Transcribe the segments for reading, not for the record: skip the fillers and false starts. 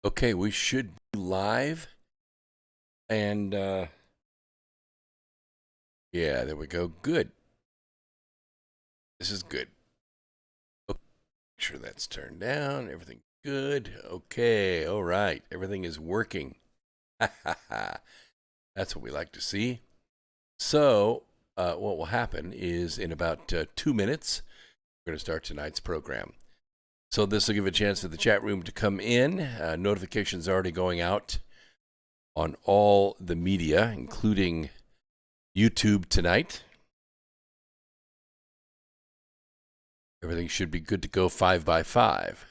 Okay, we should be live. And yeah, there we go. Good. This is good. Okay, make sure that's turned down. Everything good. Okay, all right. Everything is working. That's what we like to see. So, what will happen is in about 2 minutes, we're going to start tonight's program. So this will give a chance for the chat room to come in. Notifications already going out on all the media, including YouTube tonight. Everything should be good to go 5 by 5.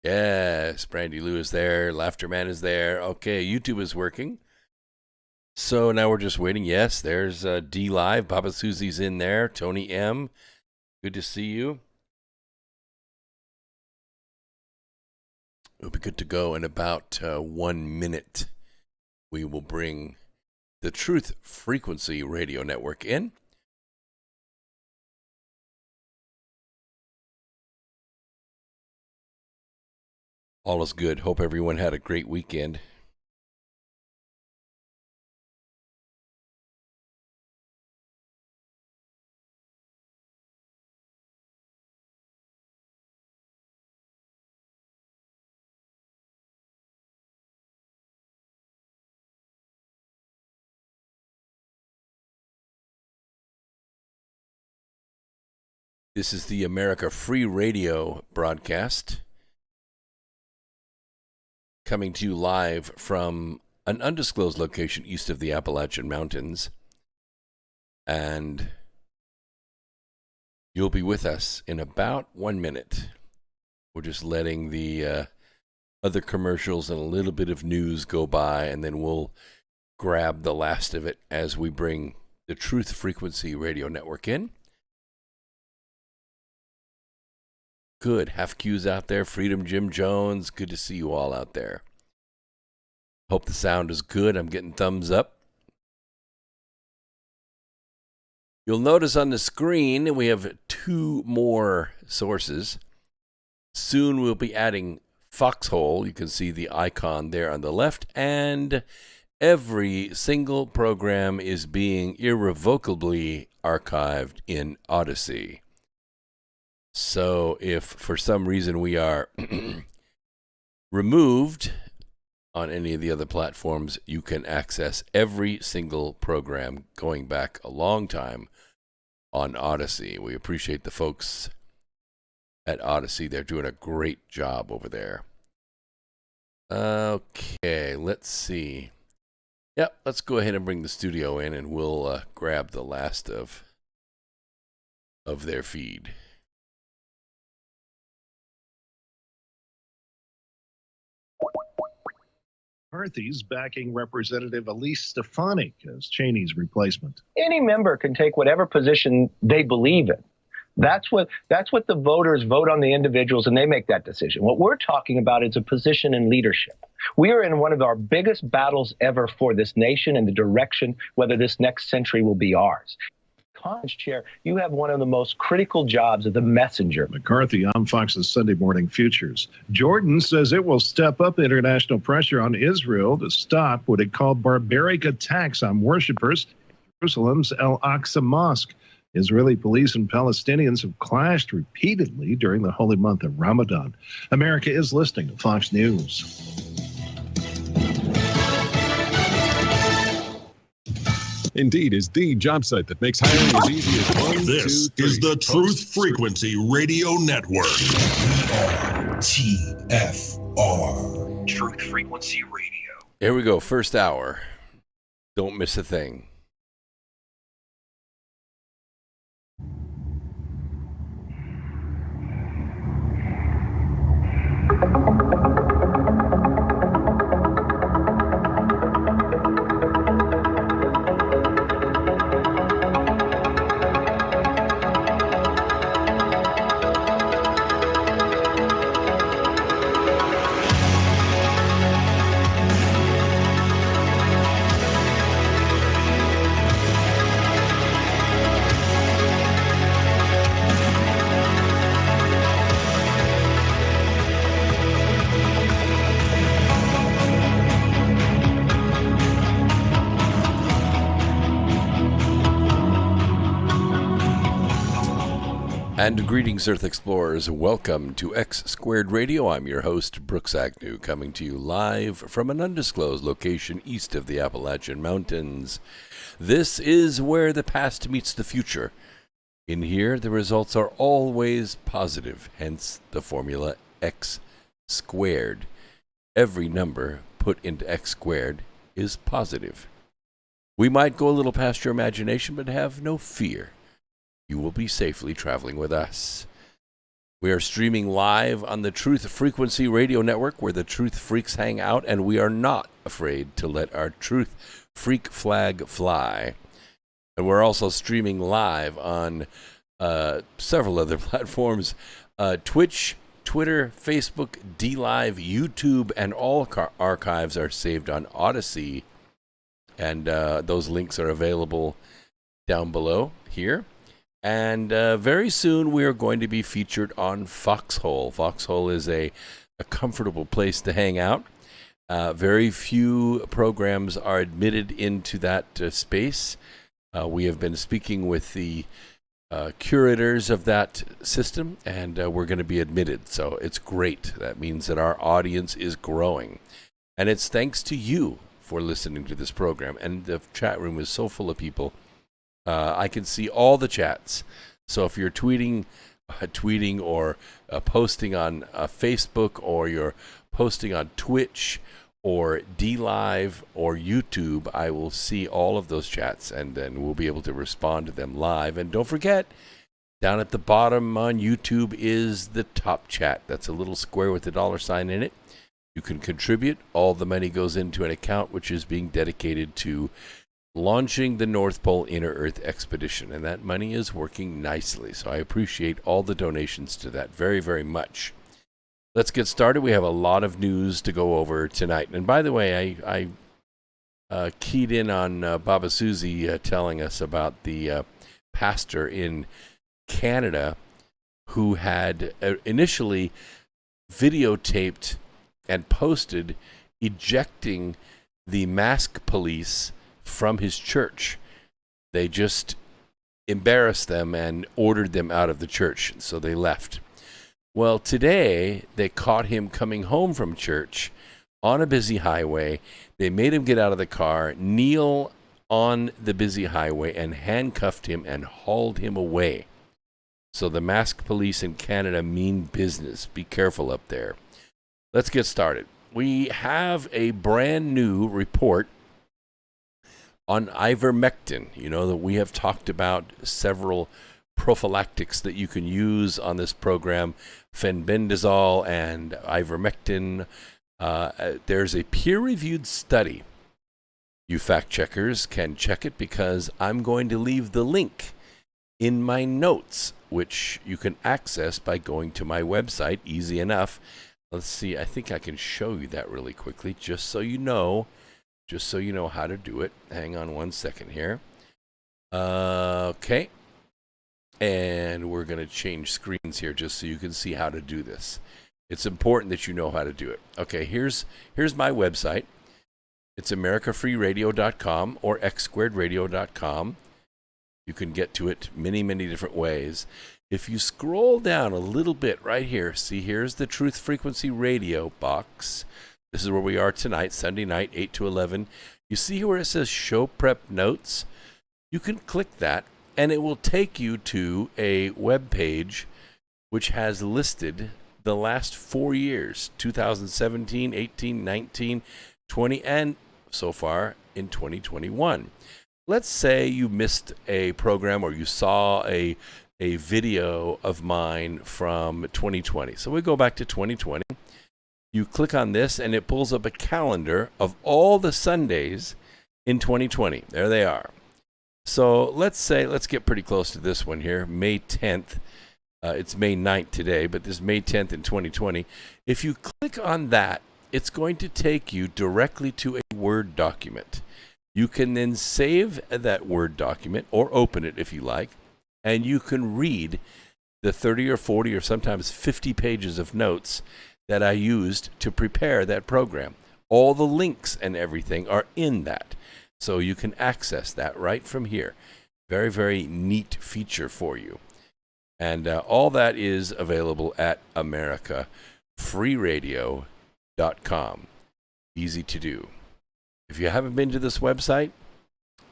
Yes, Brandy Lou is there. Laughter Man is there. Okay, YouTube is working. So now we're just waiting. Yes, there's D Live. Baba Susie's in there. Tony M. Good to see you. We'll be good to go in about 1 minute. We will bring the Truth Frequency Radio Network in. All is good. Hope everyone had a great weekend. This is the America Free Radio broadcast, coming to you live from an undisclosed location east of the Appalachian Mountains. And you'll be with us in about 1 minute. We're just letting the other commercials and a little bit of news go by, and then we'll grab the last of it as we bring the Truth Frequency Radio Network in. Good. Half Q's out there. Freedom Jim Jones. Good to see you all out there. Hope the sound is good. I'm getting thumbs up. You'll notice on the screen we have 2 more sources. Soon we'll be adding Foxhole. You can see the icon there on the left. And every single program is being irrevocably archived in Odyssey. So if for some reason we are removed on any of the other platforms, you can access every single program going back a long time on Odyssey. We appreciate the folks at Odyssey. They're doing a great job over there. Okay, let's see. Yep, let's go ahead and bring the studio in, and we'll grab the last of their feed. McCarthy's backing Representative Elise Stefanik as Cheney's replacement. Any member can take whatever position they believe in. That's what the voters vote on the individuals, and they make that decision. What we're talking about is a position in leadership. We are in one of our biggest battles ever for this nation and the direction whether this next century will be ours. Conference chair, you have one of the most critical jobs of the messenger. McCarthy on Fox's Sunday Morning Futures. Jordan says it will step up international pressure on Israel to stop what it called barbaric attacks on worshippers in Jerusalem's Al-Aqsa Mosque. Israeli police and Palestinians have clashed repeatedly during the holy month of Ramadan. America is listening to Fox News. Indeed is the job site that makes hiring as easy as 1, This 2, 3. is the Truth Frequency Radio Network. TFR. Truth Frequency Radio. Here we go. First hour. Don't miss a thing. And greetings, Earth Explorers. Welcome to X Squared Radio. I'm your host, Brooks Agnew, coming to you live from an undisclosed location east of the Appalachian Mountains. This is where the past meets the future. In here, the results are always positive, hence the formula X squared. Every number put into X squared is positive. We might go a little past your imagination, but have no fear. You will be safely traveling with us. We are streaming live on the Truth Frequency Radio Network, where the Truth Freaks hang out, and we are not afraid to let our Truth Freak flag fly. And we're also streaming live on several other platforms, Twitch, Twitter, Facebook, DLive, YouTube, and all archives are saved on Odyssey. And those links are available down below here. And very soon we are going to be featured on Foxhole. Foxhole is a comfortable place to hang out. Very few programs are admitted into that space. We have been speaking with the curators of that system, and we're going to be admitted. So it's great. That means that our audience is growing. And it's thanks to you for listening to this program. And the chat room is so full of people. I can see all the chats. So if you're tweeting or posting on Facebook, or you're posting on Twitch or DLive or YouTube, I will see all of those chats, and then we'll be able to respond to them live. And don't forget, down at the bottom on YouTube is the top chat. That's a little square with a $sign in it. You can contribute. All the money goes into an account which is being dedicated to launching the North Pole Inner Earth Expedition, and that money is working nicely. So I appreciate all the donations to that very, very much. Let's get started. We have a lot of news to go over tonight. And by the way, I keyed in on Baba Susie telling us about the pastor in Canada who had initially videotaped and posted ejecting the mask police from his church. They just embarrassed them and ordered them out of the church, so they left. Well, today they caught him coming home from church on a busy highway. They made him get out of the car, kneel on the busy highway, and handcuffed him and hauled him away. So the masked police in Canada mean business. Be careful up there. Let's get started. We have a brand new report on ivermectin. You know that we have talked about several prophylactics that you can use on this program, fenbendazole and ivermectin. There's a peer-reviewed study. You fact checkers can check it, because I'm going to leave the link in my notes, which you can access by going to my website. Easy enough. Let's see, I think I can show you that really quickly, just so you know how to do it. Hang on one second here. Okay. And we're going to change screens here just so you can see how to do this. It's important that you know how to do it. Okay, here's my website. It's americafreeradio.com or xsquaredradio.com. You can get to it many, many different ways. If you scroll down a little bit right here, see, here's the Truth Frequency Radio box. This is where we are tonight, Sunday night, 8 to 11. You see where it says Show Prep Notes? You can click that, and it will take you to a web page which has listed the last 4 years, 2017, 18, 19, 20, and so far in 2021. Let's say you missed a program, or you saw a video of mine from 2020. So we go back to 2020. You click on this, and it pulls up a calendar of all the Sundays in 2020. There they are. So let's get pretty close to this one here, May 10th. It's May 9th today, but this is May 10th in 2020. If you click on that, it's going to take you directly to a Word document. You can then save that Word document, or open it if you like, and you can read the 30 or 40 or sometimes 50 pages of notes that I used to prepare that program. All the links and everything are in that. So you can access that right from here. Very, very neat feature for you. And all that is available at americafreeradio.com. Easy to do. If you haven't been to this website,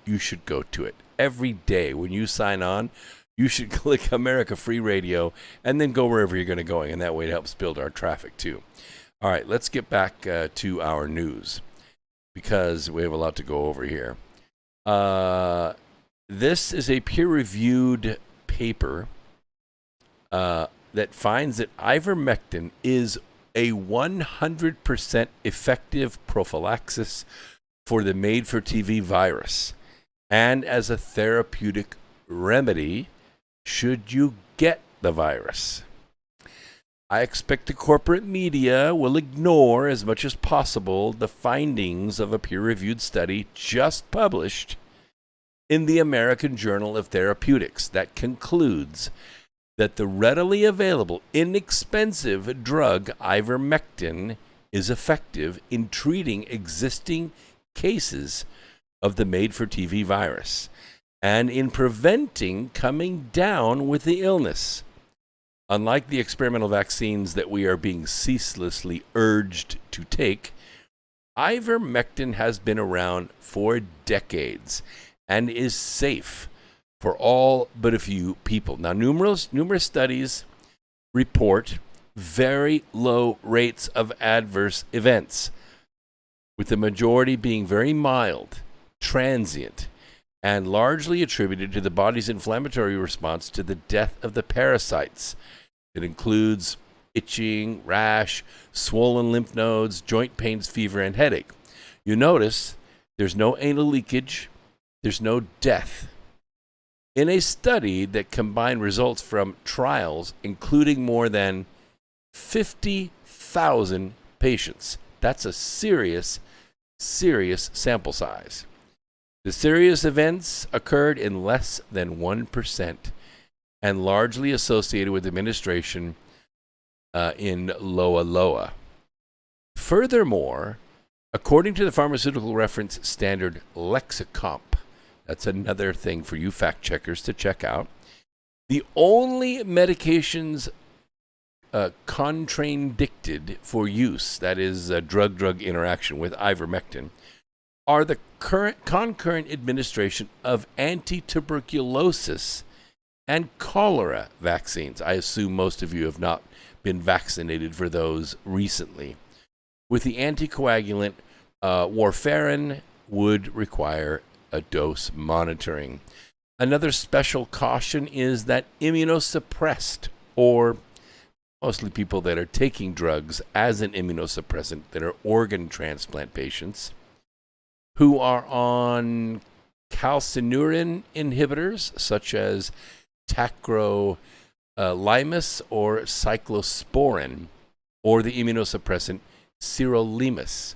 you should go to it. Every day when you sign on, you should click America Free Radio and then go wherever you're going to go. And that way it helps build our traffic too. All right, let's get back to our news because we have a lot to go over here. This is a peer-reviewed paper that finds that ivermectin is a 100% effective prophylaxis for the made-for-TV virus and as a therapeutic remedy should you get the virus. I expect the corporate media will ignore as much as possible the findings of a peer-reviewed study just published in the American Journal of Therapeutics that concludes that the readily available, inexpensive drug ivermectin is effective in treating existing cases of the made-for-TV virus and in preventing coming down with the illness. Unlike the experimental vaccines that we are being ceaselessly urged to take, ivermectin has been around for decades and is safe for all but a few people. Now, numerous studies report very low rates of adverse events, with the majority being very mild, transient, and largely attributed to the body's inflammatory response to the death of the parasites. It includes itching, rash, swollen lymph nodes, joint pains, fever, and headache. You notice there's no anal leakage, there's no death. In a study that combined results from trials including more than 50,000 patients, that's a serious sample size. The serious events occurred in less than 1% and largely associated with administration in Loa. Furthermore, according to the pharmaceutical reference standard Lexicomp, that's another thing for you fact checkers to check out, the only medications contraindicted for use, that is drug-drug interaction with ivermectin, are the concurrent administration of anti-tuberculosis and cholera vaccines. I assume most of you have not been vaccinated for those recently. With the anticoagulant, warfarin would require a dose monitoring. Another special caution is that immunosuppressed, or mostly people that are taking drugs as an immunosuppressant that are organ transplant patients who are on calcineurin inhibitors such as tacrolimus or cyclosporin, or the immunosuppressant sirolimus,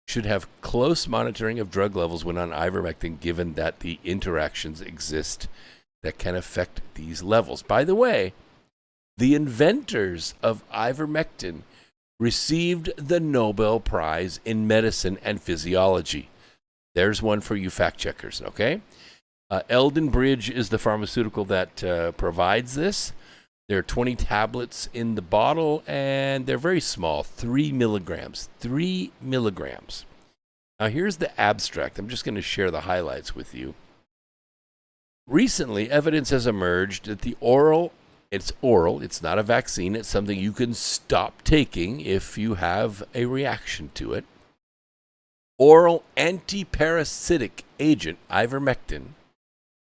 should have close monitoring of drug levels when on ivermectin, given that the interactions exist that can affect these levels. By the way, the inventors of ivermectin received the Nobel Prize in Medicine and Physiology. There's one for you fact checkers, okay? Eldon Bridge is the pharmaceutical that provides this. There are 20 tablets in the bottle, and they're very small, 3 milligrams. 3 milligrams. Now, here's the abstract. I'm just going to share the highlights with you. Recently, evidence has emerged that it's oral, it's not a vaccine, it's something you can stop taking if you have a reaction to it. Oral antiparasitic agent, ivermectin,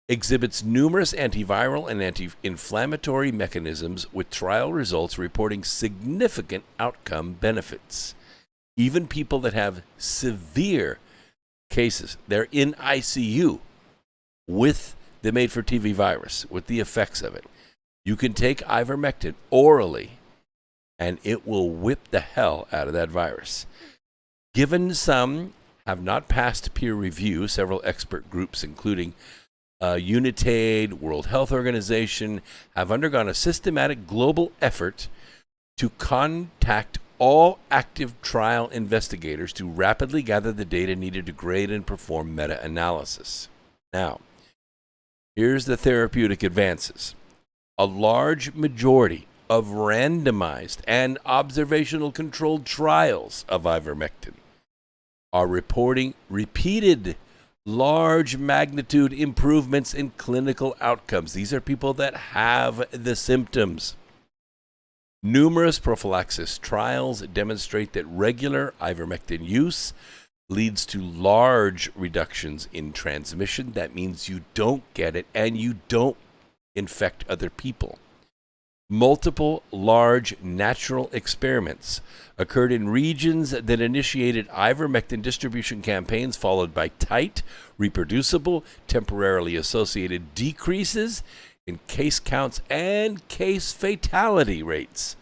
exhibits numerous antiviral and anti-inflammatory mechanisms, with trial results reporting significant outcome benefits. Even people that have severe cases, they're in ICU with the made-for-TV virus, with the effects of it. You can take ivermectin orally, and it will whip the hell out of that virus. Given some have not passed peer review, several expert groups, including UNITAID, World Health Organization, have undergone a systematic global effort to contact all active trial investigators to rapidly gather the data needed to grade and perform meta-analysis. Now, here's the therapeutic advances. a large majority of randomized and observational controlled trials of ivermectin are reporting repeated large magnitude improvements in clinical outcomes. These are people that have the symptoms. Numerous prophylaxis trials demonstrate that regular ivermectin use leads to large reductions in transmission. That means you don't get it and you don't infect other people. Multiple large natural experiments occurred in regions that initiated ivermectin distribution campaigns, followed by tight, reproducible, temporarily associated decreases in case counts and case fatality rates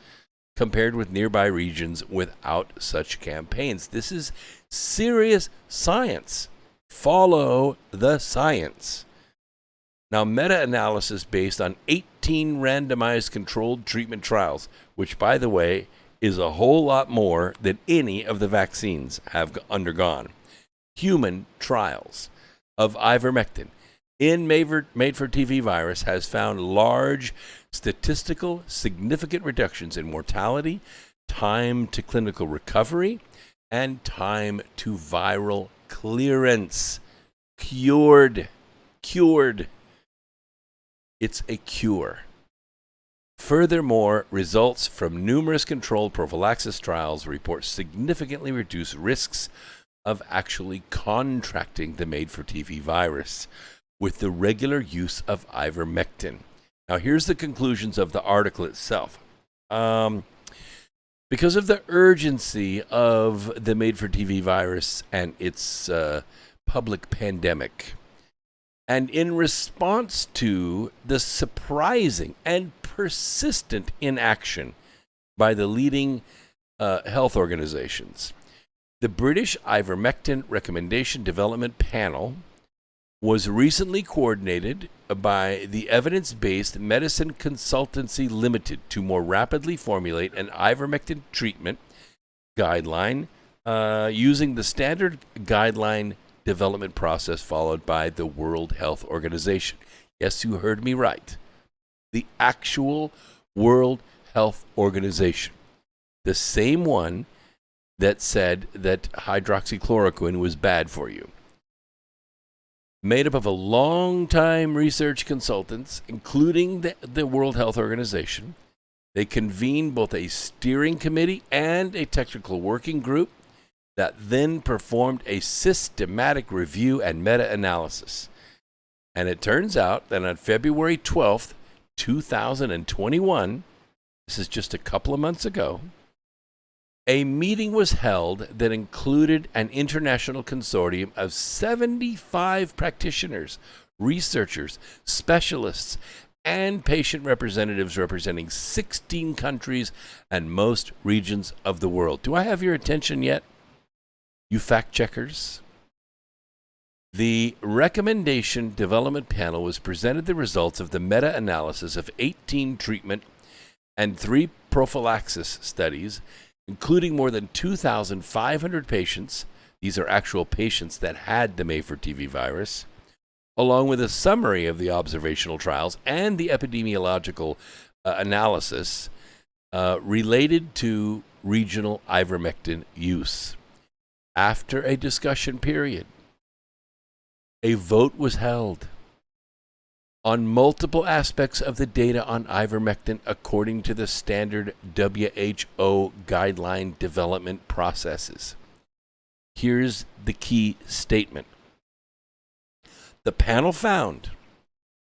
compared with nearby regions without such campaigns. This is serious science. Follow the science. Now, meta-analysis based on 18 randomized controlled treatment trials, which, by the way, is a whole lot more than any of the vaccines have undergone. Human trials of ivermectin in made-for-TV virus has found large statistical significant reductions in mortality, time to clinical recovery, and time to viral clearance. Cured. It's a cure. Furthermore, results from numerous controlled prophylaxis trials report significantly reduced risks of actually contracting the made-for-TV virus with the regular use of ivermectin. Now, here's the conclusions of the article itself. Because of the urgency of the made-for-TV virus and its public pandemic, and in response to the surprising and persistent inaction by the leading health organizations, the British Ivermectin Recommendation Development Panel was recently coordinated by the Evidence-Based Medicine Consultancy Limited to more rapidly formulate an ivermectin treatment guideline using the standard guideline development process followed by the World Health Organization. Yes, you heard me right. The actual World Health Organization. The same one that said that hydroxychloroquine was bad for you. Made up of a long-time research consultants, including the World Health Organization. They convened both a steering committee and a technical working group that then performed a systematic review and meta-analysis. And it turns out that on February 12th, 2021, this is just a couple of months ago, a meeting was held that included an international consortium of 75 practitioners, researchers, specialists, and patient representatives representing 16 countries and most regions of the world. Do I have your attention yet, you fact checkers? The Recommendation Development Panel was presented the results of the meta-analysis of 18 treatment and 3 prophylaxis studies, including more than 2,500 patients. These are actual patients that had the made-for-TV virus, along with a summary of the observational trials and the epidemiological analysis related to regional ivermectin use. After a discussion period, a vote was held on multiple aspects of the data on ivermectin according to the standard WHO guideline development processes. Here's the key statement. The panel found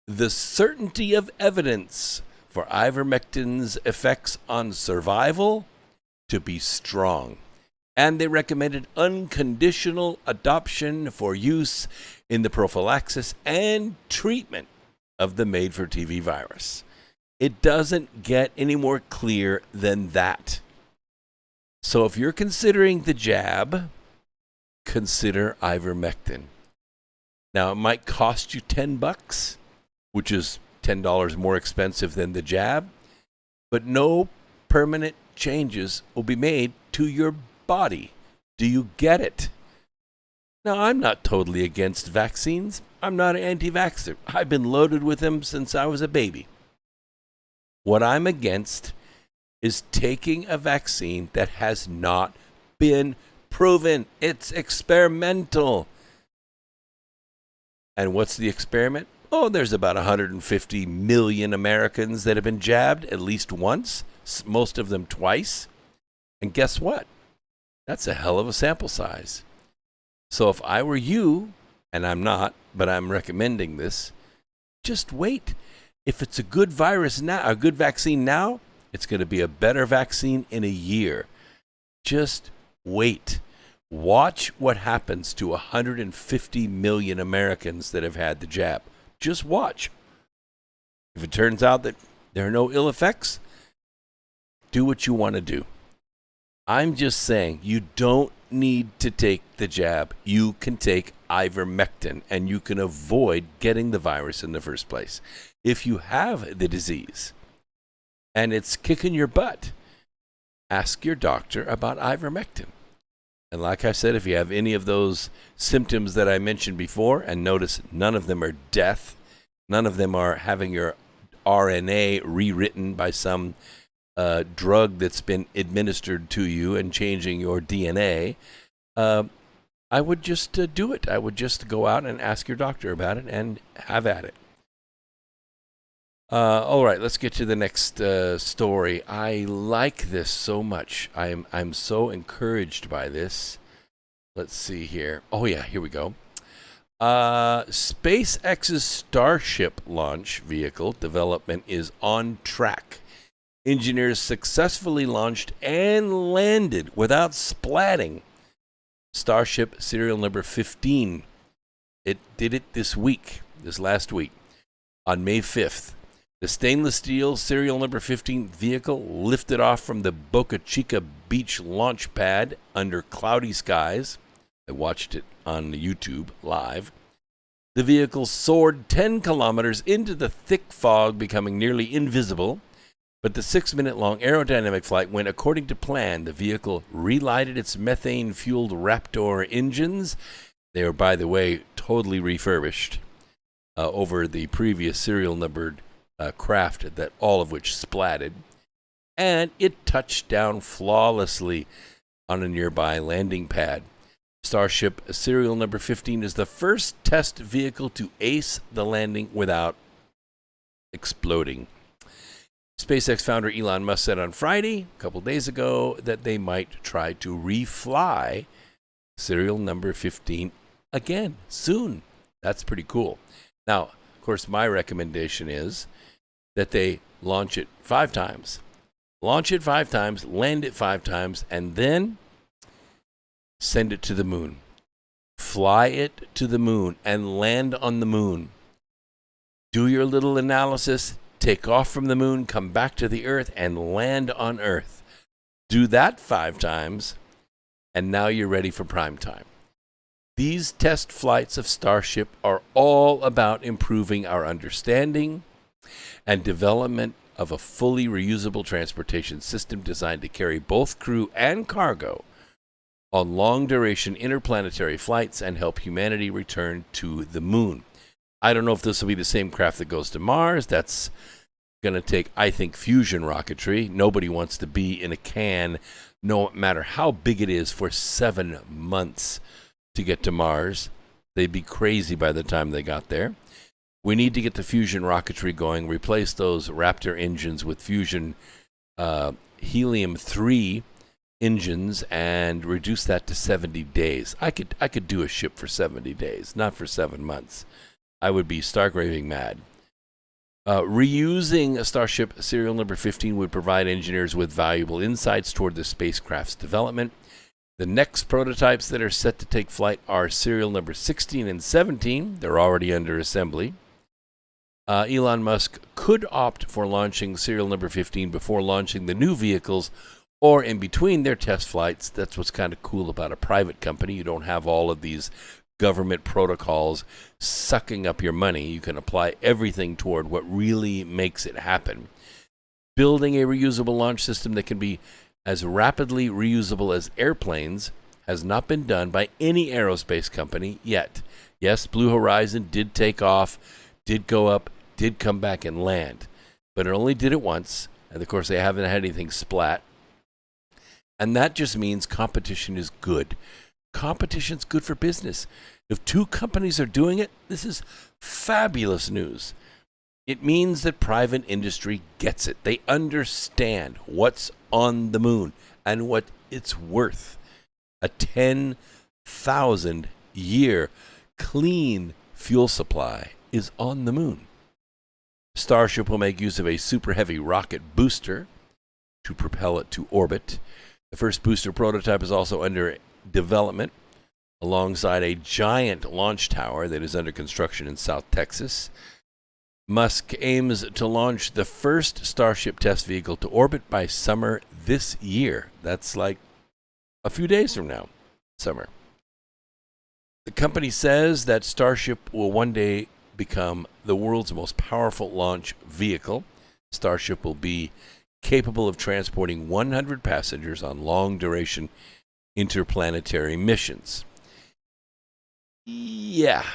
the certainty of evidence for ivermectin's effects on survival to be strong, and they recommended unconditional adoption for use in the prophylaxis and treatment of the made-for-TV virus. It doesn't get any more clear than that. So if you're considering the jab, consider ivermectin. Now, it might cost you $10, which is $10 more expensive than the jab, but no permanent changes will be made to your body. Do you get it? Now, I'm not totally against vaccines. I'm not an anti-vaxxer. I've been loaded with them since I was a baby. What I'm against is taking a vaccine that has not been proven. It's experimental. And what's the experiment? Oh, there's about 150 million Americans that have been jabbed at least once, most of them twice. And guess what? That's a hell of a sample size. So if I were you, and I'm not, but I'm recommending this, just wait. If it's a good virus now, a good vaccine now, it's going to be a better vaccine in a year. Just wait. Watch what happens to 150 million Americans that have had the jab. Just watch. If it turns out that there are no ill effects, do what you want to do. I'm just saying, you don't need to take the jab. You can take ivermectin, and you can avoid getting the virus in the first place. If you have the disease and it's kicking your butt, ask your doctor about ivermectin. And like I said, if you have any of those symptoms that I mentioned before, and notice none of them are death, none of them are having your RNA rewritten by some drug that's been administered to you and changing your DNA, I would just do it. I would just go out and ask your doctor about it and have at it. All right, let's get to the next story. I like this so much. I'm so encouraged by this. Let's see here. Oh yeah, here we go. SpaceX's Starship launch vehicle development is on track. Engineers successfully launched and landed without splatting Starship serial number 15. It did it this last week, on May 5th. The stainless steel serial number 15 vehicle lifted off from the Boca Chica beach launch pad under cloudy skies. I watched it on YouTube live. The vehicle soared 10 kilometers into the thick fog, becoming nearly invisible. But the 6-minute-long aerodynamic flight went according to plan. The vehicle relighted its methane-fueled Raptor engines. They were, by the way, totally refurbished over the previous serial numbered craft, that all of which splatted, and it touched down flawlessly on a nearby landing pad. Starship serial number 15 is the first test vehicle to ace the landing without exploding. SpaceX founder Elon Musk said on Friday, a couple days ago, that they might try to refly serial number 15 again soon. That's pretty cool. Now, of course, my recommendation is that they launch it 5 times. Launch it 5 times, land it 5 times, and then send it to the moon. Fly it to the moon and land on the moon. Do your little analysis, take off from the moon, come back to the Earth, and land on Earth. Do that 5 times, and now you're ready for prime time. These test flights of Starship are all about improving our understanding and development of a fully reusable transportation system designed to carry both crew and cargo on long-duration interplanetary flights and help humanity return to the moon. I don't know if this will be the same craft that goes to Mars. That's going to take, I think, fusion rocketry. Nobody wants to be in a can, no matter how big it is, for 7 months to get to Mars. They'd be crazy by the time they got there. We need to get the fusion rocketry going, replace those Raptor engines with fusion helium-3 engines, and reduce that to 70 days. I could do a ship for 70 days, not for 7 months. I would be stark raving mad. Reusing a Starship serial number 15 would provide engineers with valuable insights toward the spacecraft's development. The next prototypes that are set to take flight are serial number 16 and 17. They're already under assembly. Elon Musk could opt for launching serial number 15 before launching the new vehicles, or in between their test flights. That's what's kind of cool about a private company. You don't have all of these government protocols sucking up your money. You can apply everything toward what really makes it happen. Building a reusable launch system that can be as rapidly reusable as airplanes has not been done by any aerospace company yet. Yes, Blue Horizon did take off, did go up, did come back and land. but it only did it once. And of course, they haven't had anything splat. And that just means competition is good. Competition's good for business. If two companies are doing it, this is fabulous news. It means that private industry gets it. They understand what's on the moon and what it's worth. A 10,000 year clean fuel supply is on the moon. Starship will make use of a super heavy rocket booster to propel it to orbit. The first booster prototype is also under development alongside a giant launch tower that is under construction in South Texas. Musk aims to launch the first Starship test vehicle to orbit by summer this year. That's like a few days from now, summer. The company says that Starship will one day become the world's most powerful launch vehicle. Starship will be capable of transporting 100 passengers on long-duration interplanetary missions. Yeah,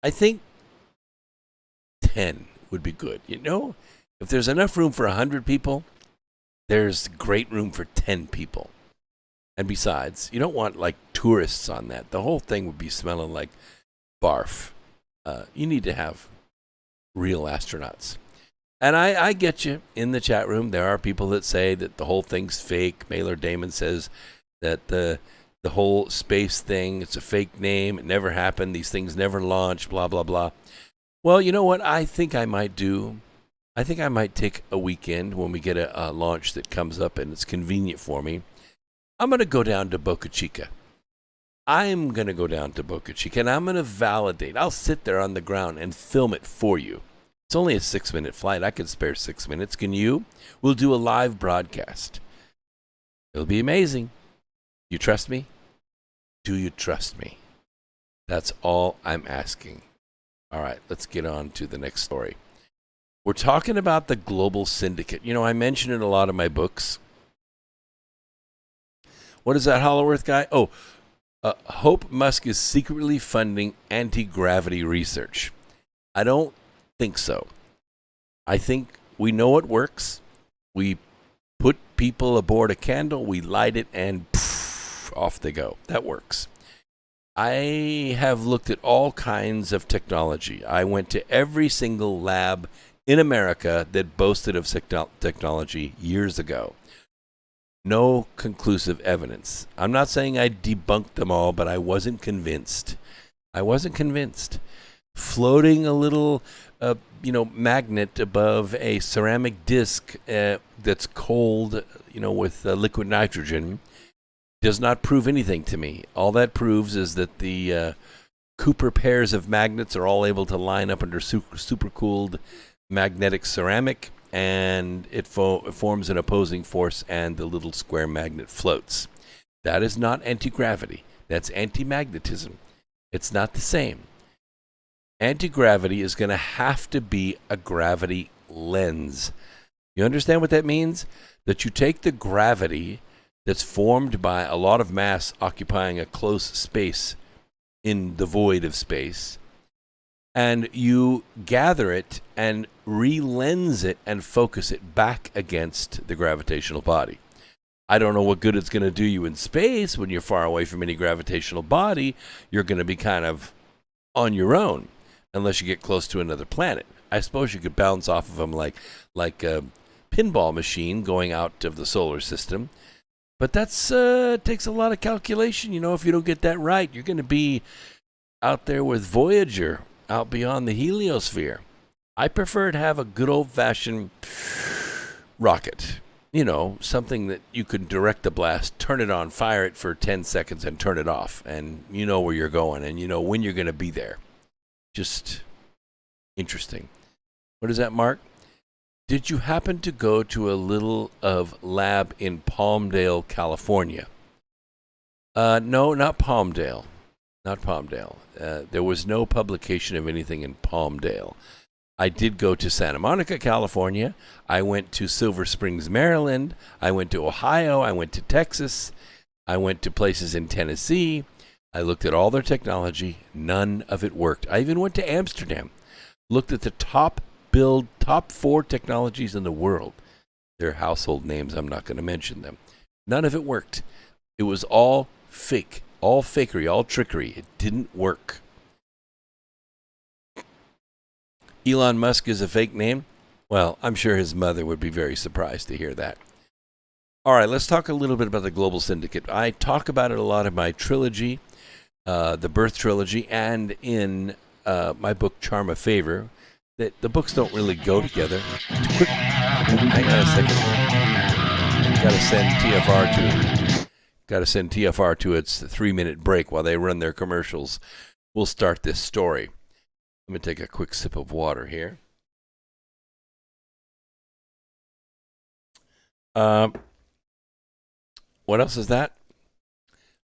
I think 10 would be good. You know, if there's enough room for 100 people, there's great room for 10 people. And besides, you don't want like tourists on that. The whole thing would be smelling like barf. You need to have real astronauts. And I get you in the chat room. There are people that say that the whole thing's fake. Mailer Damon says that the whole space thing, it's a fake name. It never happened. These things never launched, blah, blah, blah. Well, you know what I think I might do? I think I might take a weekend when we get a launch that comes up and it's convenient for me. I'm going to go down to Boca Chica. I'm going to go down to Boca Chica and I'm going to validate. I'll sit there on the ground and film it for you. It's only a 6-minute flight. I could spare 6 minutes. Can you? We'll do a live broadcast. It'll be amazing. You trust me? Do you trust me? That's all I'm asking. All right, let's get on to the next story. We're talking about the global syndicate. You know, I mention it in a lot of my books. What is that Hollow Earth guy? Oh, Hope Musk is secretly funding anti-gravity research. I don't think so. I think we know it works. We put people aboard a candle, we light it, and poof, off they go. That works. I have looked at all kinds of technology. I went to every single lab in America that boasted of technology years ago. No conclusive evidence. I'm not saying I debunked them all, but I wasn't convinced. Floating a little, magnet above a ceramic disc that's cold, with liquid nitrogen does not prove anything to me. All that proves is that the Cooper pairs of magnets are all able to line up under supercooled magnetic ceramic, and it forms an opposing force, and the little square magnet floats. That is not anti-gravity. That's anti-magnetism. It's not the same. Anti-gravity is going to have to be a gravity lens. You understand what that means? That you take the gravity that's formed by a lot of mass occupying a close space in the void of space, and you gather it and re-lens it and focus it back against the gravitational body. I don't know what good it's going to do you in space when you're far away from any gravitational body. You're going to be kind of on your own unless you get close to another planet. I suppose you could bounce off of them like a pinball machine going out of the solar system. But that's takes a lot of calculation. If you don't get that right, you're going to be out there with Voyager, out beyond the heliosphere. I prefer to have a good old-fashioned rocket. Something that you can direct the blast, turn it on, fire it for 10 seconds, and turn it off. And you know where you're going, and you know when you're going to be there. Just interesting. What is that, Mark? Did you happen to go to a little of lab in Palmdale, California? No, not Palmdale. Not Palmdale. There was no publication of anything in Palmdale. I did go to Santa Monica, California. I went to Silver Springs, Maryland. I went to Ohio. I went to Texas. I went to places in Tennessee. I looked at all their technology. None of it worked. I even went to Amsterdam. Looked at the top build top 4 technologies in the world. They're household names. I'm not going to mention them. None of it worked. It was all fake, all fakery, all trickery. It didn't work. Elon Musk is a fake name? Well, I'm sure his mother would be very surprised to hear that. All right, let's talk a little bit about the Global Syndicate. I talk about it a lot in my trilogy, the Birth Trilogy, and in my book, Charm of Favor. That the books don't really go together. Quick, hang on a second. Got to send TFR to its 3-minute break while they run their commercials. We'll start this story. Let me take a quick sip of water here. What else is that?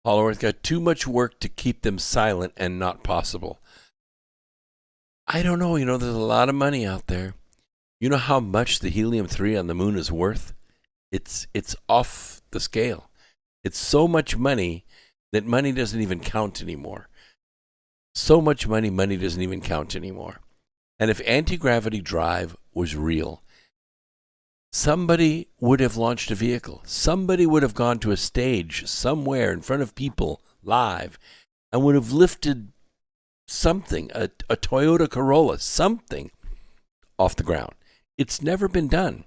Holloway's got too much work to keep them silent and not possible. I don't know. There's a lot of money out there. You know how much the helium-3 on the moon is worth? It's off the scale. It's so much money that money doesn't even count anymore. So much money doesn't even count anymore. And if anti-gravity drive was real, somebody would have launched a vehicle. Somebody would have gone to a stage somewhere in front of people live and would have lifted something, a Toyota Corolla, something off the ground. It's never been done.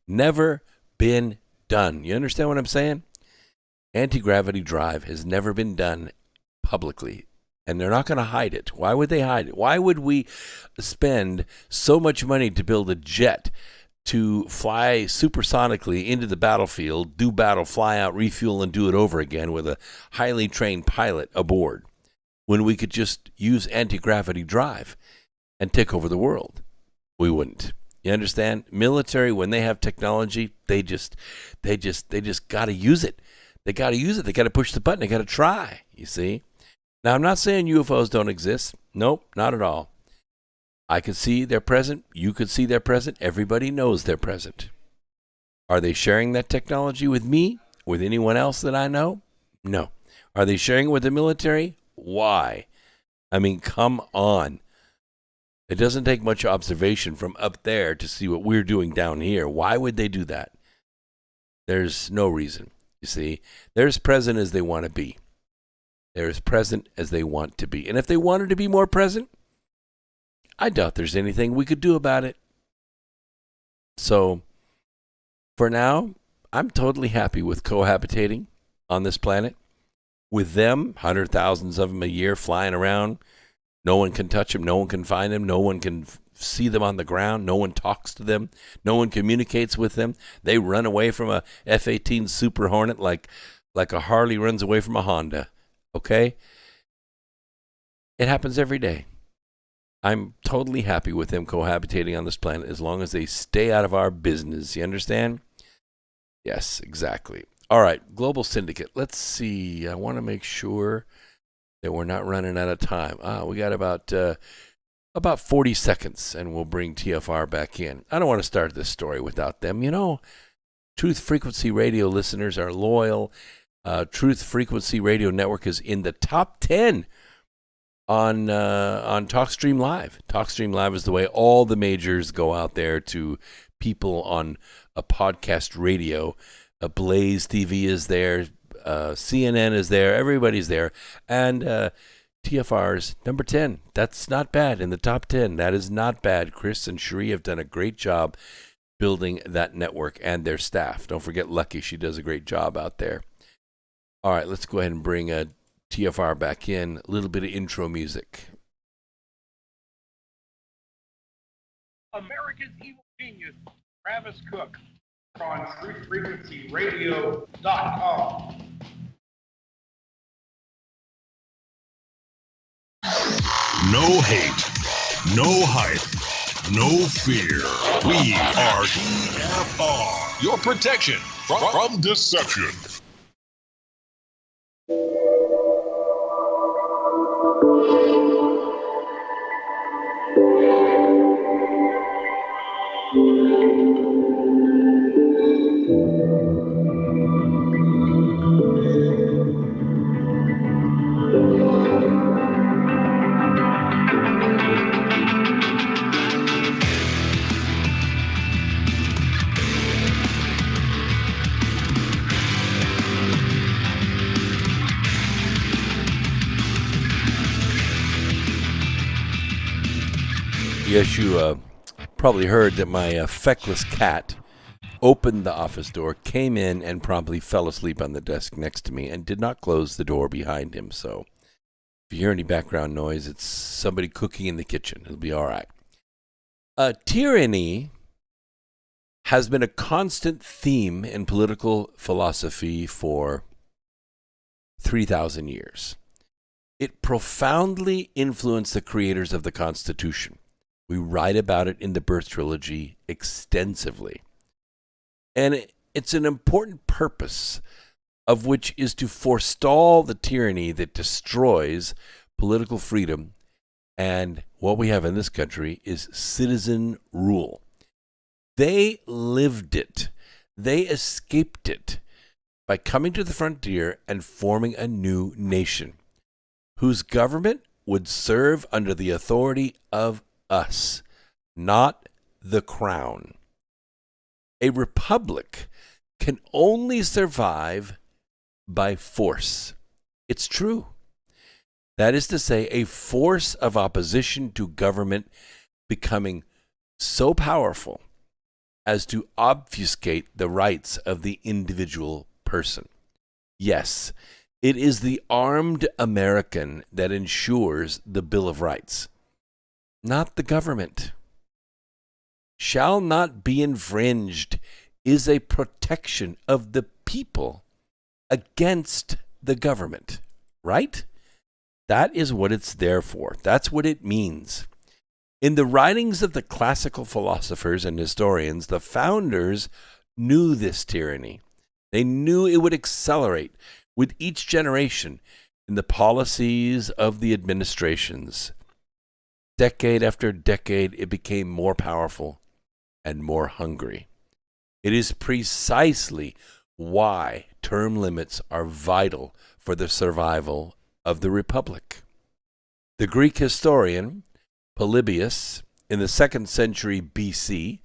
Never been done. You understand what I'm saying? Anti-gravity drive has never been done publicly, and they're not going to hide it. Why would they hide it? Why would we spend so much money to build a jet to fly supersonically into the battlefield, do battle, fly out, refuel, and do it over again with a highly trained pilot aboard, when we could just use anti-gravity drive and take over the world? We wouldn't. You understand? Military, when they have technology, they just got to use it. They got to use it. They got to push the button. They got to try, you see? Now, I'm not saying UFOs don't exist. Nope, not at all. I could see they're present. You could see they're present. Everybody knows they're present. Are they sharing that technology with me? With anyone else that I know? No. Are they sharing it with the military? Why? I mean, come on. It doesn't take much observation from up there to see what we're doing down here. Why would they do that? There's no reason. You see, they're as present as they want to be. They're as present as they want to be. And if they wanted to be more present, I doubt there's anything we could do about it. So, for now, I'm totally happy with cohabitating on this planet. With them, 100,000s of them a year flying around. No one can touch them. No one can find them. No one can see them on the ground. No one talks to them. No one communicates with them. They run away from a F-18 Super Hornet like a Harley runs away from a Honda. Okay? It happens every day. I'm totally happy with them cohabitating on this planet as long as they stay out of our business. You understand? Yes, exactly. All right, Global Syndicate. Let's see. I want to make sure that we're not running out of time. We got about 40 seconds, and we'll bring TFR back in. I don't want to start this story without them. Truth Frequency Radio listeners are loyal. Truth Frequency Radio Network is in the top 10 on TalkStream Live. TalkStream Live is the way all the majors go out there to people on a podcast radio. Blaze TV is there. CNN is there. Everybody's there. And TFR's number 10. That's not bad in the top 10. That is not bad. Chris and Cherie have done a great job building that network and their staff. Don't forget Lucky. She does a great job out there. All right, let's go ahead and bring TFR back in. A little bit of intro music. America's evil genius, Travis Cook, on truthfrequencyradio.com. No hate, no hype, no fear. We are TFR, your protection from deception. Yes, you probably heard that my feckless cat opened the office door, came in, and promptly fell asleep on the desk next to me and did not close the door behind him. So if you hear any background noise, it's somebody cooking in the kitchen. It'll be all right. Tyranny has been a constant theme in political philosophy for 3,000 years. It profoundly influenced the creators of the Constitution. We write about it in the Birth Trilogy extensively. And it's an important purpose of which is to forestall the tyranny that destroys political freedom. And what we have in this country is citizen rule. They lived it. They escaped it by coming to the frontier and forming a new nation whose government would serve under the authority of us, not the crown. A republic can only survive by force. It's true. That is to say, a force of opposition to government becoming so powerful as to obfuscate the rights of the individual person. Yes, it is the armed American that ensures the Bill of Rights, not the government. Shall not be infringed is a protection of the people against the government, right? That is what it's there for. That's what it means. In the writings of the classical philosophers and historians, the founders knew this tyranny. They knew it would accelerate with each generation in the policies of the administrations. Decade after decade, it became more powerful and more hungry. It is precisely why term limits are vital for the survival of the republic. The Greek historian Polybius, in the 2nd century BC,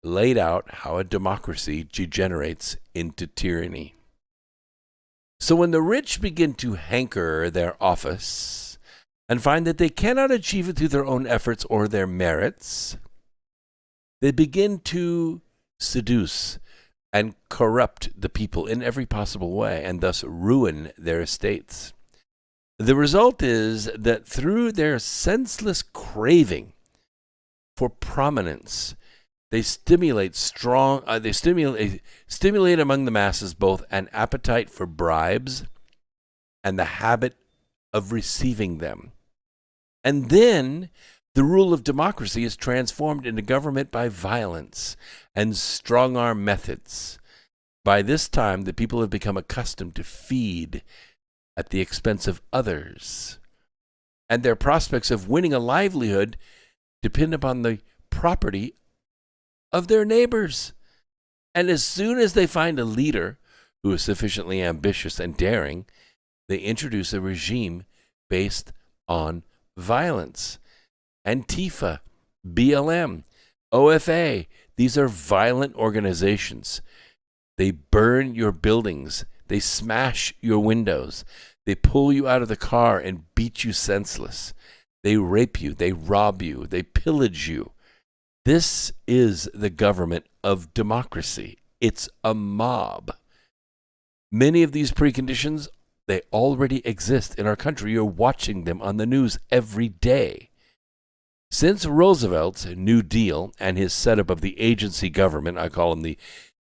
laid out how a democracy degenerates into tyranny. So when the rich begin to hanker their office and find that they cannot achieve it through their own efforts or their merits, they begin to seduce and corrupt the people in every possible way and thus ruin their estates. The result is that through their senseless craving for prominence, they stimulate stimulate among the masses both an appetite for bribes and the habit of receiving them. And then the rule of democracy is transformed into government by violence and strong-arm methods. By this time, the people have become accustomed to feed at the expense of others, and their prospects of winning a livelihood depend upon the property of their neighbors. And as soon as they find a leader who is sufficiently ambitious and daring, they introduce a regime based on violence. Antifa, BLM, OFA, these are violent organizations. They burn your buildings. They smash your windows. They pull you out of the car and beat you senseless. They rape you. They rob you. They pillage you. This is the government of democracy. It's a mob. Many of these preconditions, they already exist in our country. You're watching them on the news every day. Since Roosevelt's New Deal and his setup of the agency government, I call them the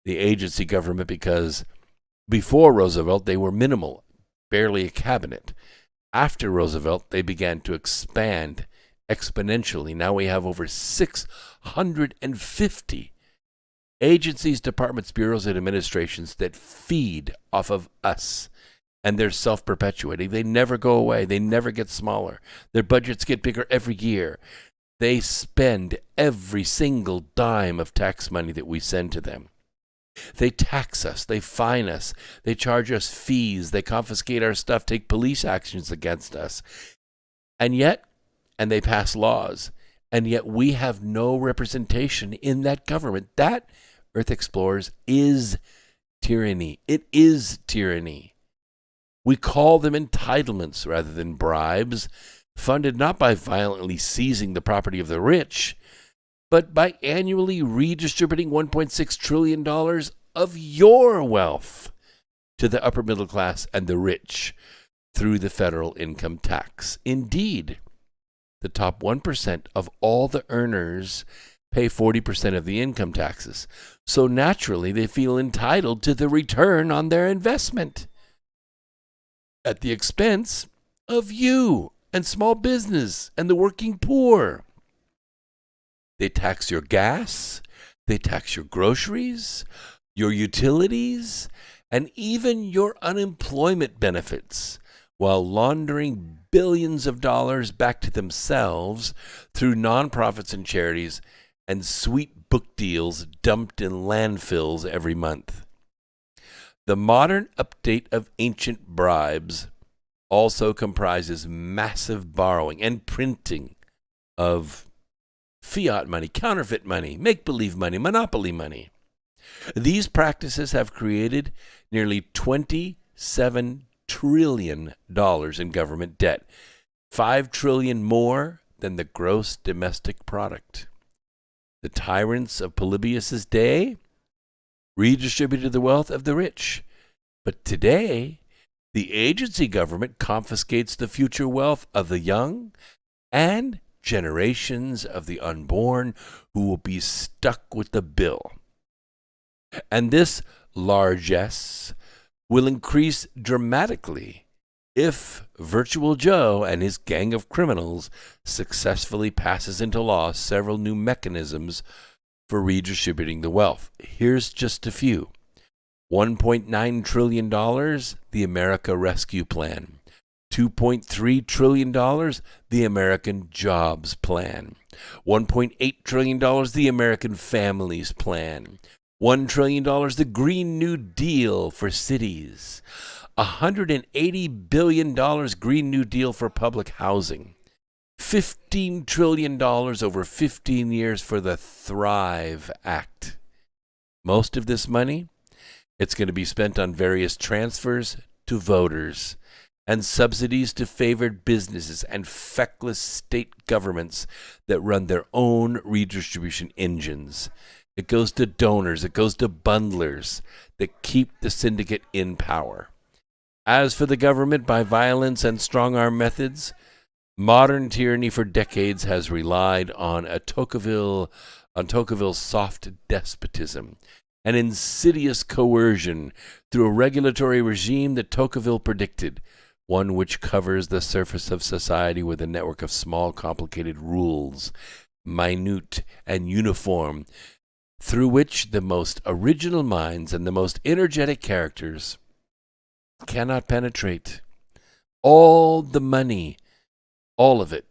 agency government because before Roosevelt, they were minimal, barely a cabinet. After Roosevelt, they began to expand exponentially. Now we have over 650 agencies, departments, bureaus, and administrations that feed off of us. And they're self-perpetuating. They never go away. They never get smaller. Their budgets get bigger every year. They spend every single dime of tax money that we send to them. They tax us. They fine us. They charge us fees. They confiscate our stuff, take police actions against us. And they pass laws. And yet we have no representation in that government. That, Earth Explorers, is tyranny. It is tyranny. We call them entitlements rather than bribes funded not by violently seizing the property of the rich, but by annually redistributing $1.6 trillion of your wealth to the upper middle class and the rich through the federal income tax. Indeed, the top 1% of all the earners pay 40% of the income taxes. So naturally, they feel entitled to the return on their investment at the expense of you and small business and the working poor. They tax your gas, they tax your groceries, your utilities, and even your unemployment benefits, while laundering billions of dollars back to themselves through nonprofits and charities and sweet book deals dumped in landfills every month. The modern update of ancient bribes also comprises massive borrowing and printing of fiat money, counterfeit money, make-believe money, monopoly money. These practices have created nearly $27 trillion in government debt, $5 trillion more than the gross domestic product. The tyrants of Polybius's day redistributed the wealth of the rich, but today the agency government confiscates the future wealth of the young and generations of the unborn who will be stuck with the bill. And this largesse will increase dramatically if Virtual Joe and his gang of criminals successfully passes into law several new mechanisms for redistributing the wealth. Here's just a few. $1.9 trillion, the America Rescue Plan. $2.3 trillion, the American Jobs Plan. $1.8 trillion, the American Families Plan. $1 trillion, the Green New Deal for cities. $180 billion Green New Deal for public housing. $15 trillion over 15 years for the Thrive Act. Most of this money, it's going to be spent on various transfers to voters and subsidies to favored businesses and feckless state governments that run their own redistribution engines. It goes to donors, it goes to bundlers that keep the syndicate in power. As for the government by violence and strong-arm methods, modern tyranny for decades has relied on Tocqueville's soft despotism, an insidious coercion through a regulatory regime that Tocqueville predicted, one which covers the surface of society with a network of small, complicated rules, minute and uniform, through which the most original minds and the most energetic characters cannot penetrate. All the money, all of it,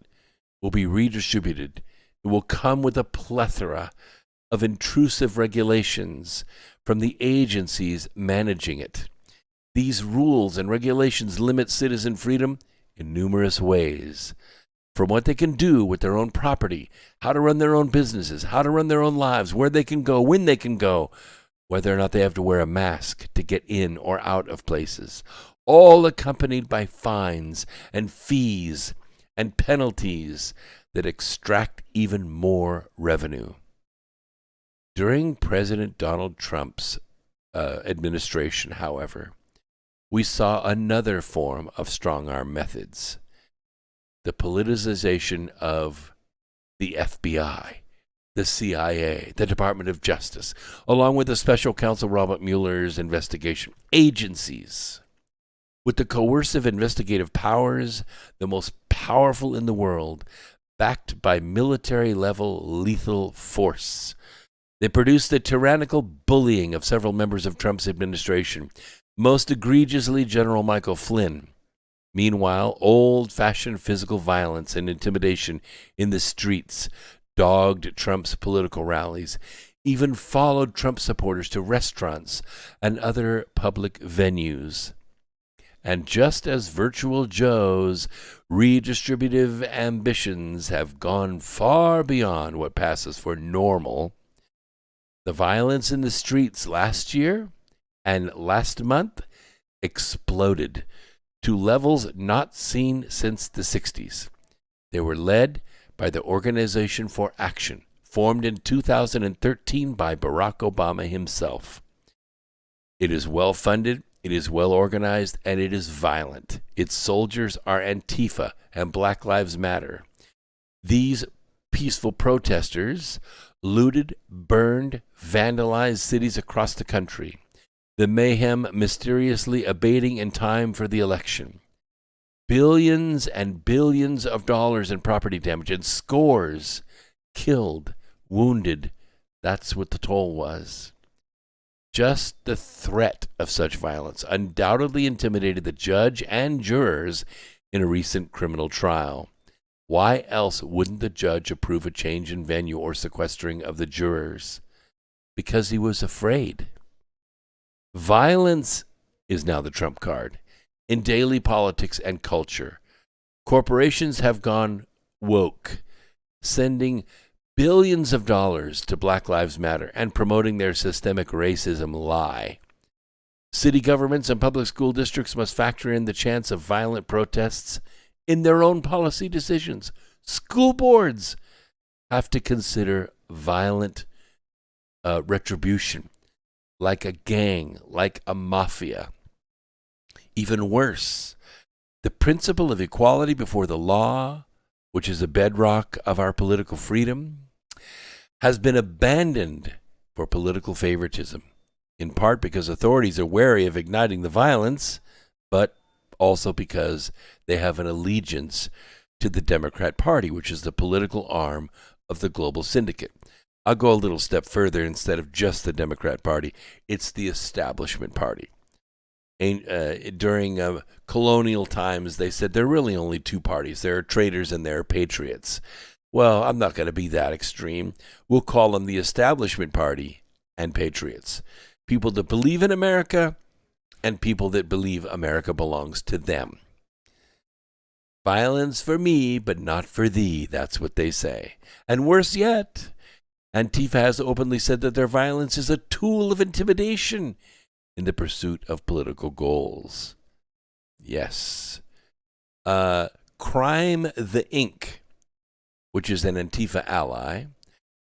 will be redistributed. It will come with a plethora of intrusive regulations from the agencies managing it. These rules and regulations limit citizen freedom in numerous ways, from what they can do with their own property, how to run their own businesses, how to run their own lives, where they can go, when they can go, whether or not they have to wear a mask to get in or out of places, all accompanied by fines and fees and penalties that extract even more revenue. During President Donald Trump's administration, however, we saw another form of strong-arm methods, the politicization of the FBI, the CIA, the Department of Justice, along with the special counsel Robert Mueller's investigation, agencies with the coercive investigative powers, the most powerful in the world, backed by military-level lethal force. They produced the tyrannical bullying of several members of Trump's administration, most egregiously General Michael Flynn. Meanwhile, old-fashioned physical violence and intimidation in the streets dogged Trump's political rallies, even followed Trump supporters to restaurants and other public venues. And just as Virtual Joe's redistributive ambitions have gone far beyond what passes for normal, the violence in the streets last year and last month exploded to levels not seen since the 60s. They were led by the Organization for Action, formed in 2013 by Barack Obama himself. It is well-funded, it is well-organized, and it is violent. Its soldiers are Antifa and Black Lives Matter. These peaceful protesters looted, burned, vandalized cities across the country, the mayhem mysteriously abating in time for the election. Billions and billions of dollars in property damage and scores killed, wounded. That's what the toll was. Just the threat of such violence undoubtedly intimidated the judge and jurors in a recent criminal trial. Why else wouldn't the judge approve a change in venue or sequestering of the jurors? Because he was afraid. Violence is now the trump card in daily politics and culture. Corporations have gone woke, sending billions of dollars to Black Lives Matter and promoting their systemic racism lie. City governments and public school districts must factor in the chance of violent protests in their own policy decisions. School boards have to consider violent retribution, like a gang, like a mafia. Even worse, the principle of equality before the law, which is a bedrock of our political freedom, has been abandoned for political favoritism, in part because authorities are wary of igniting the violence, but also because they have an allegiance to the Democrat Party, which is the political arm of the global syndicate. I'll go a little step further. Instead of just the Democrat Party, it's the establishment party. During colonial times, they said there are really only two parties. There are traitors and there are patriots. Well, I'm not going to be that extreme. We'll call them the establishment party and patriots. People that believe in America and people that believe America belongs to them. Violence for me, but not for thee. That's what they say. And worse yet, Antifa has openly said that their violence is a tool of intimidation in the pursuit of political goals. Yes. Crime the Inc., which is an Antifa ally,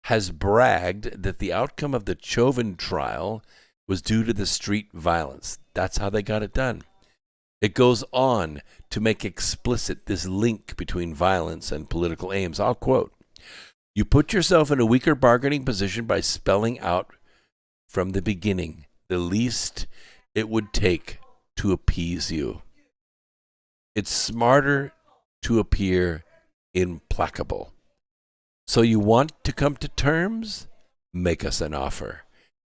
has bragged that the outcome of the Chauvin trial was due to the street violence. That's how they got it done. It goes on to make explicit this link between violence and political aims. I'll quote, "You put yourself in a weaker bargaining position by spelling out from the beginning the least it would take to appease you. It's smarter to appear implacable. So you want to come to terms? Make us an offer.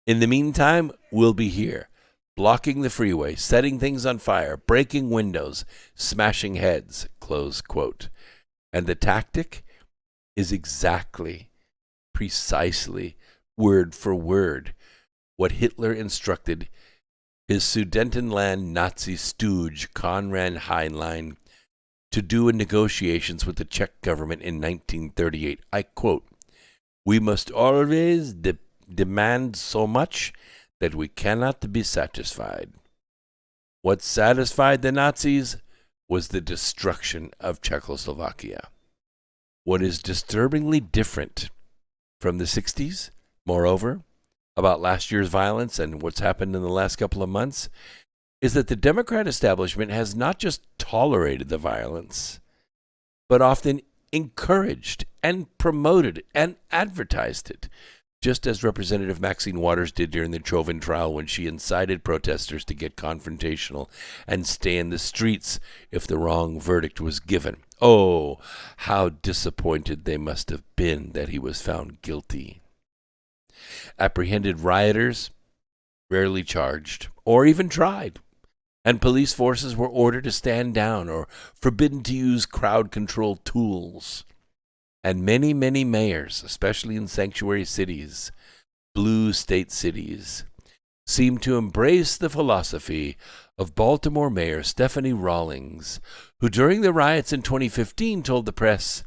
In the meantime, we'll be here, blocking the freeway, setting things on fire, breaking windows, smashing heads," close quote. And the tactic is exactly, precisely, word for word, what Hitler instructed his Sudetenland Nazi stooge Konrad Heinlein to do in negotiations with the Czech government in 1938. I quote, "We must always demand so much that we cannot be satisfied." What satisfied the Nazis was the destruction of Czechoslovakia. What is disturbingly different from the 60s, moreover, about last year's violence and what's happened in the last couple of months, is that the Democrat establishment has not just tolerated the violence, but often encouraged and promoted and advertised it, just as Representative Maxine Waters did during the Chauvin trial when she incited protesters to get confrontational and stay in the streets if the wrong verdict was given. Oh, how disappointed they must have been that he was found guilty. Apprehended rioters rarely charged or even tried, and police forces were ordered to stand down or forbidden to use crowd-control tools. And many, many mayors, especially in sanctuary cities, blue state cities, seem to embrace the philosophy of Baltimore Mayor Stephanie Rawlings, who during the riots in 2015 told the press,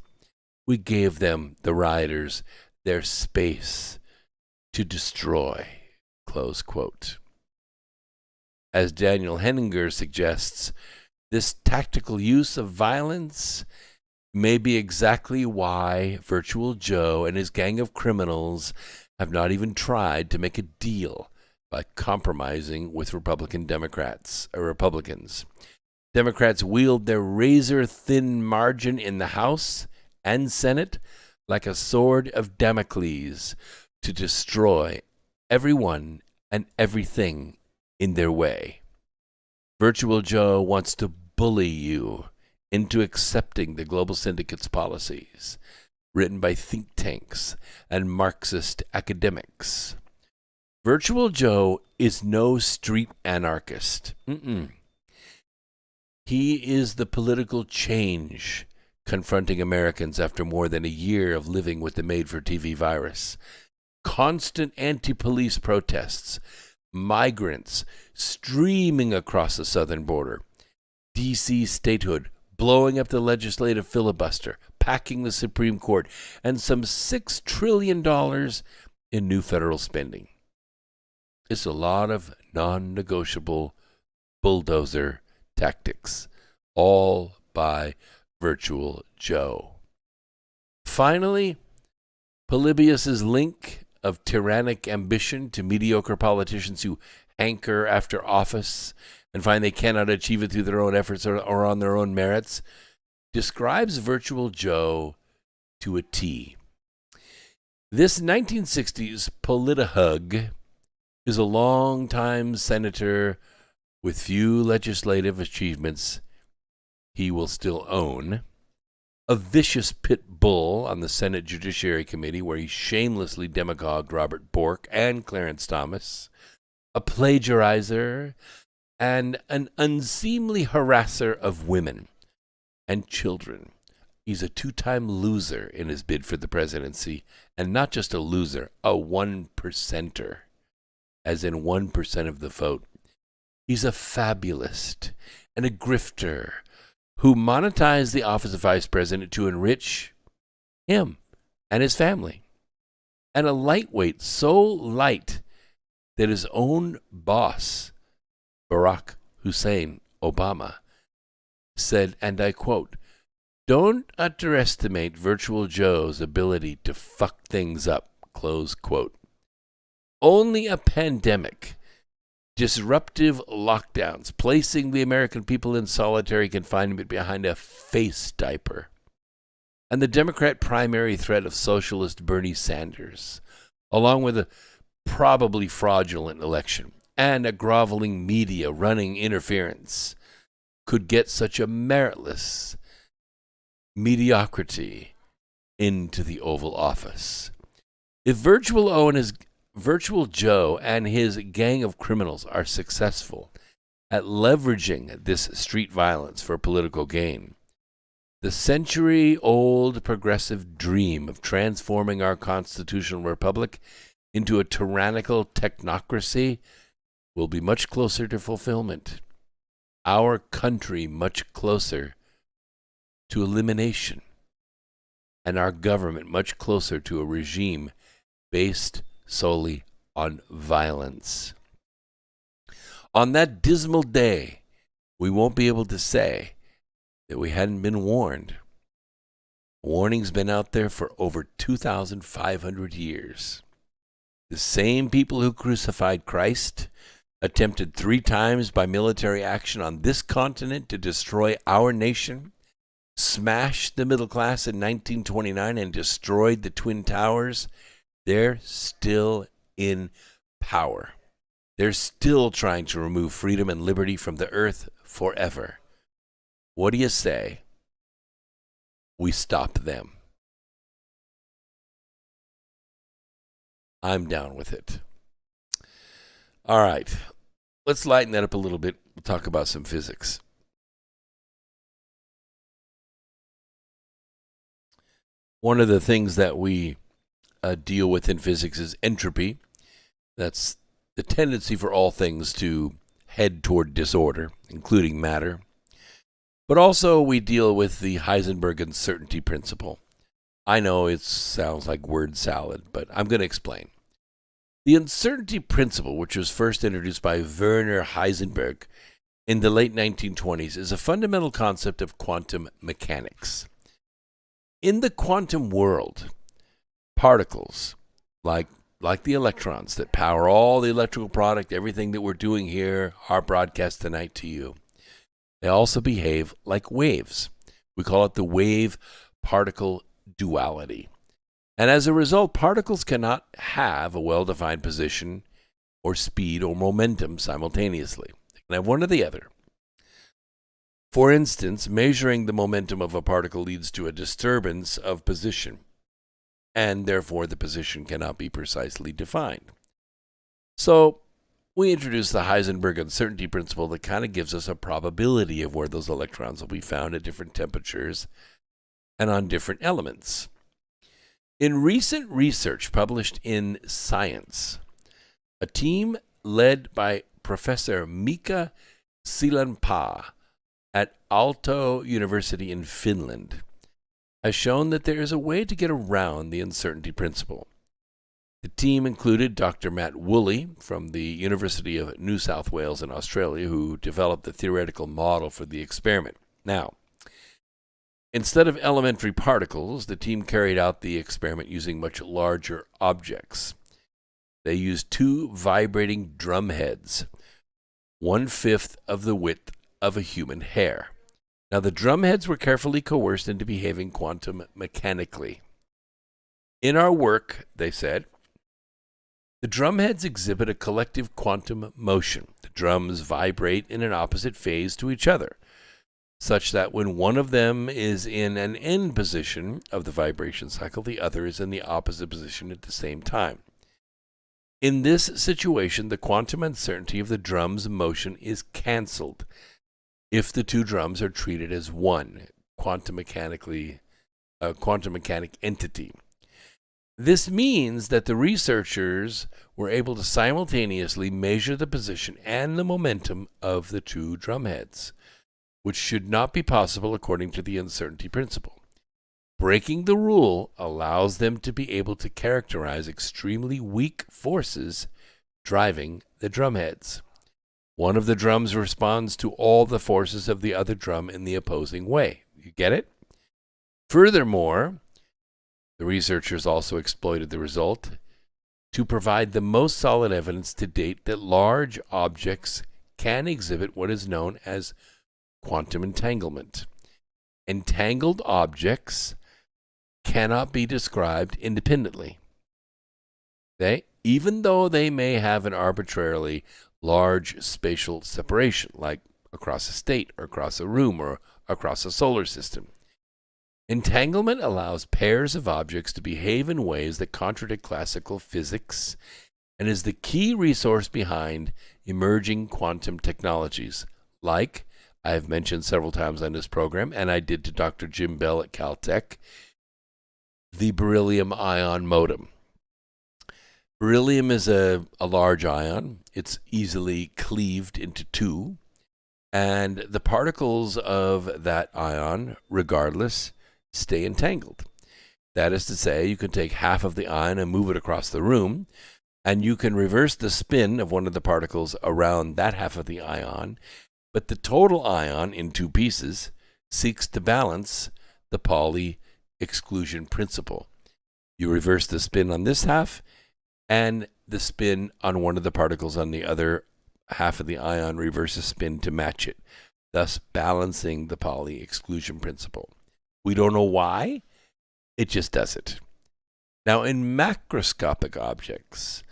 "We gave them, the rioters, their space to destroy," close quote. As Daniel Henninger suggests, this tactical use of violence may be exactly why Virtual Joe and his gang of criminals have not even tried to make a deal by compromising with Republicans. Democrats wield their razor-thin margin in the House and Senate like a sword of Damocles to destroy everyone and everything in their way. Virtual Joe wants to bully you into accepting the global syndicate's policies, written by think tanks and Marxist academics. Virtual Joe is no street anarchist. He is the political change confronting Americans after more than a year of living with the made-for-TV virus. Constant anti-police protests, migrants streaming across the southern border, D.C. statehood blowing up the legislative filibuster, packing the Supreme Court, and some $6 trillion in new federal spending. It's a lot of non-negotiable bulldozer tactics, all by Virtual Joe. Finally, Polybius's link of tyrannic ambition to mediocre politicians who hanker after office and find they cannot achieve it through their own efforts or on their own merits describes Virtual Joe to a T. This 1960s politihug is a long-time senator with few legislative achievements he will still own, a vicious pit bull on the Senate Judiciary Committee where he shamelessly demagogued Robert Bork and Clarence Thomas, a plagiarizer, and an unseemly harasser of women and children. He's a two-time loser in his bid for the presidency, and not just a loser, a 1%er, as in 1% of the vote. He's a fabulist and a grifter who monetized the office of vice president to enrich him and his family. And a lightweight, so light that his own boss, Barack Hussein Obama, said, and I quote, "Don't underestimate Virtual Joe's ability to fuck things up," close quote. Only a pandemic, disruptive lockdowns, placing the American people in solitary confinement behind a face diaper, and the Democrat primary threat of socialist Bernie Sanders, along with a probably fraudulent election and a groveling media running interference, could get such a meritless mediocrity into the Oval Office. If Virtual Joe and his gang of criminals are successful at leveraging this street violence for political gain, the century-old progressive dream of transforming our constitutional republic into a tyrannical technocracy will be much closer to fulfillment. Our country much closer to elimination, and our government much closer to a regime based solely on violence. On that dismal day, we won't be able to say that we hadn't been warned. Warning's been out there for over 2,500 years. The same people who crucified Christ attempted 3 times by military action on this continent to destroy our nation, smashed the middle class in 1929 and destroyed the Twin Towers. They're still in power. They're still trying to remove freedom and liberty from the earth forever. What do you say? We stop them. I'm down with it. All right. Let's lighten that up a little bit. We'll talk about some physics. One of the things that we deal with in physics is entropy. That's the tendency for all things to head toward disorder, including matter. But also we deal with the Heisenberg uncertainty principle. I know it sounds like word salad, but I'm going to explain. The uncertainty principle, which was first introduced by Werner Heisenberg in the late 1920s, is a fundamental concept of quantum mechanics. In the quantum world, particles, like the electrons that power all the electrical product, everything that we're doing here, our broadcast tonight to you, they also behave like waves. We call it the wave-particle duality. And as a result, particles cannot have a well-defined position or speed or momentum simultaneously. They can have one or the other. For instance, measuring the momentum of a particle leads to a disturbance of position, and therefore the position cannot be precisely defined. So we introduced the Heisenberg uncertainty principle that kind of gives us a probability of where those electrons will be found at different temperatures and on different elements. In recent research published in Science, a team led by Professor Mika Sillanpää at Aalto University in Finland has shown that there is a way to get around the uncertainty principle. The team included Dr. Matt Woolley from the University of New South Wales in Australia, who developed the theoretical model for the experiment. Now, instead of elementary particles, the team carried out the experiment using much larger objects. They used 2 vibrating drum heads, 1/5 of the width of a human hair. Now, the drum heads were carefully coerced into behaving quantum mechanically. In our work, they said, the drum heads exhibit a collective quantum motion. The drums vibrate in an opposite phase to each other, such that when one of them is in an end position of the vibration cycle, the other is in the opposite position at the same time. In this situation, the quantum uncertainty of the drum's motion is cancelled if the 2 drums are treated as one quantum mechanic entity. This means that the researchers were able to simultaneously measure the position and the momentum of the 2 drumheads, which should not be possible according to the uncertainty principle. Breaking the rule allows them to be able to characterize extremely weak forces driving the drumheads. One of the drums responds to all the forces of the other drum in the opposing way. You get it? Furthermore, the researchers also exploited the result to provide the most solid evidence to date that large objects can exhibit what is known as quantum entanglement. Entangled objects cannot be described independently. Even though they may have an arbitrarily large spatial separation, like across a state or across a room or across a solar system. Entanglement allows pairs of objects to behave in ways that contradict classical physics and is the key resource behind emerging quantum technologies, like I have mentioned several times on this program, and I did to Dr. Jim Bell at Caltech, the beryllium ion modem. Beryllium is a large ion. It's easily cleaved into 2, and the particles of that ion, regardless, stay entangled. That is to say, you can take half of the ion and move it across the room, and you can reverse the spin of one of the particles around that half of the ion, but the total ion in 2 pieces seeks to balance the Pauli exclusion principle. You reverse the spin on this half, and the spin on one of the particles on the other half of the ion reverses spin to match it, thus balancing the Pauli exclusion principle. We don't know why, it just does it. Now, in macroscopic objects,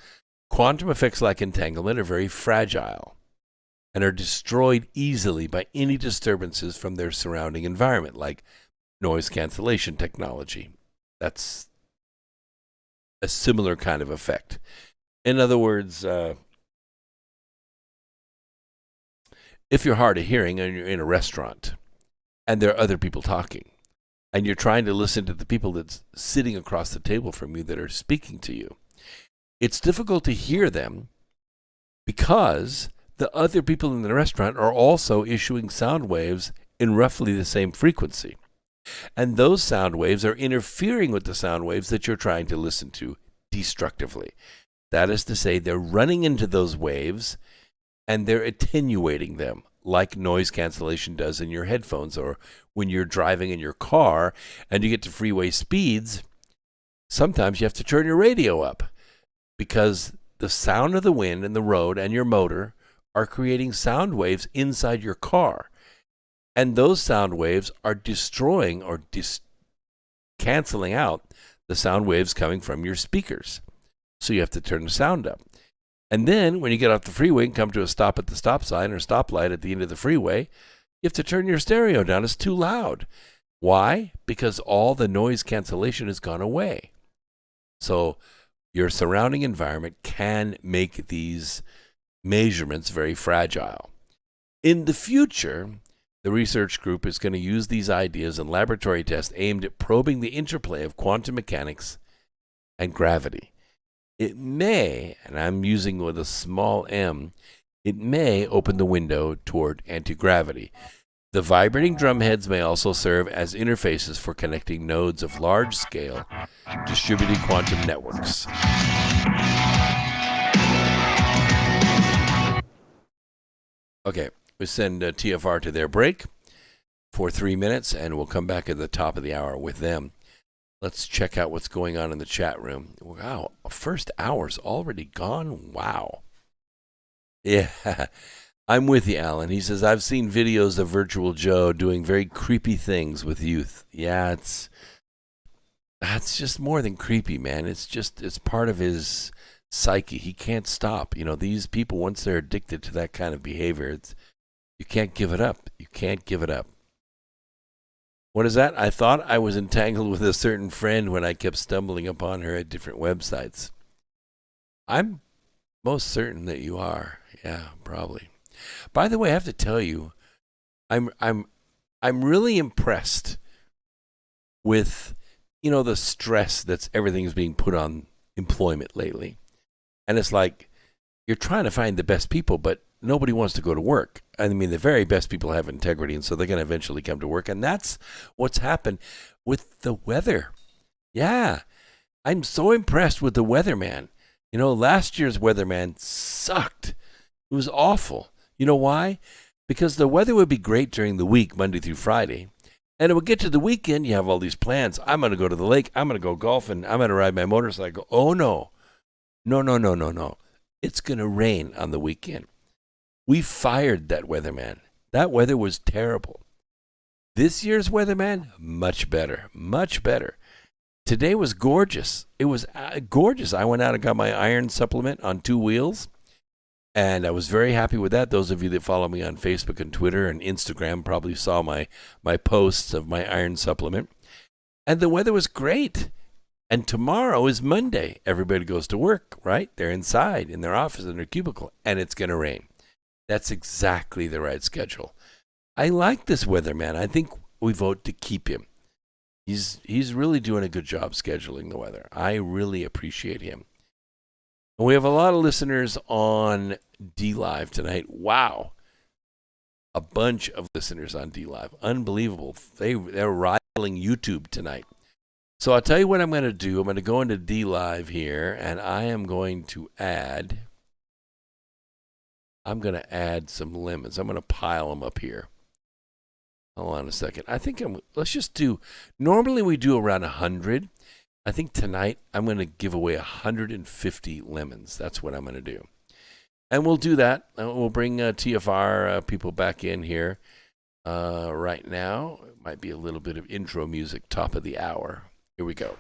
quantum effects like entanglement are very fragile and are destroyed easily by any disturbances from their surrounding environment, like noise cancellation technology. That's a similar kind of effect. In other words, if you're hard of hearing and you're in a restaurant and there are other people talking, and you're trying to listen to the people that's sitting across the table from you that are speaking to you, it's difficult to hear them because the other people in the restaurant are also issuing sound waves in roughly the same frequency. And those sound waves are interfering with the sound waves that you're trying to listen to destructively. That is to say, they're running into those waves and they're attenuating them, like noise cancellation does in your headphones, or when you're driving in your car and you get to freeway speeds, sometimes you have to turn your radio up because the sound of the wind and the road and your motor are creating sound waves inside your car. And those sound waves are destroying or canceling out the sound waves coming from your speakers. So you have to turn the sound up. And then when you get off the freeway and come to a stop at the stop sign or stoplight at the end of the freeway, you have to turn your stereo down. It's too loud. Why? Because all the noise cancellation has gone away. So your surrounding environment can make these measurements very fragile. In the future, the research group is going to use these ideas in laboratory tests aimed at probing the interplay of quantum mechanics and gravity. It may, and I'm using with a small m, it may open the window toward anti-gravity. The vibrating drum heads may also serve as interfaces for connecting nodes of large-scale distributed quantum networks. Okay, we send TFR to their break for 3 minutes, and we'll come back at the top of the hour with them. Let's check out what's going on in the chat room. Wow, first hour's already gone. Wow. Yeah, I'm with you, Alan. He says, I've seen videos of Virtual Joe doing very creepy things with youth. Yeah, that's just more than creepy, man. It's part of his psyche. He can't stop. You know, these people, once they're addicted to that kind of behavior, you can't give it up. You can't give it up. What is that? I thought I was entangled with a certain friend when I kept stumbling upon her at different websites. I'm most certain that you are. Yeah, probably. By the way, I have to tell you, I'm really impressed with, you know, the stress that's everything's being put on employment lately. And it's like you're trying to find the best people, but nobody wants to go to work. I mean, the very best people have integrity, and so they're going to eventually come to work. And that's what's happened with the weather. Yeah, I'm so impressed with the weatherman. You know, last year's weatherman sucked. It was awful. You know why? Because the weather would be great during the week, Monday through Friday. And it would get to the weekend, you have all these plans. I'm going to go to the lake. I'm going to go golfing. I'm going to ride my motorcycle. Oh, no. No. It's going to rain on the weekend. We fired that weatherman. That weather was terrible. This year's weatherman, much better. Much better. Today was gorgeous. It was gorgeous. I went out and got my iron supplement on 2 wheels, and I was very happy with that. Those of you that follow me on Facebook and Twitter and Instagram probably saw my posts of my iron supplement. And the weather was great. And tomorrow is Monday. Everybody goes to work, right? They're inside in their office, in their cubicle, and it's going to rain. That's exactly the right schedule. I like this weatherman. I think we vote to keep him. He's really doing a good job scheduling the weather. I really appreciate him. And we have a lot of listeners on D-Live tonight. Wow. A bunch of listeners on D-Live. Unbelievable. They're rivaling YouTube tonight. So I'll tell you what I'm going to do. I'm going to go into D-Live here, and I am going to add some lemons. I'm going to pile them up here. Hold on a second. Let's just do, normally we do around 100. I think tonight I'm going to give away 150 lemons. That's what I'm going to do. And we'll do that. We'll bring TFR people back in here right now. It might be a little bit of intro music, top of the hour. Here we go.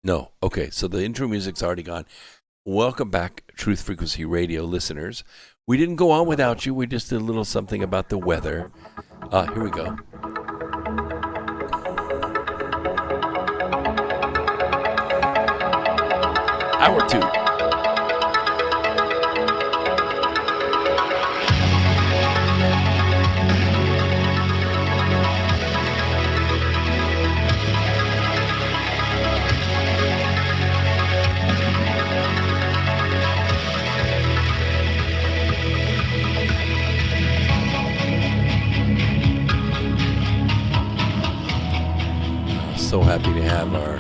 No. Okay, so the intro music's already gone. Welcome back, Truth Frequency Radio listeners. We didn't go on without you. We just did a little something about the weather. Here we go. Hour 2. So happy to have our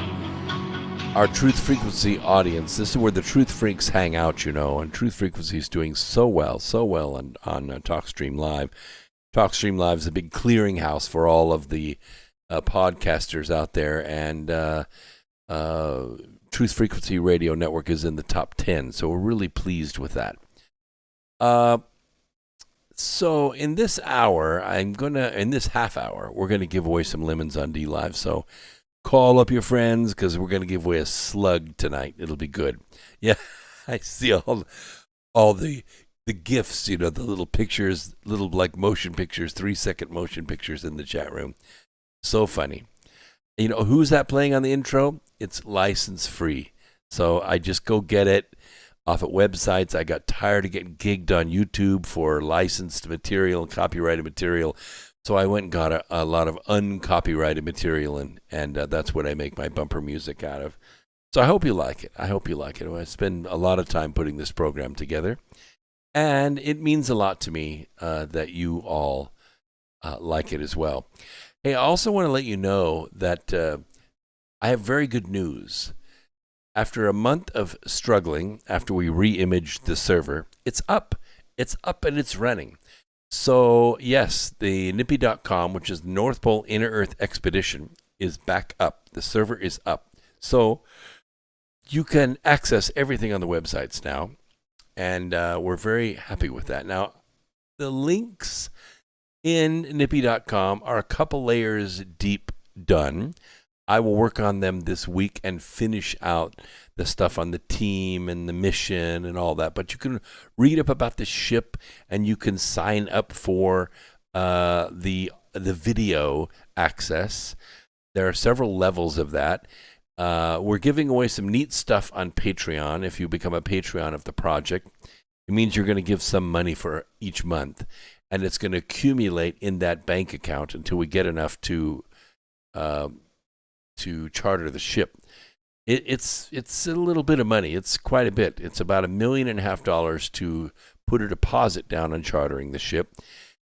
our Truth Frequency audience. This is where the Truth Freaks hang out, you know, and Truth Frequency is doing so well on TalkStream Live. TalkStream Live is a big clearinghouse for all of the podcasters out there, and Truth Frequency Radio Network is in the top 10, so we're really pleased with that. So in this hour, in this half hour, we're going to give away some lemons on D Live, so call up your friends because we're going to give away a slug tonight. It'll be good. Yeah, I see all the GIFs, you know, the little pictures, little like motion pictures, 3-second motion pictures in the chat room. So funny. You know, who's that playing on the intro? It's license free. So I just go get it off at websites. I got tired of getting gigged on YouTube for licensed material, copyrighted material. So I went and got a lot of uncopyrighted material, and that's what I make my bumper music out of. So I hope you like it. I spend a lot of time putting this program together, and it means a lot to me that you all like it as well. Hey, I also want to let you know that I have very good news. After a month of struggling, after we re-imaged the server, it's up. It's up and it's running. So, yes, the nippy.com, which is the North Pole Inner Earth Expedition, is back up. The server is up. So, you can access everything on the websites now, and we're very happy with that. Now, the links in nippy.com are a couple layers deep done. I will work on them this week and finish out the stuff on the team and the mission and all that. But you can read up about the ship, and you can sign up for the video access. There are several levels of that. We're giving away some neat stuff on Patreon. If you become a Patreon of the project, it means you're going to give some money for each month, and it's going to accumulate in that bank account until we get enough to charter the ship. It's a little bit of money. It's quite a bit. It's about $1.5 million to put a deposit down on chartering the ship.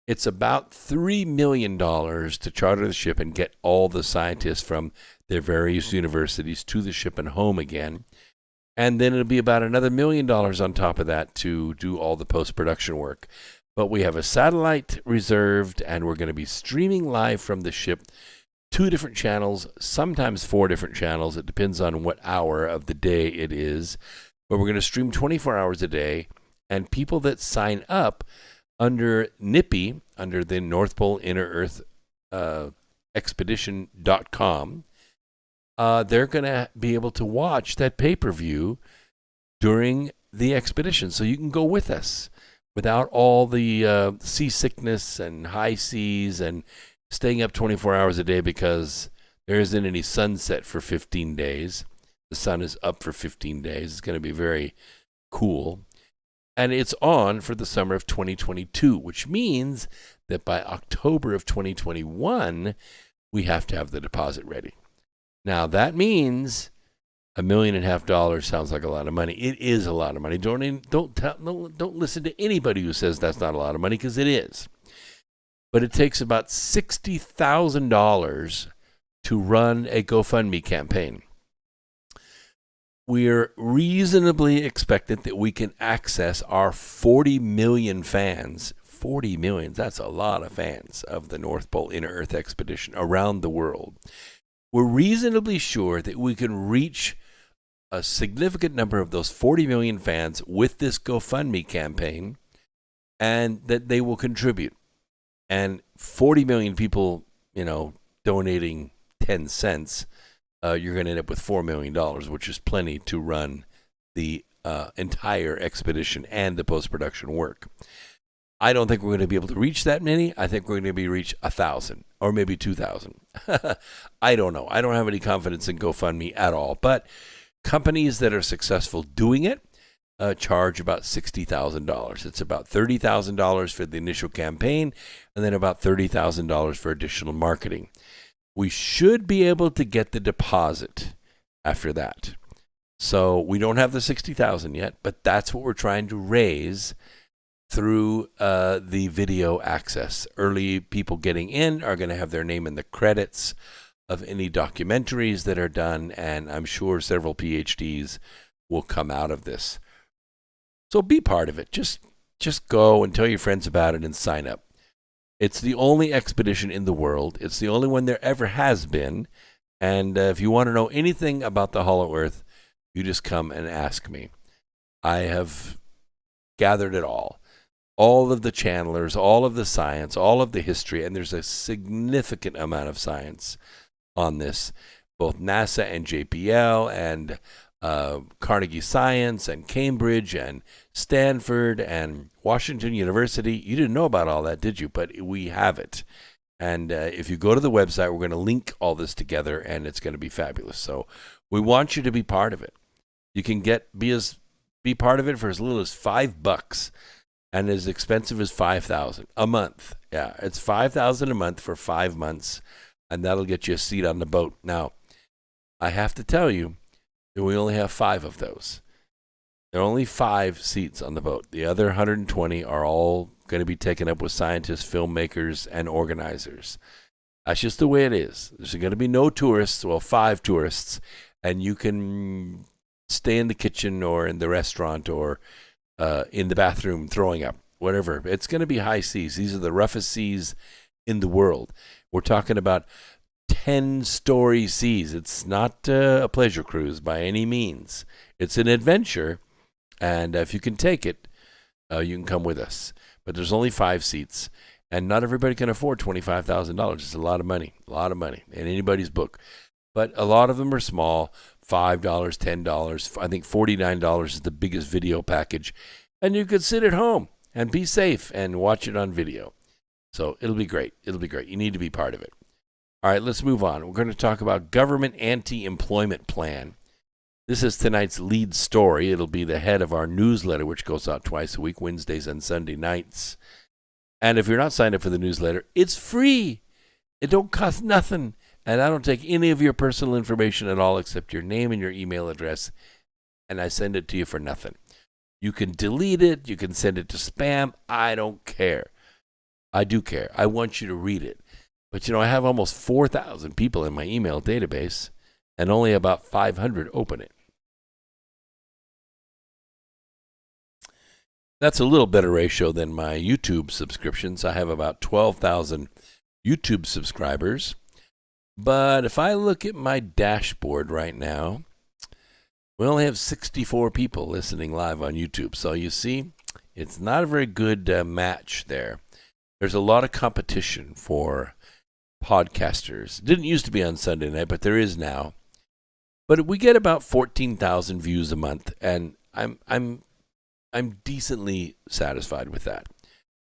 It's about $3 million to charter the ship and get all the scientists from their various universities to the ship and home again. And then it'll be about another $1 million on top of that to do all the post-production work. But we have a satellite reserved, and we're going to be streaming live from the ship, 2 different channels, sometimes 4 different channels. It depends on what hour of the day it is. But we're going to stream 24 hours a day. And people that sign up under NIPPY, under the North Pole Inner Earth Expedition.com, they're going to be able to watch that pay-per-view during the expedition. So you can go with us without all the seasickness and high seas and staying up 24 hours a day because there isn't any sunset for 15 days. The sun is up for 15 days. It's going to be very cool. And it's on for the summer of 2022, which means that by October of 2021, we have to have the deposit ready. Now, that means $1.5 million sounds like a lot of money. It is a lot of money. Don't listen to anybody who says that's not a lot of money, because it is. But it takes about $60,000 to run a GoFundMe campaign. We're reasonably expectant that we can access our 40 million fans. 40 million, that's a lot of fans of the North Pole Inner Earth Expedition around the world. We're reasonably sure that we can reach a significant number of those 40 million fans with this GoFundMe campaign, and that they will contribute. And 40 million people, donating 10 cents, you're going to end up with $4 million, which is plenty to run the entire expedition and the post-production work. I don't think we're going to be able to reach that many. I think we're going to reach 1,000 or maybe 2,000. I don't know. I don't have any confidence in GoFundMe at all. But companies that are successful doing it charge about $60,000. It's about $30,000 for the initial campaign, and then about $30,000 for additional marketing. We should be able to get the deposit after that. So we don't have the $60,000 yet, but that's what we're trying to raise through the video access. Early people getting in are going to have their name in the credits of any documentaries that are done, and I'm sure several PhDs will come out of this. So be part of it. Just go and tell your friends about it and sign up. It's the only expedition in the world. It's the only one there ever has been. And if you want to know anything about the Hollow Earth, you just come and ask me. I have gathered it all of the channelers, all of the science, all of the history, and there's a significant amount of science on this, both NASA and JPL and Carnegie Science and Cambridge and Stanford and Washington University. You didn't know about all that, did you? But we have it. And if you go to the website, we're going to link all this together, and it's going to be fabulous. So we want you to be part of it. You can be part of it for as little as $5 and as expensive as $5,000 a month. Yeah, it's $5,000 a month for 5 months, and that'll get you a seat on the boat. Now, I have to tell you that we only have 5 of those. There are only 5 seats on the boat. The other 120 are all going to be taken up with scientists, filmmakers, and organizers. That's just the way it is. There's going to be no tourists, well, 5 tourists, and you can stay in the kitchen or in the restaurant or in the bathroom throwing up, whatever. It's going to be high seas. These are the roughest seas in the world. We're talking about 10-story seas. It's not a pleasure cruise by any means. It's an adventure, and if you can take it, you can come with us. But there's only 5 seats, and not everybody can afford $25,000. It's a lot of money in anybody's book. But a lot of them are small, $5, $10. I think $49 is the biggest video package. And you could sit at home and be safe and watch it on video. So it'll be great. It'll be great. You need to be part of it. All right, let's move on. We're going to talk about government anti-employment plan. This is tonight's lead story. It'll be the head of our newsletter, which goes out twice a week, Wednesdays and Sunday nights. And if you're not signed up for the newsletter, it's free. It don't cost nothing. And I don't take any of your personal information at all except your name and your email address, and I send it to you for nothing. You can delete it. You can send it to spam. I don't care. I do care. I want you to read it. But, I have almost 4,000 people in my email database, and only about 500 open it. That's a little better ratio than my YouTube subscriptions. I have about 12,000 YouTube subscribers. But if I look at my dashboard right now, we only have 64 people listening live on YouTube. So you see, it's not a very good match there. There's a lot of competition for podcasters. It didn't used to be on Sunday night, but there is now. But we get about 14,000 views a month, and I'm decently satisfied with that.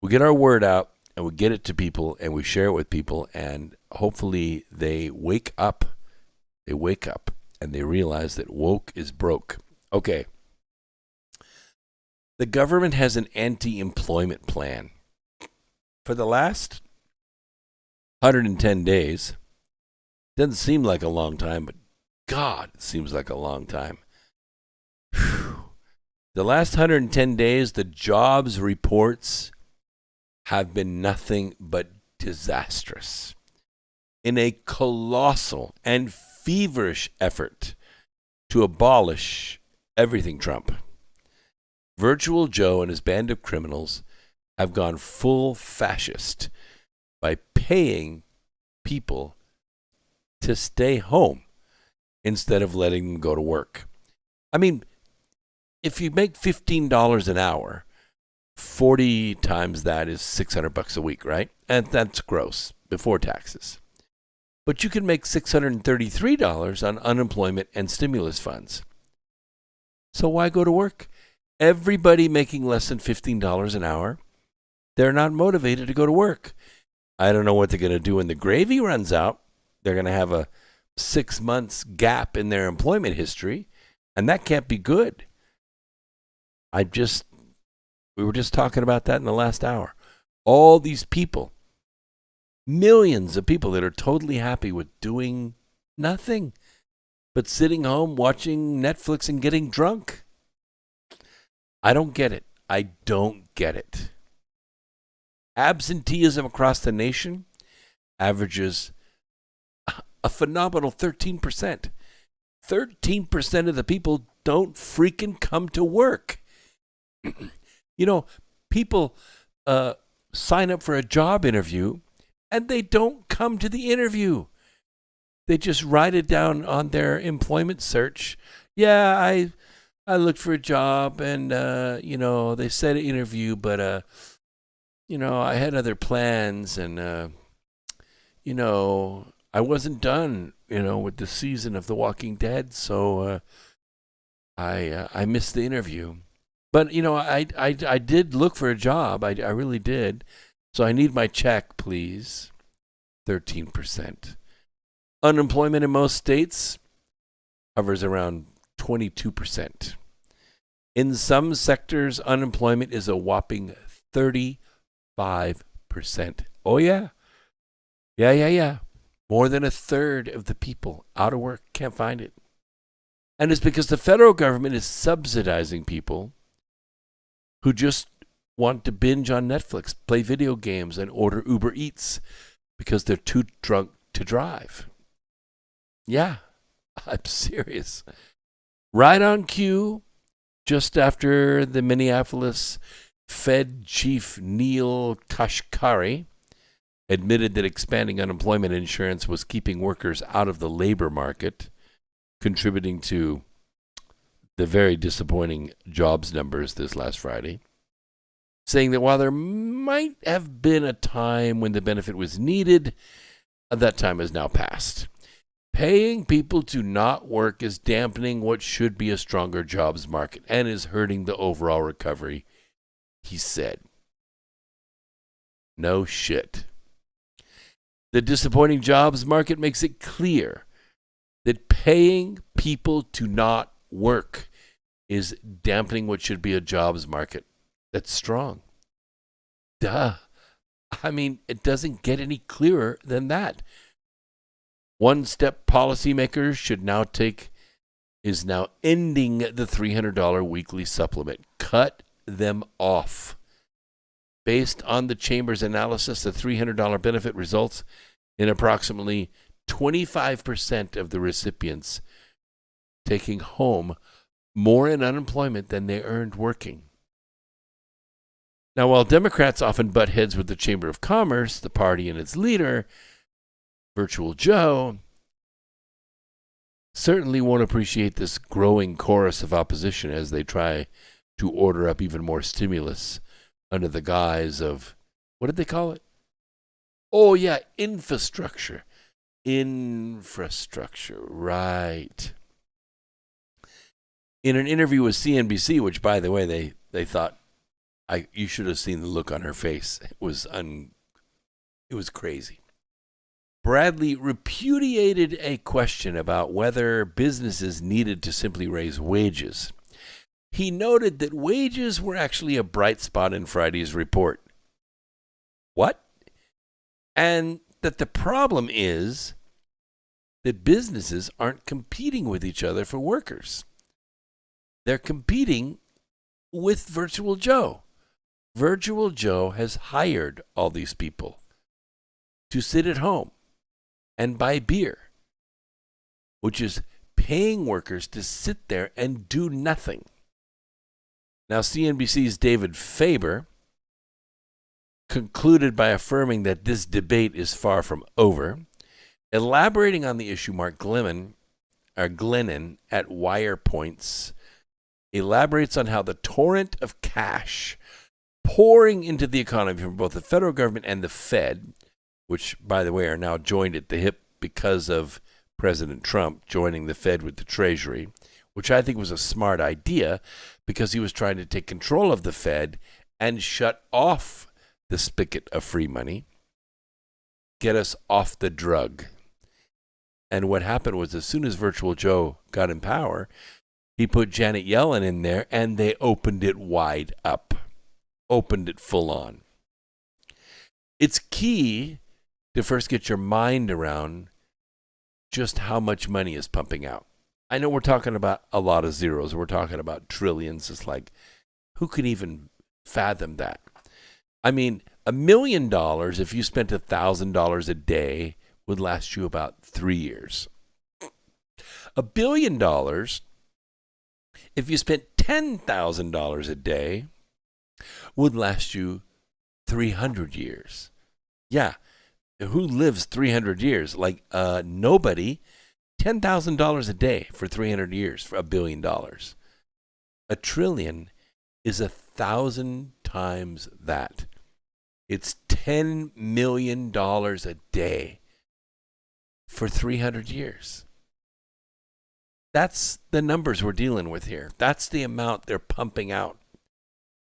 We get our word out, and we get it to people, and we share it with people, and hopefully they wake up. They wake up, and they realize that woke is broke. Okay. The government has an anti-employment plan. For the last 110 days, doesn't seem like a long time, but God, it seems like a long time. Whew. The last 110 days, the jobs reports have been nothing but disastrous. In a colossal and feverish effort to abolish everything Trump, Virtual Joe and his band of criminals have gone full fascist by paying people to stay home instead of letting them go to work. I mean, if you make $15 an hour, 40 times that is $600 a week, right? And that's gross before taxes. But you can make $633 on unemployment and stimulus funds. So why go to work? Everybody making less than $15 an hour, they're not motivated to go to work. I don't know what they're going to do when the gravy runs out. They're going to have a 6 months gap in their employment history, and that can't be good. We were just talking about that in the last hour. All these people, millions of people that are totally happy with doing nothing but sitting home, watching Netflix and getting drunk. I don't get it. I don't get it. Absenteeism across the nation averages a phenomenal 13%. 13% of the people don't freaking come to work. People sign up for a job interview and they don't come to the interview. They just write it down on their employment search. Yeah, I looked for a job and, they said interview, but, I had other plans and, I wasn't done, with the season of The Walking Dead. So I missed the interview. But, I did look for a job. I really did. So I need my check, please. 13%. Unemployment in most states hovers around 22%. In some sectors, unemployment is a whopping 35%. Oh, yeah. Yeah. More than a third of the people out of work can't find it. And it's because the federal government is subsidizing people who just want to binge on Netflix, play video games, and order Uber Eats because they're too drunk to drive. Yeah, I'm serious. Right on cue, just after the Minneapolis Fed chief Neil Kashkari admitted that expanding unemployment insurance was keeping workers out of the labor market, contributing to the very disappointing jobs numbers this last Friday, saying that while there might have been a time when the benefit was needed, that time has now passed. Paying people to not work is dampening what should be a stronger jobs market and is hurting the overall recovery, he said. No shit. The disappointing jobs market makes it clear that paying people to not work is dampening what should be a jobs market that's strong. Duh. I mean, it doesn't get any clearer than that. One step policymakers should now take is now ending the $300 weekly supplement. Cut them off. Based on the Chamber's analysis, the $300 benefit results in approximately 25% of the recipients taking home more in unemployment than they earned working. Now, while Democrats often butt heads with the Chamber of Commerce, the party and its leader, Virtual Joe, certainly won't appreciate this growing chorus of opposition as they try to order up even more stimulus under the guise of, what did they call it? Oh, yeah, infrastructure. Infrastructure, right. In an interview with CNBC, which, by the way, they thought, you should have seen the look on her face. It was crazy. Bradley repudiated a question about whether businesses needed to simply raise wages. He noted that wages were actually a bright spot in Friday's report. What? And that the problem is that businesses aren't competing with each other for workers. They're competing with Virtual Joe. Virtual Joe has hired all these people to sit at home and buy beer, which is paying workers to sit there and do nothing. Now, CNBC's David Faber concluded by affirming that this debate is far from over. Elaborating on the issue, Mark Glennon at Wire Points elaborates on how the torrent of cash pouring into the economy from both the federal government and the Fed, which, by the way, are now joined at the hip because of President Trump joining the Fed with the Treasury, which I think was a smart idea because he was trying to take control of the Fed and shut off the spigot of free money, get us off the drug. And what happened was, as soon as Virtual Joe got in power, he put Janet Yellen in there and they opened it wide up, opened it full on. It's key to first get your mind around just how much money is pumping out. I know we're talking about a lot of zeros. We're talking about trillions. It's like, who can even fathom that? I mean, $1 million, if you spent $1,000 a day, would last you about 3 years. $1 billion, if you spent $10,000 a day, would last you 300 years. Yeah, who lives 300 years? Like nobody. $10,000 a day for 300 years for $1 billion. $1 trillion is 1,000 times that. It's $10 million a day for 300 years. That's the numbers we're dealing with here. That's the amount they're pumping out.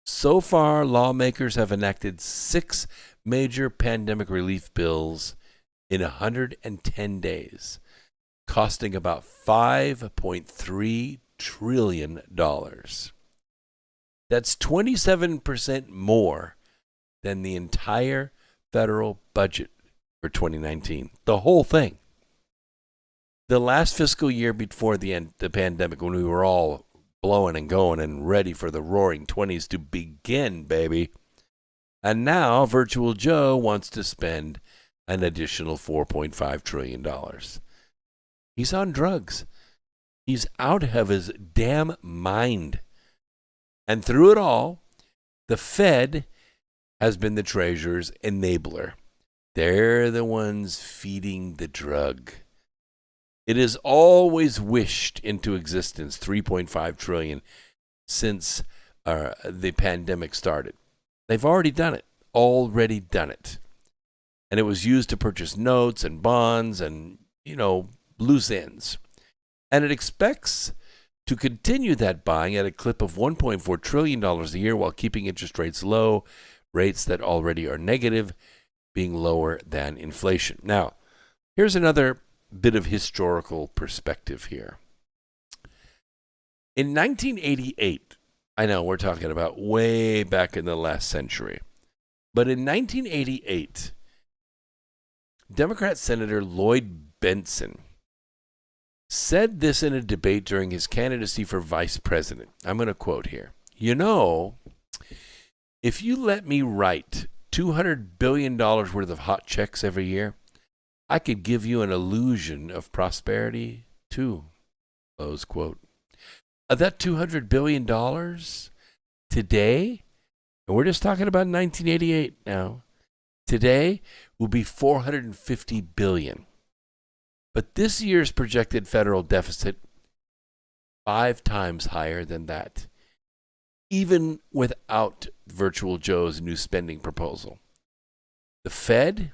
So far, lawmakers have enacted 6 major pandemic relief bills in 110 days, costing about $5.3 trillion. That's 27% more than the entire federal budget for 2019. The whole thing. The last fiscal year before the pandemic, when we were all blowing and going and ready for the roaring 20s to begin, baby. And now Virtual Joe wants to spend an additional $4.5 trillion. He's on drugs. He's out of his damn mind. And through it all, the Fed has been the treasurer's enabler. They're the ones feeding the drug. It has always wished into existence $3.5 trillion since the pandemic started. They've already done it. And it was used to purchase notes and bonds and, loose ends. And it expects to continue that buying at a clip of $1.4 trillion a year while keeping interest rates low, rates that already are negative, being lower than inflation. Now, here's another bit of historical perspective here. In 1988, I know we're talking about way back in the last century, but in 1988, Democrat Senator Lloyd Bentsen said this in a debate during his candidacy for vice president. I'm going to quote here. If you let me write $200 billion worth of hot checks every year, I could give you an illusion of prosperity too. Close quote. That $200 billion today, and we're just talking about 1988 now, today will be $450 billion. But this year's projected federal deficit, 5 times higher than that, even without Virtual Joe's new spending proposal. The Fed,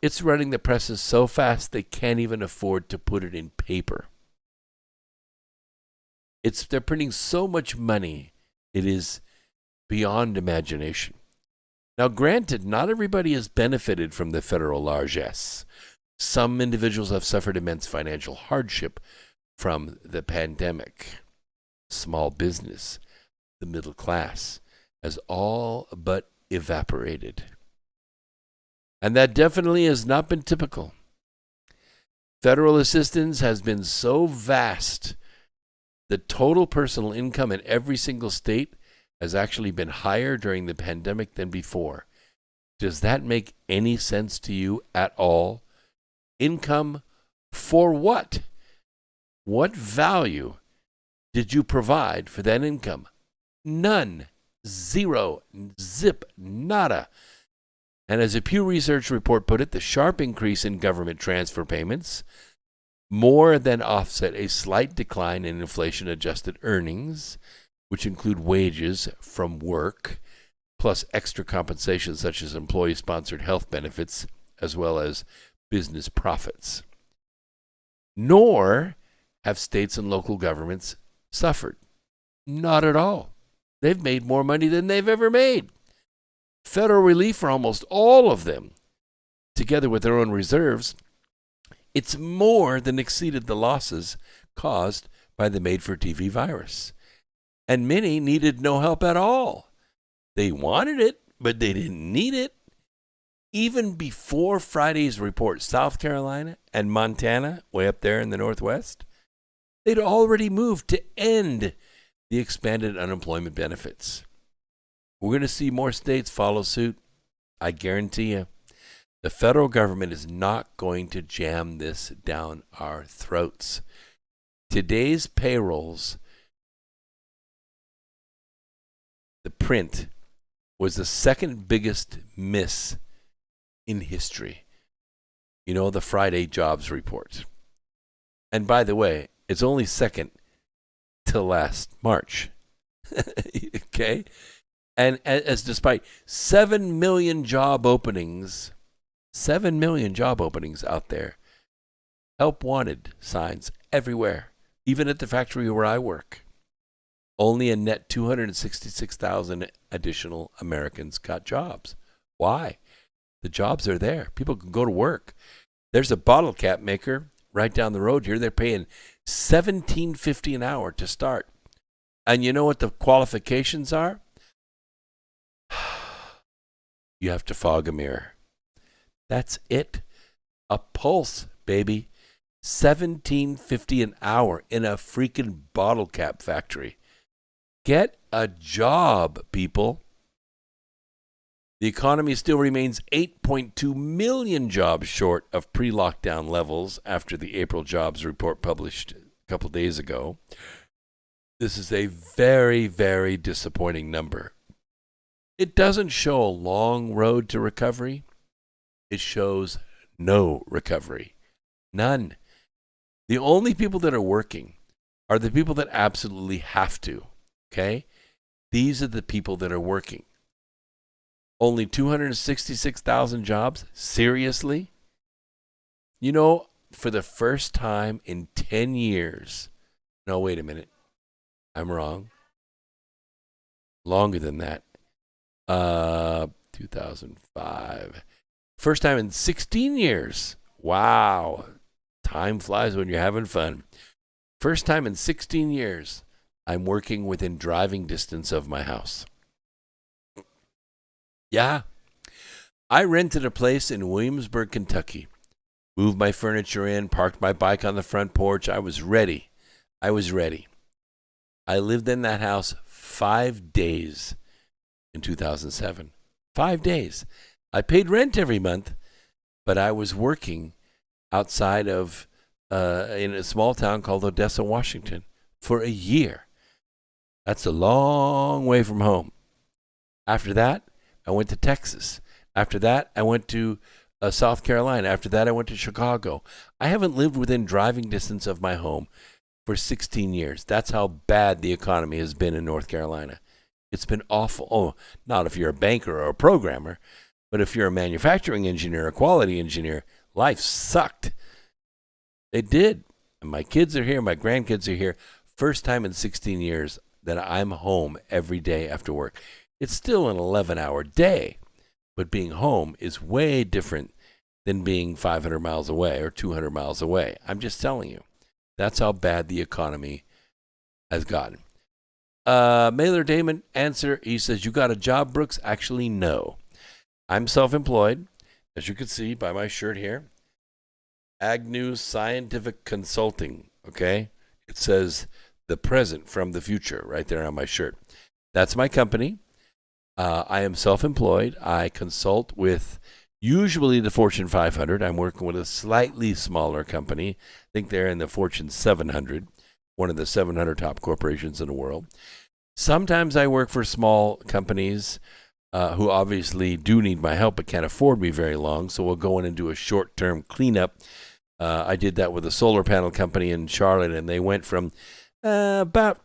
it's running the presses so fast they can't even afford to put it in paper. They're printing so much money, it is beyond imagination. Now, granted, not everybody has benefited from the federal largesse. Some individuals have suffered immense financial hardship from the pandemic. Small business, the middle class, has all but evaporated. And that definitely has not been typical. Federal assistance has been so vast, the total personal income in every single state has actually been higher during the pandemic than before. Does that make any sense to you at all? Income for what? What value did you provide for that income? None. Zero. Zip. Nada. And as a Pew Research report put it, the sharp increase in government transfer payments more than offset a slight decline in inflation-adjusted earnings, which include wages from work, plus extra compensation such as employee-sponsored health benefits, as well as business profits. Nor have states and local governments suffered. Not at all. They've made more money than they've ever made. Federal relief for almost all of them, together with their own reserves, it's more than exceeded the losses caused by the made-for-TV virus. And many needed no help at all. They wanted it, but they didn't need it. Even before Friday's report, South Carolina and Montana, way up there in the Northwest, they'd already moved to end the expanded unemployment benefits. We're going to see more states follow suit, I guarantee you. The federal government is not going to jam this down our throats. Today's payrolls, the print, was the second biggest miss in history. You know, the Friday jobs report. And by the way, it's only second to last March. Okay? And as despite 7 million job openings, 7 million job openings out there, help wanted signs everywhere, even at the factory where I work. Only a net 266,000 additional Americans got jobs. Why? The jobs are there. People can go to work. There's a bottle cap maker right down the road here. They're paying $17.50 an hour to start. And you know what the qualifications are? You have to fog a mirror. That's it. A pulse, baby. $17.50 an hour in a freaking bottle cap factory. Get a job, people. The economy still remains 8.2 million jobs short of pre-lockdown levels after the April jobs report published a couple days ago. This is a very, very disappointing number. It doesn't show a long road to recovery. It shows no recovery. None. The only people that are working are the people that absolutely have to. Okay? These are the people that are working. Only 266,000 jobs? Seriously? You know, for the first time in 10 years. No, wait a minute. I'm wrong. Longer than that. 2005. First time in 16 years. Wow. Time flies when you're having fun. First time in 16 years, I'm working within driving distance of my house. Yeah. I rented a place in Williamsburg, Kentucky. Moved my furniture in, parked my bike on the front porch. I was ready. I lived in that house 5 days in 2007. 5 days. I paid rent every month, but I was working outside of in a small town called Odessa, Washington, for a year. That's a long way from home. After that, I went to Texas. After that, I went to South Carolina. After that, I went to Chicago. I haven't lived within driving distance of my home for 16 years. That's how bad the economy has been in North Carolina. It's been awful. Oh, not if you're a banker or a programmer, but if you're a manufacturing engineer, a quality engineer, life sucked. It did. And my kids are here. My grandkids are here. First time in 16 years that I'm home every day after work. It's still an 11-hour day, but being home is way different than being 500 miles away or 200 miles away. I'm just telling you. That's how bad the economy has gotten. Mailer Damon answer, he says, you got a job, Brooks? Actually, no. I'm self-employed, as you can see by my shirt here. Agnew Scientific Consulting, okay? It says the present from the future right there on my shirt. That's my company. I am self-employed. I consult with usually the Fortune 500. I'm working with a slightly smaller company. I think they're in the Fortune 700, one of the 700 top corporations in the world. Sometimes I work for small companies who obviously do need my help but can't afford me very long, so we'll go in and do a short-term cleanup. I did that with a solar panel company in Charlotte, and they went from about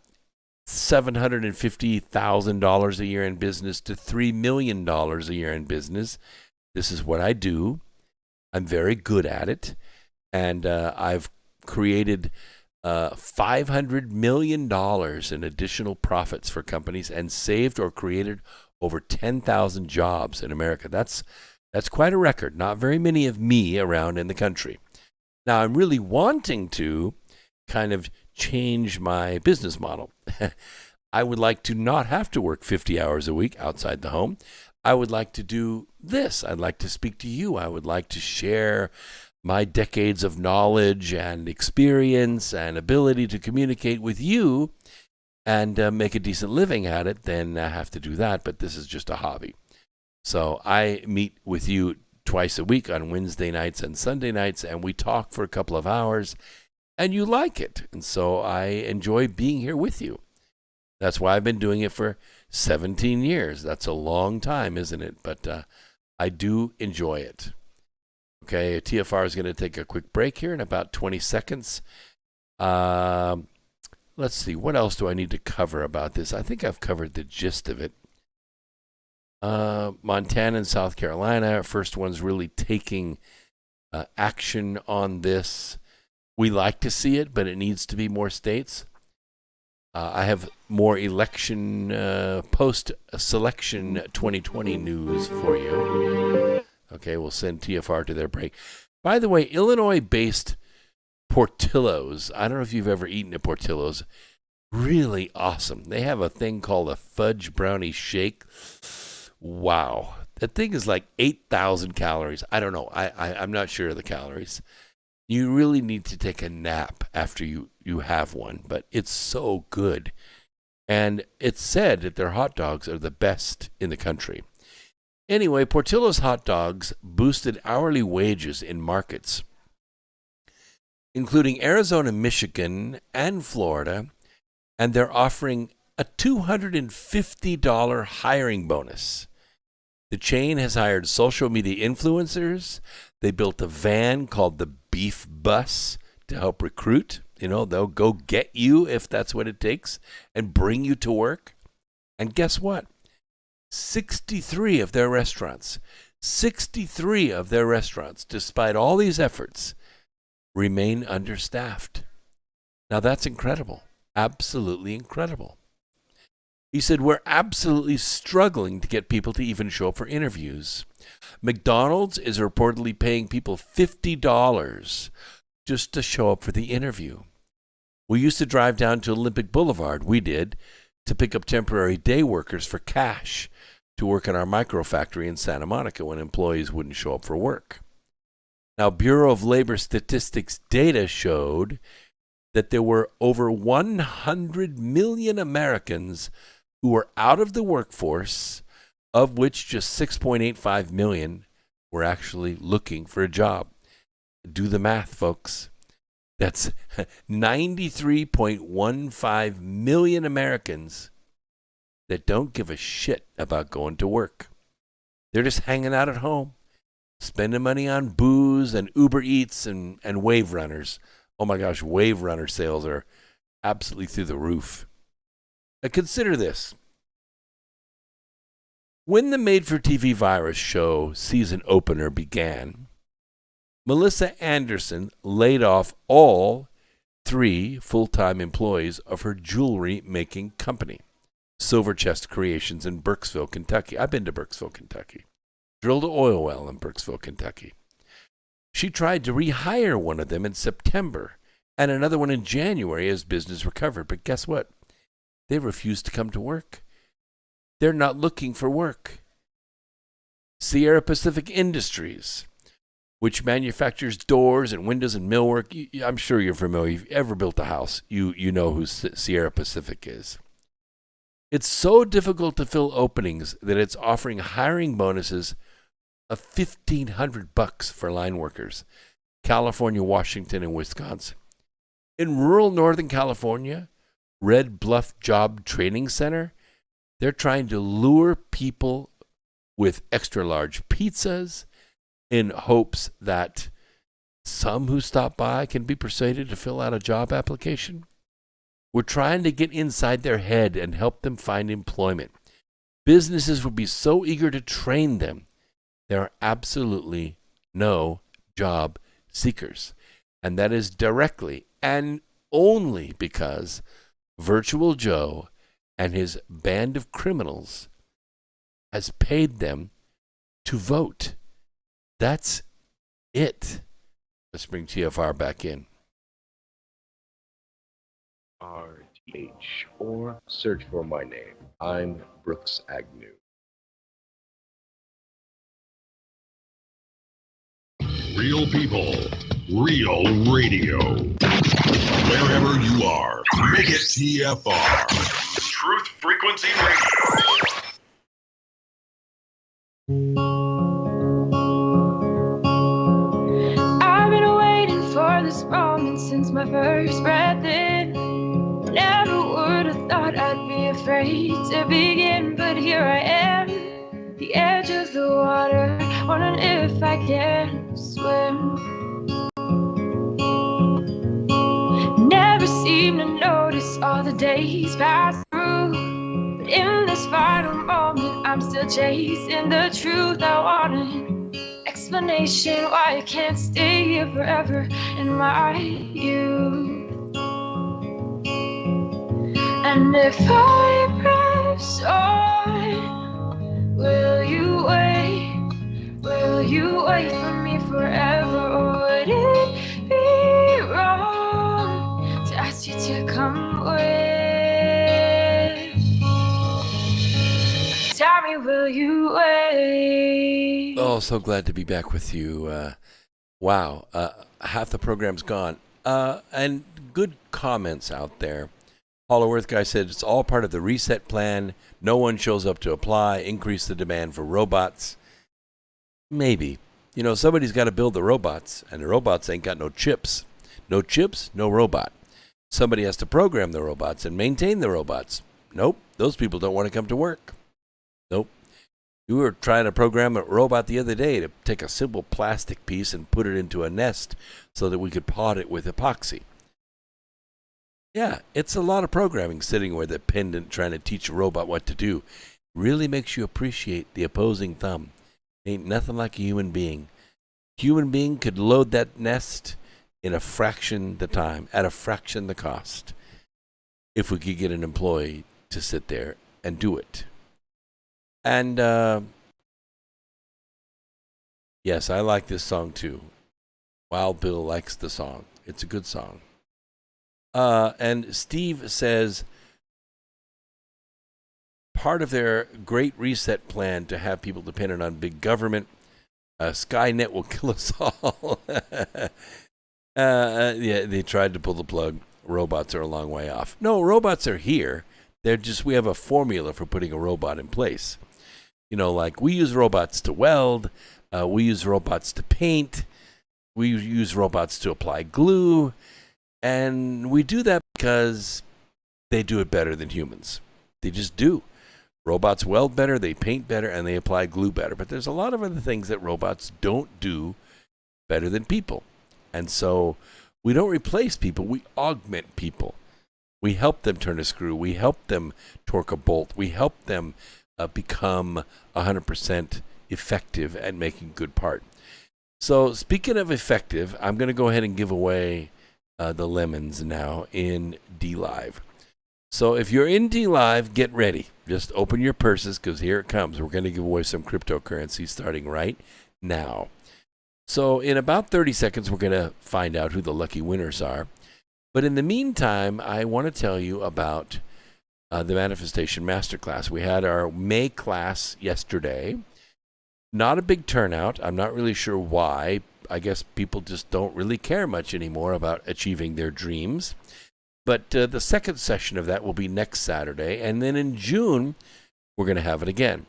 $750,000 a year in business to $3 million a year in business. This is what I do. I'm very good at it. And I've created $500 million in additional profits for companies and saved or created over 10,000 jobs in America. That's quite a record. Not very many of me around in the country. Now, I'm really wanting to kind of change my business model. I would like to not have to work 50 hours a week outside the home. I would like to do this. I'd like to speak to you. I would like to share my decades of knowledge and experience and ability to communicate with you and make a decent living at it. Then I have to do that, but this is just a hobby. So I meet with you twice a week on Wednesday nights and Sunday nights, and we talk for a couple of hours, and you like it. And so I enjoy being here with you. That's why I've been doing it for 17 years. That's a long time, isn't it? But I do enjoy it. Okay, TFR is going to take a quick break here in about 20 seconds. Let's see, what else do I need to cover about this? I think I've covered the gist of it. Montana and South Carolina, first ones really taking action on this. We like to see it, but it needs to be more states. I have more election post-selection 2020 news for you. Okay, we'll send TFR to their break. By the way, Illinois-based Portillo's, I don't know if you've ever eaten at Portillo's, really awesome. They have a thing called a fudge brownie shake. Wow. That thing is like 8,000 calories. I don't know. I'm not sure of the calories. You really need to take a nap after you have one, but it's so good. And it's said that their hot dogs are the best in the country. Anyway, Portillo's hot dogs boosted hourly wages in markets, including Arizona, Michigan, and Florida, and they're offering a $250 hiring bonus. The chain has hired social media influencers. They built a van called the Beef Bus to help recruit. You know, they'll go get you if that's what it takes and bring you to work. And guess what? 63 of their restaurants, despite all these efforts, remain understaffed. Now that's incredible. Absolutely incredible. He said, we're absolutely struggling to get people to even show up for interviews. McDonald's is reportedly paying people $50 just to show up for the interview. We used to drive down to Olympic Boulevard, we did, to pick up temporary day workers for cash to work in our micro factory in Santa Monica when employees wouldn't show up for work. Now, Bureau of Labor Statistics data showed that there were over 100 million Americans who were out of the workforce, of which just 6.85 million were actually looking for a job. Do the math, folks. That's 93.15 million Americans that don't give a shit about going to work. They're just hanging out at home, spending money on booze and Uber Eats and Wave Runners. Oh my gosh, Wave Runner sales are absolutely through the roof. Now consider this. When the made-for-TV virus show season opener began, Melissa Anderson laid off all 3 full-time employees of her jewelry-making company, Silverchest Creations in Burkesville, Kentucky. I've been to Burkesville, Kentucky. Drilled an oil well in Burkesville, Kentucky. She tried to rehire one of them in September and another one in January as business recovered. But guess what? They refused to come to work. They're not looking for work. Sierra Pacific Industries, which manufactures doors and windows and millwork. I'm sure you're familiar. If you've ever built a house, you know who Sierra Pacific is. It's so difficult to fill openings that it's offering hiring bonuses of $1,500 for line workers, California, Washington, and Wisconsin. In rural Northern California, Red Bluff Job Training Center, they're trying to lure people with extra large pizzas in hopes that some who stop by can be persuaded to fill out a job application. We're trying to get inside their head and help them find employment. Businesses would be so eager to train them. There are absolutely no job seekers. And that is directly and only because Virtual Joe and his band of criminals has paid them to vote. That's it. Let's bring TFR back in. RTH, or search for my name. I'm Brooks Agnew. Real people, real radio. Wherever you are, make it TFR. Truth Frequency Radio. my first breath in. Never would have thought I'd be afraid to begin, but here I am, the edge of the water, wondering if I can swim. Never seem to notice all the days pass through, but in this final moment I'm still chasing the truth. I want an explanation why I can't stay here forever in my youth. And if I press on, will you wait? Will you wait for me forever? Or would it be wrong to ask you to come with? Tell me, will you wait? Oh, so glad to be back with you. Wow, half the program's gone. And good comments out there. Hollow Earth Guy said it's all part of the reset plan. No one shows up to apply. Increase the demand for robots. Maybe. You know, somebody's got to build the robots, and the robots ain't got no chips. No chips, no robot. Somebody has to program the robots and maintain the robots. Nope, those people don't want to come to work. Nope. We were trying to program a robot the other day to take a simple plastic piece and put it into a nest so that we could pot it with epoxy. Yeah, it's a lot of programming sitting with a pendant trying to teach a robot what to do. Really makes you appreciate the opposing thumb. Ain't nothing like a human being. Human being could load that nest in a fraction the time, at a fraction the cost, if we could get an employee to sit there and do it. And, yes, I like this song too. Wild Bill likes the song. It's a good song. And Steve says, part of their great reset plan to have people dependent on big government, Skynet will kill us all. Yeah, they tried to pull the plug. Robots are a long way off. No, robots are here. We have a formula for putting a robot in place. You know, like we use robots to weld. We use robots to paint. We use robots to apply glue. And we do that because they do it better than humans. They just do. Robots weld better, they paint better, and they apply glue better. But there's a lot of other things that robots don't do better than people. And so we don't replace people, we augment people. We help them turn a screw. We help them torque a bolt. We help them become 100% effective at making good part. So speaking of effective, I'm going to go ahead and give away the lemons now in D-Live. So if you're in D-Live, get ready. Just open your purses because here it comes. We're going to give away some cryptocurrency starting right now. So in about 30 seconds, we're going to find out who the lucky winners are. But in the meantime, I want to tell you about the Manifestation Masterclass. We had our May class yesterday. Not a big turnout. I'm not really sure why. I guess people just don't really care much anymore about achieving their dreams. But the second session of that will be next Saturday. And then in June, we're going to have it again.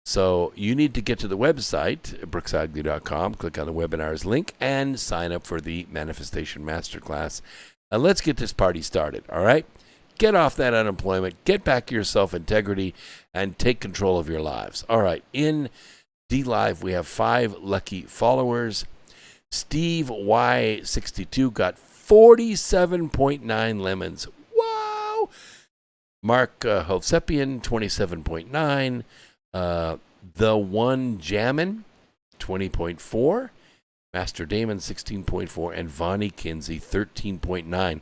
So you need to get to the website, brooksagnew.com, click on the webinars link, and sign up for the Manifestation Masterclass. And let's get this party started, all right? Get off that unemployment, get back your self-integrity, and take control of your lives. All right, in D-Live, we have 5 lucky followers. Steve Y62 got 47.9 lemons. Wow! Mark Hovsepian, 27.9. The One Jammin, 20.4. Master Damon, 16.4. And Vonnie Kinsey, 13.9.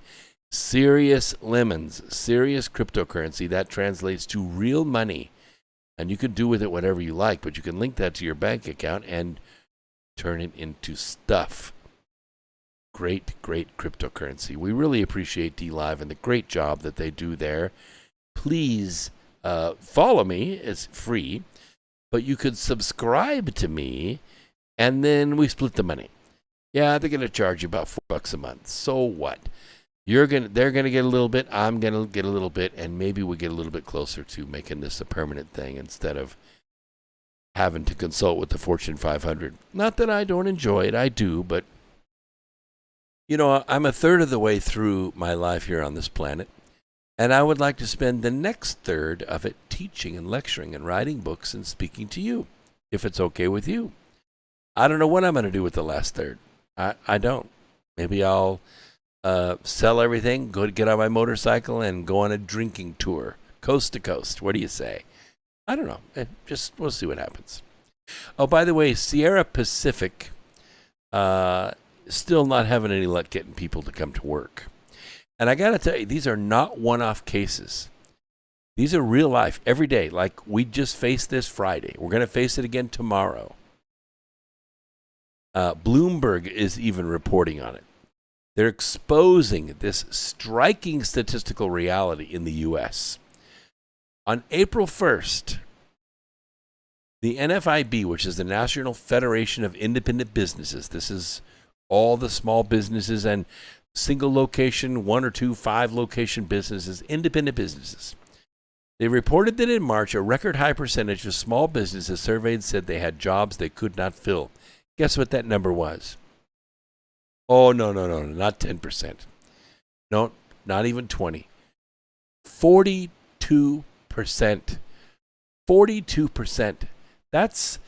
Serious lemons, serious cryptocurrency. That translates to real money. And you can do with it whatever you like, but you can link that to your bank account and turn it into stuff. Great, great cryptocurrency. We really appreciate D-Live and the great job that they do there. Please follow me. It's free. But you could subscribe to me, and then we split the money. Yeah, they're going to charge you about $4 a month. So what? They're going to get a little bit. I'm going to get a little bit, and maybe we get a little bit closer to making this a permanent thing instead of having to consult with the Fortune 500. Not that I don't enjoy it. I do, but You know, I'm a third of the way through my life here on this planet, and I would like to spend the next third of it teaching and lecturing and writing books and speaking to you, if it's okay with you. I don't know what I'm going to do with the last third. I don't. Maybe I'll sell everything, get on my motorcycle, and go on a drinking tour, coast to coast. What do you say? I don't know. We'll see what happens. Oh, by the way, Sierra Pacific, still not having any luck getting people to come to work. And I got to tell you, these are not one-off cases. These are real life, every day. Like we just faced this Friday. We're going to face it again tomorrow. Bloomberg is even reporting on it. They're exposing this striking statistical reality in the U.S. On April 1st, the NFIB, which is the National Federation of Independent Businesses, this is all the small businesses and single location, 1 or 2, 5 location businesses, independent businesses. They reported that in March, a record high percentage of small businesses surveyed said they had jobs they could not fill. Guess what that number was? Oh, no, not 10%. No, not even 20. 42%. 42%. That's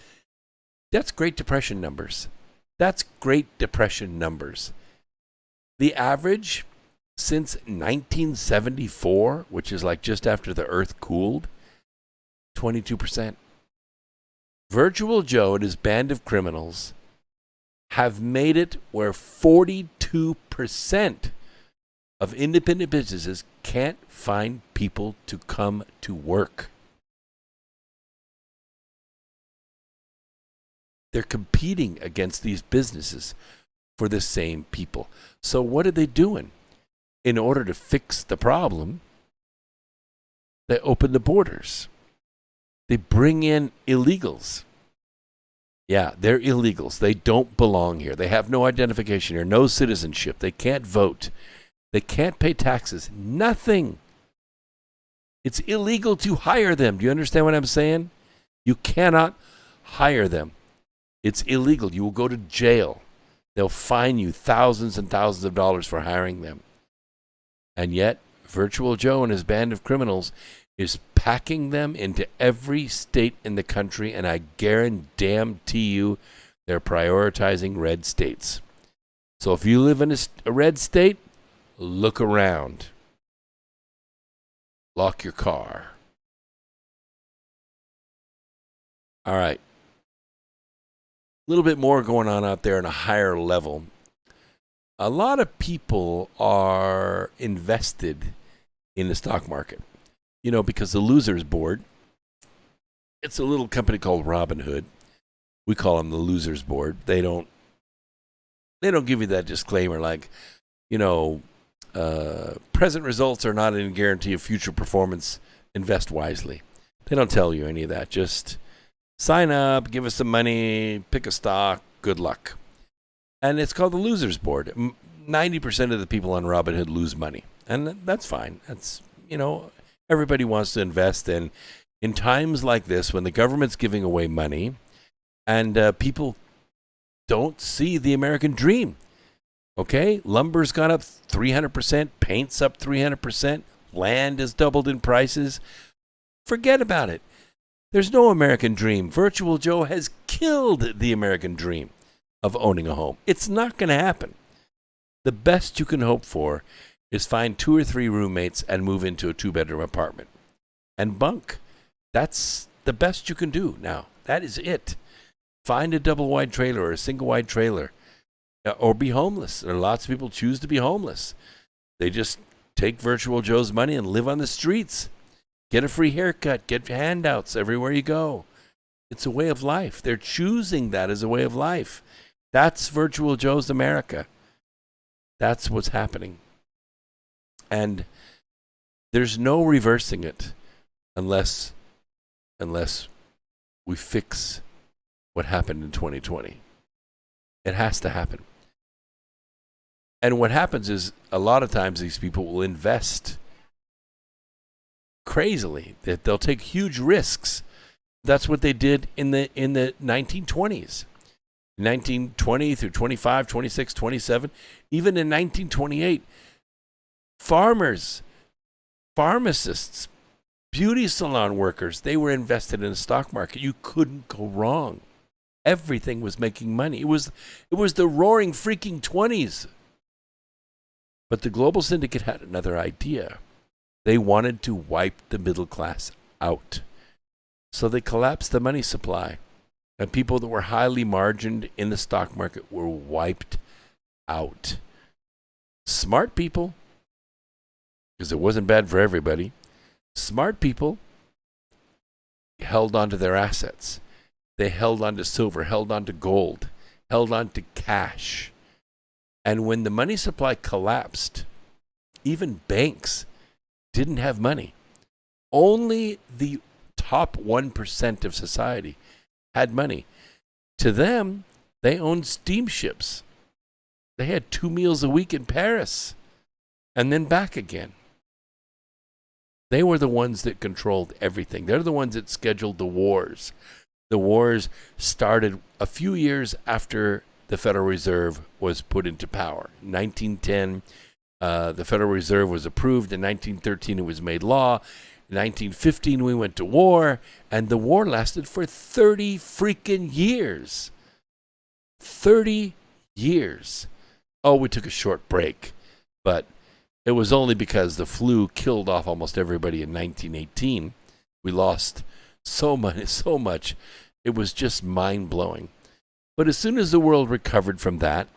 Great Depression numbers. That's Great Depression numbers. The average since 1974, which is like just after the earth cooled, 22%. Virtual Joe and his band of criminals have made it where 42% of independent businesses can't find people to come to work. They're competing against these businesses for the same people. So what are they doing? In order to fix the problem, they open the borders. They bring in illegals. Yeah, they're illegals. They don't belong here. They have no identification here, no citizenship. They can't vote. They can't pay taxes. Nothing. It's illegal to hire them. Do you understand what I'm saying? You cannot hire them. It's illegal. You will go to jail. They'll fine you thousands and thousands of dollars for hiring them. And yet, Virtual Joe and his band of criminals is packing them into every state in the country, and I guarantee you they're prioritizing red states. So if you live in a red state, look around. Lock your car. All right. A little bit more going on out there on a higher level. A lot of people are invested in the stock market. You know, because the Losers Board, it's a little company called Robinhood. We call them the Losers Board. They don't give you that disclaimer like, present results are not a guarantee of future performance. Invest wisely. They don't tell you any of that. Just sign up, give us some money, pick a stock, good luck. And it's called the Losers Board. 90% of the people on Robinhood lose money. And that's fine. That's, everybody wants to invest in times like this when the government's giving away money and people don't see the American dream. Okay? Lumber's gone up 300%, paint's up 300%, land has doubled in prices. Forget about it. There's no American dream. Virtual Joe has killed the American dream of owning a home. It's not going to happen. The best you can hope for is find 2 or 3 roommates and move into a 2-bedroom apartment and bunk. That's the best you can do now. That is it. Find a double-wide trailer or a single-wide trailer or be homeless. There are lots of people choose to be homeless. They just take Virtual Joe's money and live on the streets. Get a free haircut. Get handouts everywhere you go. It's a way of life. They're choosing that as a way of life. That's Virtual Joe's America. That's what's happening. And there's no reversing it unless we fix what happened in 2020. It has to happen. And what happens is a lot of times these people will invest crazily. That they'll take huge risks. That's what they did in the 1920s. In 1920 through 25, 26, 27, even in 1928, farmers, pharmacists, beauty salon workers, they were invested in the stock market. You couldn't go wrong. Everything was making money. It was the roaring freaking 20s. But the global syndicate had another idea. They wanted to wipe the middle class out. So they collapsed the money supply. And people that were highly margined in the stock market were wiped out. Smart people, because it wasn't bad for everybody, smart people held on to their assets. They held on to silver, held on to gold, held on to cash. And when the money supply collapsed, even banks didn't have money. Only the top 1% of society had money. To them, they owned steamships. They had 2 meals a week in Paris and then back again. They were the ones that controlled everything. They're the ones that scheduled the wars. The wars started a few years after the Federal Reserve was put into power. In 1910, the Federal Reserve was approved. In 1913, it was made law. In 1915, we went to war, and the war lasted for 30 freaking years. 30 years. Oh, we took a short break, but it was only because the flu killed off almost everybody in 1918. We lost so much. It was just mind-blowing. But as soon as the world recovered from that,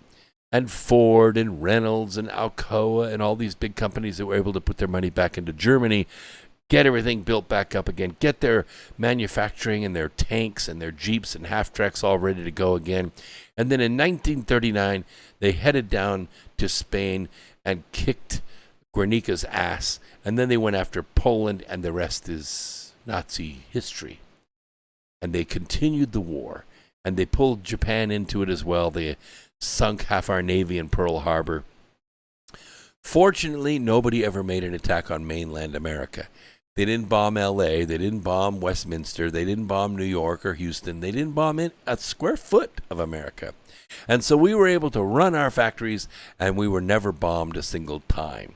and Ford and Reynolds and Alcoa and all these big companies that were able to put their money back into Germany, get everything built back up again, get their manufacturing and their tanks and their Jeeps and half-tracks all ready to go again. And then in 1939, they headed down to Spain and kicked Guernica's ass. And then they went after Poland, and the rest is Nazi history. And they continued the war, and they pulled Japan into it as well. They sunk half our navy in Pearl Harbor. Fortunately, nobody ever made an attack on mainland America. They didn't bomb L.A., they didn't bomb Westminster, they didn't bomb New York or Houston, they didn't bomb a square foot of America. And so we were able to run our factories, and we were never bombed a single time.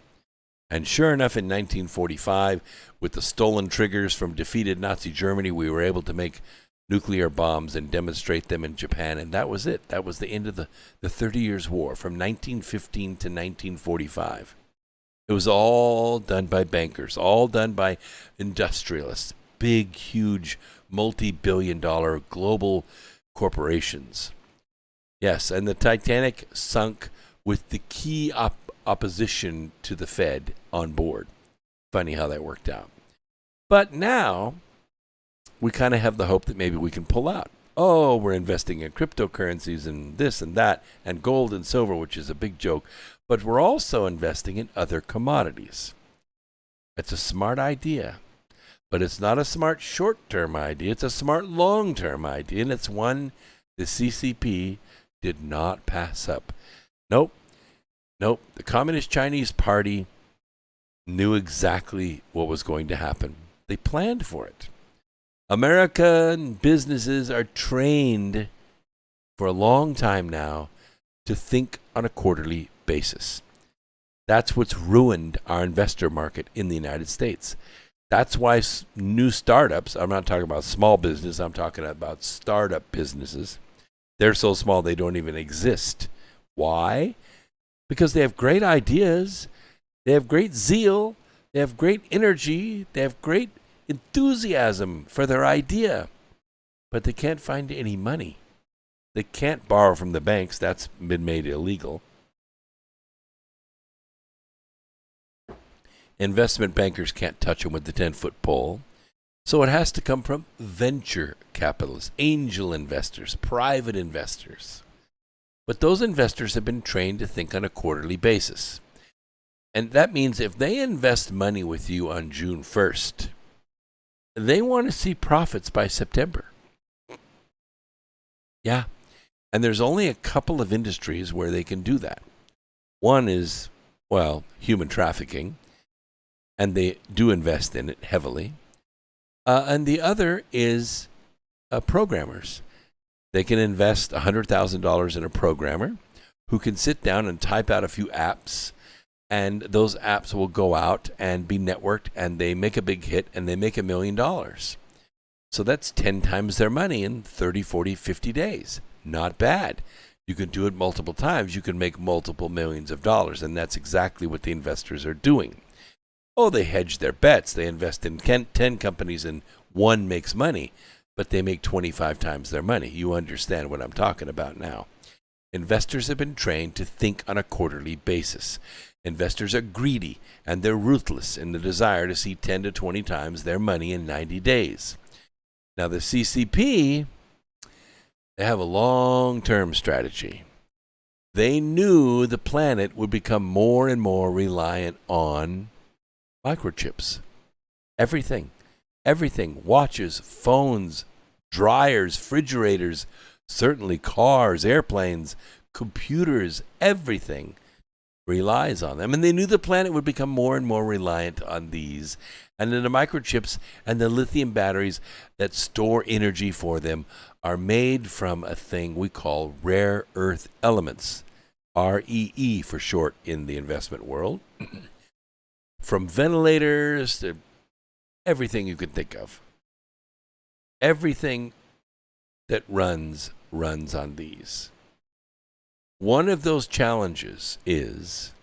And sure enough, in 1945, with the stolen triggers from defeated Nazi Germany, we were able to make nuclear bombs and demonstrate them in Japan, and that was it. That was the end of the 30 Years' War, from 1915 to 1945. It was all done by bankers, all done by industrialists, big, huge, multi-billion-dollar global corporations. Yes, and the Titanic sunk with the key opposition to the Fed on board. Funny how that worked out. But now, we kind of have the hope that maybe we can pull out. Oh, we're investing in cryptocurrencies and this and that, and gold and silver, which is a big joke. But we're also investing in other commodities. It's a smart idea, but it's not a smart short-term idea. It's a smart long-term idea, and it's one the CCP did not pass up. Nope. The Communist Chinese Party knew exactly what was going to happen. They planned for it. American businesses are trained for a long time now to think on a quarterly basis. That's what's ruined our investor market in the United States. That's why new startups, I'm not talking about small business, I'm talking about startup businesses. They're so small they don't even exist. Why? Because they have great ideas, they have great zeal, they have great energy, they have great enthusiasm for their idea, but they can't find any money. They can't borrow from the banks. That's been made illegal. Investment bankers can't touch them with the 10-foot pole. So it has to come from venture capitalists, angel investors, private investors. But those investors have been trained to think on a quarterly basis. And that means if they invest money with you on June 1st, they want to see profits by September. Yeah. And there's only a couple of industries where they can do that. One is, human trafficking, and they do invest in it heavily. And the other is programmers. They can invest $100,000 in a programmer who can sit down and type out a few apps, and those apps will go out and be networked, and they make a big hit, and they make $1 million. So that's 10 times their money in 30, 40, 50 days. Not bad. You can do it multiple times. You can make multiple millions of dollars, and that's exactly what the investors are doing. Oh, they hedge their bets. They invest in 10 companies and one makes money, but they make 25 times their money. You understand what I'm talking about now. Investors have been trained to think on a quarterly basis. Investors are greedy, and they're ruthless in the desire to see 10 to 20 times their money in 90 days. Now, the CCP, they have a long-term strategy. They knew the planet would become more and more reliant on microchips. Everything. Watches, phones, dryers, refrigerators, certainly cars, airplanes, computers, everything relies on them. And they knew the planet would become more and more reliant on these. And then the microchips and the lithium batteries that store energy for them are made from a thing we call rare earth elements, REE for short in the investment world. From ventilators to everything you could think of. Everything that runs on these. One of those challenges is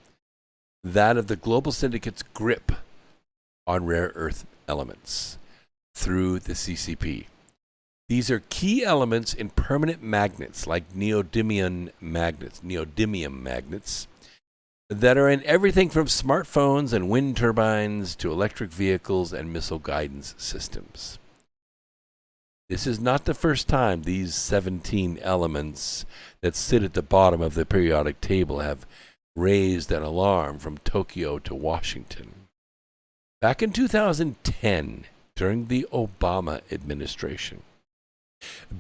that of the global syndicate's grip on rare earth elements through the CCP. These are key elements in permanent magnets like neodymium magnets that are in everything from smartphones and wind turbines to electric vehicles and missile guidance systems. This is not the first time these 17 elements that sit at the bottom of the periodic table have raised an alarm from Tokyo to Washington. Back in 2010, during the Obama administration,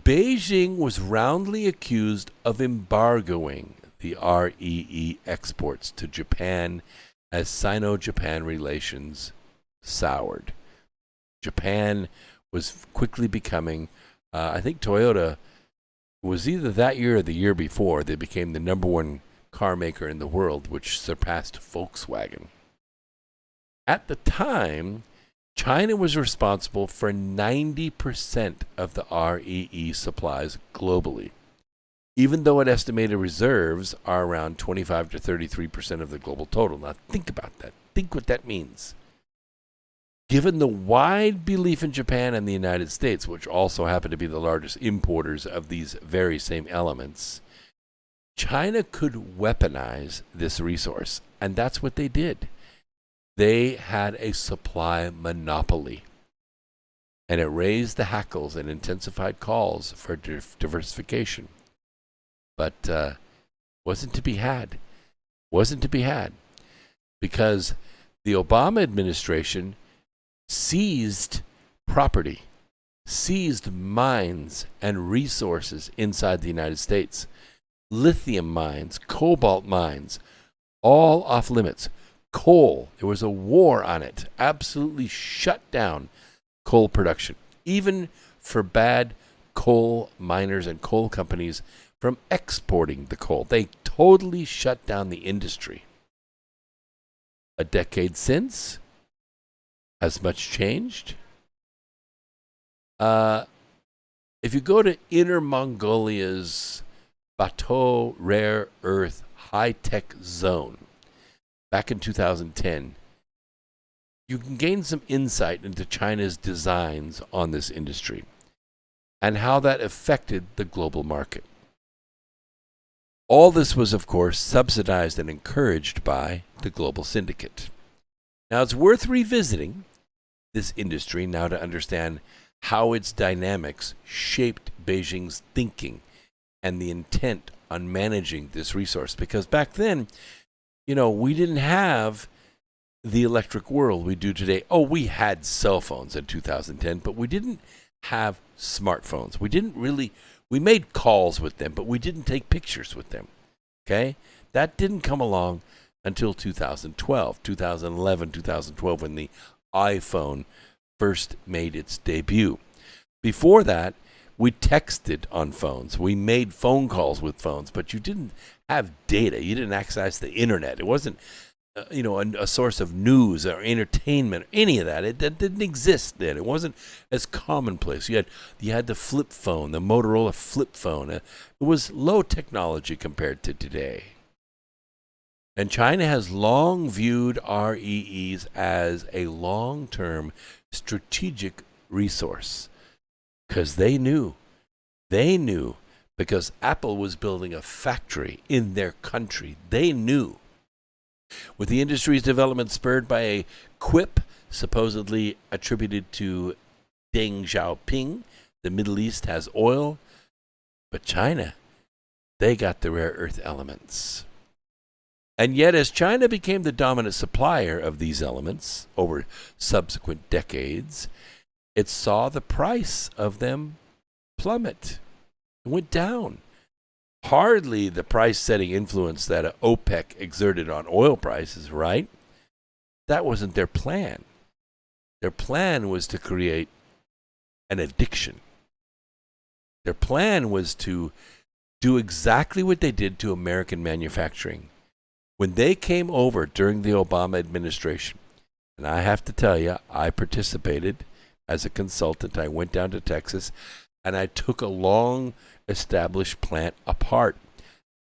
Beijing was roundly accused of embargoing the REE exports to Japan as Sino-Japan relations soured. Japan was quickly becoming, I think Toyota was either that year or the year before, they became the number one car maker in the world, which surpassed Volkswagen. At the time, China was responsible for 90% of the REE supplies globally, even though it estimated reserves are around 25 to 33% of the global total. Now think about that. Think what that means. Given the wide belief in Japan and the United States, which also happen to be the largest importers of these very same elements, China could weaponize this resource, and that's what they did. They had a supply monopoly, and it raised the hackles and intensified calls for diversification. But wasn't to be had. Wasn't to be had. Because the Obama administration seized property, seized mines and resources inside the United States. Lithium mines, cobalt mines, all off limits. Coal, there was a war on it, absolutely shut down coal production, even forbade coal miners and coal companies from exporting the coal. They totally shut down the industry. A decade since, has much changed? If you go to Inner Mongolia's Bateau Rare Earth High-Tech Zone, back in 2010, you can gain some insight into China's designs on this industry and how that affected the global market. All this was, of course, subsidized and encouraged by the global syndicate. Now, it's worth revisiting this industry now to understand how its dynamics shaped Beijing's thinking and the intent on managing this resource. Because back then, we didn't have the electric world we do today. Oh, we had cell phones in 2010, but we didn't have smartphones. We made calls with them, but we didn't take pictures with them. Okay? That didn't come along until 2012, 2011, 2012, when the iPhone first made its debut. Before that, We texted on phones. We made phone calls with phones, but you didn't have data. You didn't access the internet. It wasn't, a source of news or entertainment or any of that. It didn't exist then. It wasn't as commonplace. You had the flip phone, the Motorola flip phone. It was low technology compared to today. And China has long viewed REEs as a long-term strategic resource because they knew, because Apple was building a factory in their country. They knew. With the industry's development spurred by a quip supposedly attributed to Deng Xiaoping, the Middle East has oil, but China, they got the rare earth elements. And yet, as China became the dominant supplier of these elements over subsequent decades, it saw the price of them plummet. It went down. Hardly the price-setting influence that OPEC exerted on oil prices, right? That wasn't their plan. Their plan was to create an addiction. Their plan was to do exactly what they did to American manufacturing. When they came over during the Obama administration, and I have to tell you, I participated as a consultant. I went down to Texas, and I took a long-established plant apart,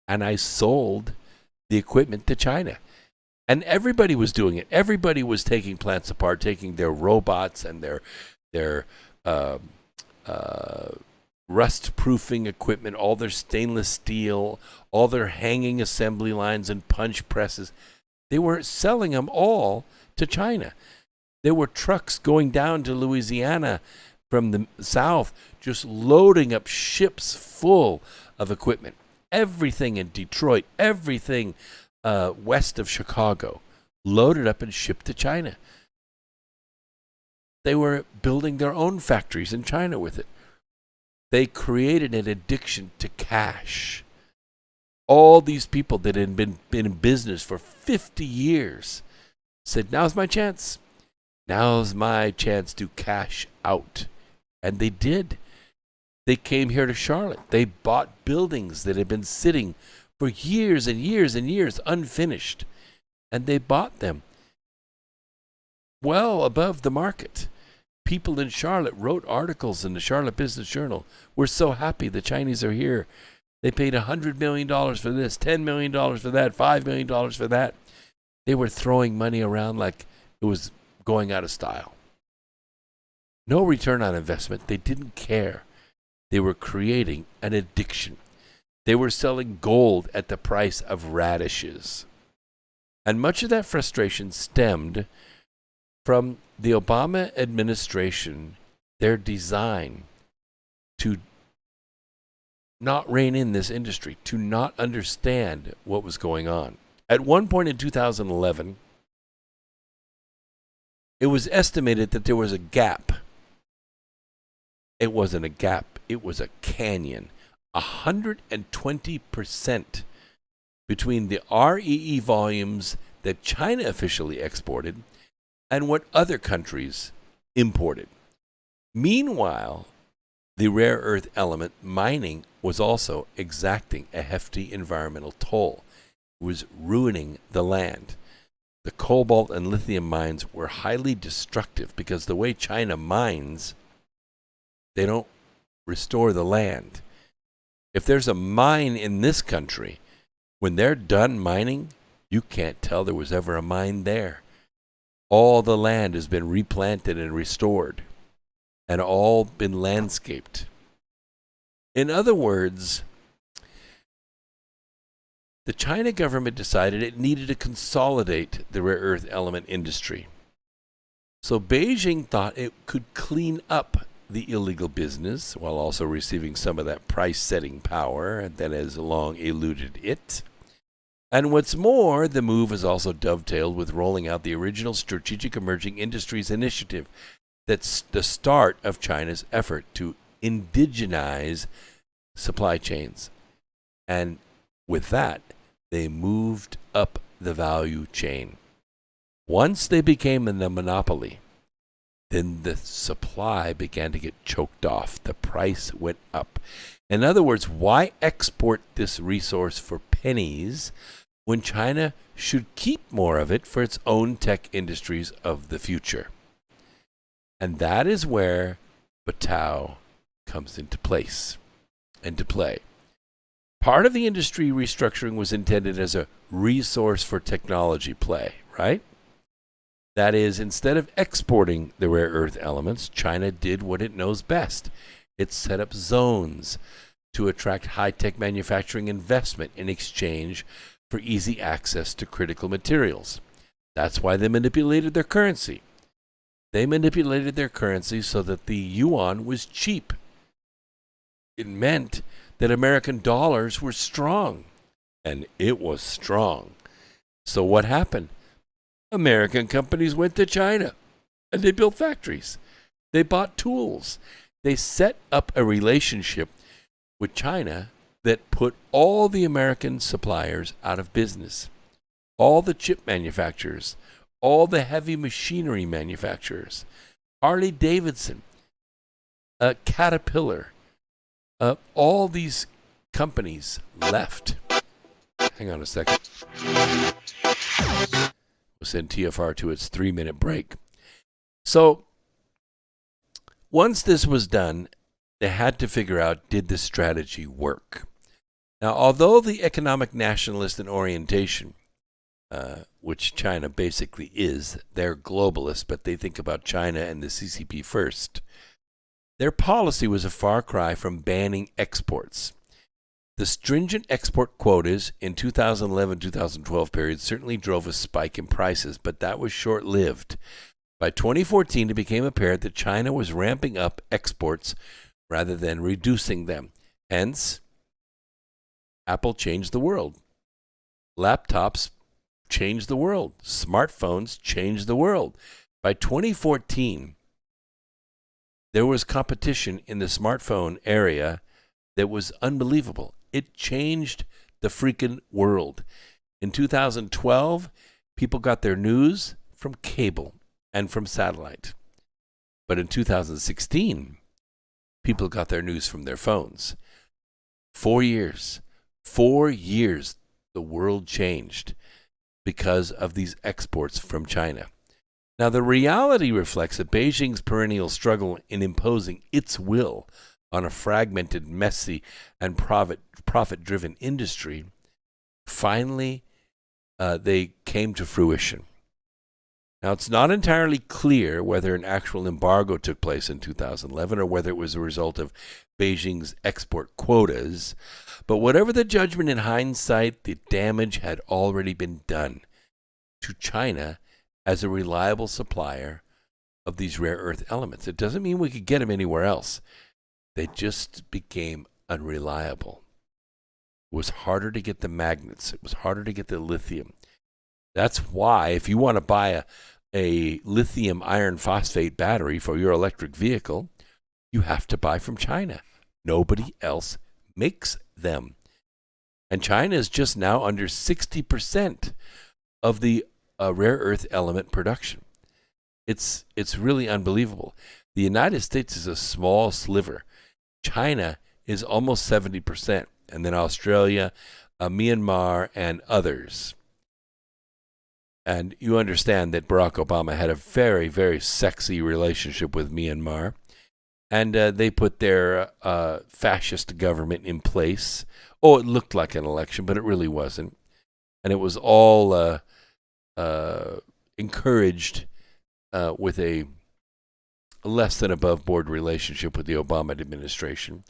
and I sold the equipment to China. And everybody was doing it. Everybody was taking plants apart, taking their robots and their rust-proofing equipment, all their stainless steel, all their hanging assembly lines and punch presses. They were selling them all to China. There were trucks going down to Louisiana from the south, just loading up ships full of equipment. Everything in Detroit, everything west of Chicago, loaded up and shipped to China. They were building their own factories in China with it. They created an addiction to cash. All these people that had been in business for 50 years said, now's my chance. Now's my chance to cash out. And they did. They came here to Charlotte. They bought buildings that had been sitting for years and years and years unfinished. And they bought them well above the market. People in Charlotte wrote articles in the Charlotte Business Journal. We're so happy the Chinese are here. They paid $100 million for this, $10 million for that, $5 million for that. They were throwing money around like it was going out of style. No return on investment. They didn't care. They were creating an addiction. They were selling gold at the price of radishes. And much of that frustration stemmed from the Obama administration, their design to not rein in this industry, to not understand what was going on. At one point in 2011, it was estimated that there was a gap. It wasn't a gap, it was a canyon. 120% between the REE volumes that China officially exported and what other countries imported. Meanwhile, the rare earth element mining was also exacting a hefty environmental toll. It was ruining the land. The cobalt and lithium mines were highly destructive because the way China mines, they don't restore the land. If there's a mine in this country, when they're done mining, you can't tell there was ever a mine there. All the land has been replanted and restored, and all been landscaped. In other words, the China government decided it needed to consolidate the rare earth element industry. So Beijing thought it could clean up the illegal business while also receiving some of that price-setting power that has long eluded it. And what's more, the move is also dovetailed with rolling out the original Strategic Emerging Industries Initiative. That's the start of China's effort to indigenize supply chains. And with that, they moved up the value chain. Once they became a monopoly, then the supply began to get choked off. The price went up. In other words, why export this resource for pennies when China should keep more of it for its own tech industries of the future? And that is where Baotou comes into play. Part of the industry restructuring was intended as a resource for technology play, right? That is, instead of exporting the rare earth elements, China did what it knows best. It set up zones to attract high-tech manufacturing investment in exchange for easy access to critical materials. That's why they manipulated their currency. They manipulated their currency so that the yuan was cheap. It meant that American dollars were strong, and it was strong. So what happened? American companies went to China, and they built factories. They bought tools. They set up a relationship with China that put all the American suppliers out of business. All the chip manufacturers, all the heavy machinery manufacturers, Harley Davidson, Caterpillar, all these companies left. Hang on a second. We'll send TFR to its 3-minute break. So once this was done, they had to figure out, did this strategy work? Now, although the economic nationalist in orientation, which China basically is, they're globalists, but they think about China and the CCP first. Their policy was a far cry from banning exports. The stringent export quotas in 2011-2012 period certainly drove a spike in prices, but that was short-lived. By 2014, it became apparent that China was ramping up exports rather than reducing them. Hence, Apple changed the world. Laptops changed the world. Smartphones changed the world. By 2014, there was competition in the smartphone area that was unbelievable. It changed the freaking world. In 2012, people got their news from cable and from satellite. But in 2016, people got their news from their phones. 4 years, the world changed because of these exports from China. Now, the reality reflects that Beijing's perennial struggle in imposing its will on a fragmented, messy, and profit-driven industry, finally, they came to fruition. Now, it's not entirely clear whether an actual embargo took place in 2011 or whether it was a result of Beijing's export quotas, but whatever the judgment in hindsight, the damage had already been done to China as a reliable supplier of these rare earth elements. It doesn't mean we could get them anywhere else. They just became unreliable. It was harder to get the magnets. It was harder to get the lithium. That's why if you want to buy a lithium iron phosphate battery for your electric vehicle, you have to buy from China. Nobody else makes them. And China is just now under 60% of the rare earth element production. It's really unbelievable. The United States is a small sliver. China is almost 70%, and then Australia, Myanmar, and others. And you understand that Barack Obama had a very, very sexy relationship with Myanmar, and they put their fascist government in place. Oh, it looked like an election, but it really wasn't. And it was all encouraged with a less than above board relationship with the Obama administration.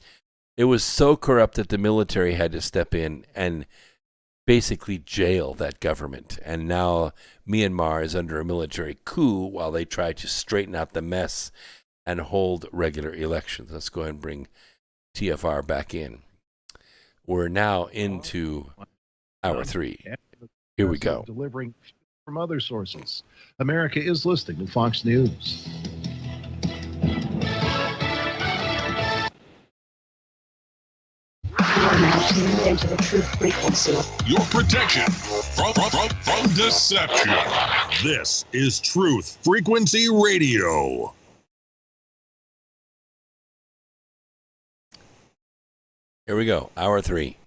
It was so corrupt that the military had to step in and basically jail that government. And now Myanmar is under a military coup while they try to straighten out the mess and hold regular elections. Let's go ahead and bring TFR back in. We're now into hour 3. Here we go. Delivering from other sources. America is listening to Fox News. Into the truth frequency. Your protection from deception. This is Truth Frequency Radio. Here we go. Hour 3.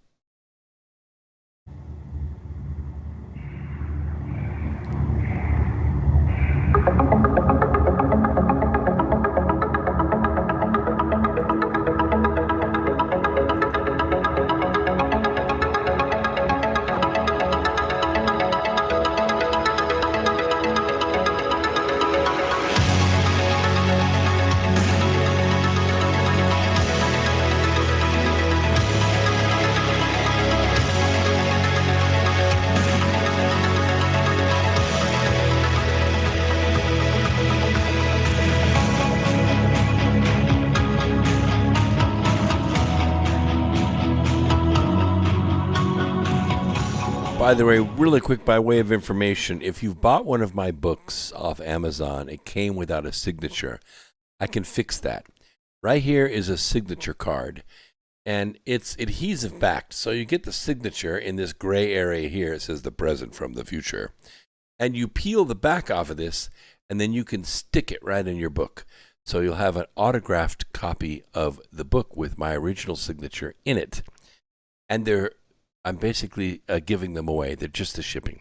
By the way, really quick, by way of information, if you've bought one of my books off Amazon, it came without a signature. I can fix that. Right here is a signature card, and it's adhesive backed. So you get the signature in this gray area here. It says the present from the future. And you peel the back off of this, and then you can stick it right in your book. So you'll have an autographed copy of the book with my original signature in it. And I'm basically giving them away. They're just the shipping.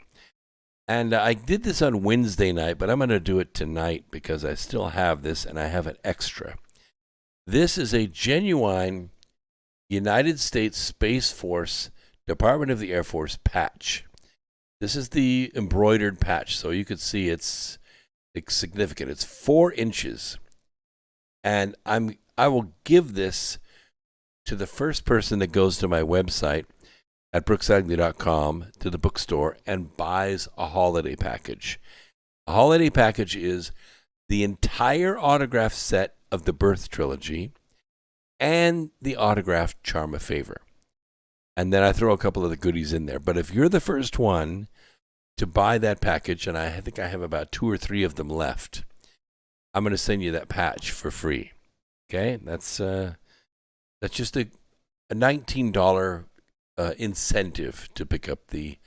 And I did this on Wednesday night, but I'm going to do it tonight because I still have this and I have an extra. This is a genuine United States Space Force, Department of the Air Force patch. This is the embroidered patch, so you could see it's significant. It's 4 inches. And I will give this to the first person that goes to my website at brooksagnew.com to the bookstore and buys a holiday package. A holiday package is the entire autograph set of the Birth Trilogy and the autographed Charm of Favor. And then I throw a couple of the goodies in there. But if you're the first one to buy that package, and I think I have about 2 or 3 of them left, I'm going to send you that patch for free. Okay? That's just a $19 incentive to pick up the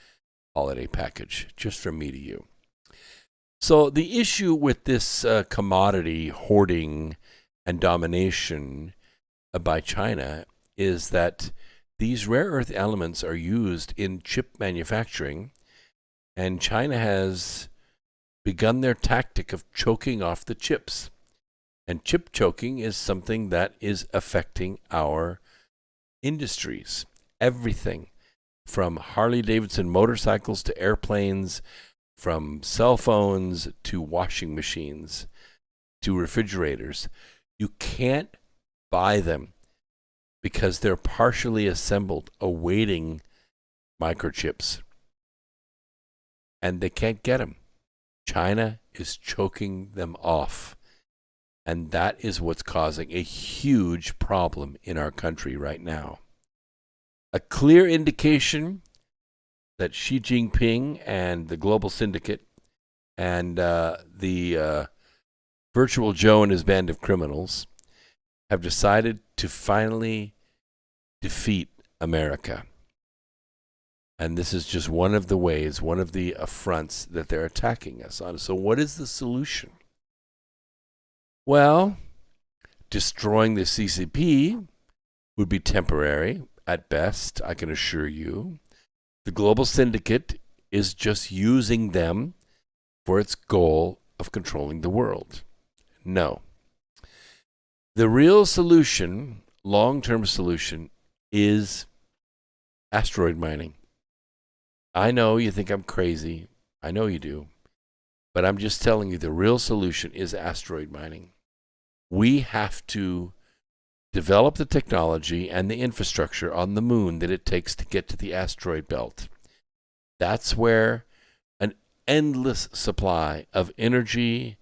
holiday package, just from me to you. So the issue with this commodity hoarding and domination by China is that these rare earth elements are used in chip manufacturing, and China has begun their tactic of choking off the chips. And chip choking is something that is affecting our industries. Everything from Harley Davidson motorcycles to airplanes, from cell phones to washing machines to refrigerators. You can't buy them because they're partially assembled awaiting microchips. And they can't get them. China is choking them off. And that is what's causing a huge problem in our country right now. A clear indication that Xi Jinping and the global syndicate and the virtual Joe and his band of criminals have decided to finally defeat America. And this is just one of the ways, one of the affronts that they're attacking us on. So what is the solution? Well, destroying the CCP would be temporary. At best, I can assure you. The global syndicate is just using them for its goal of controlling the world. No. The real solution, long-term solution, is asteroid mining. I know you think I'm crazy. I know you do. But I'm just telling you the real solution is asteroid mining. We have to develop the technology and the infrastructure on the moon that it takes to get to the asteroid belt. That's where an endless supply of energy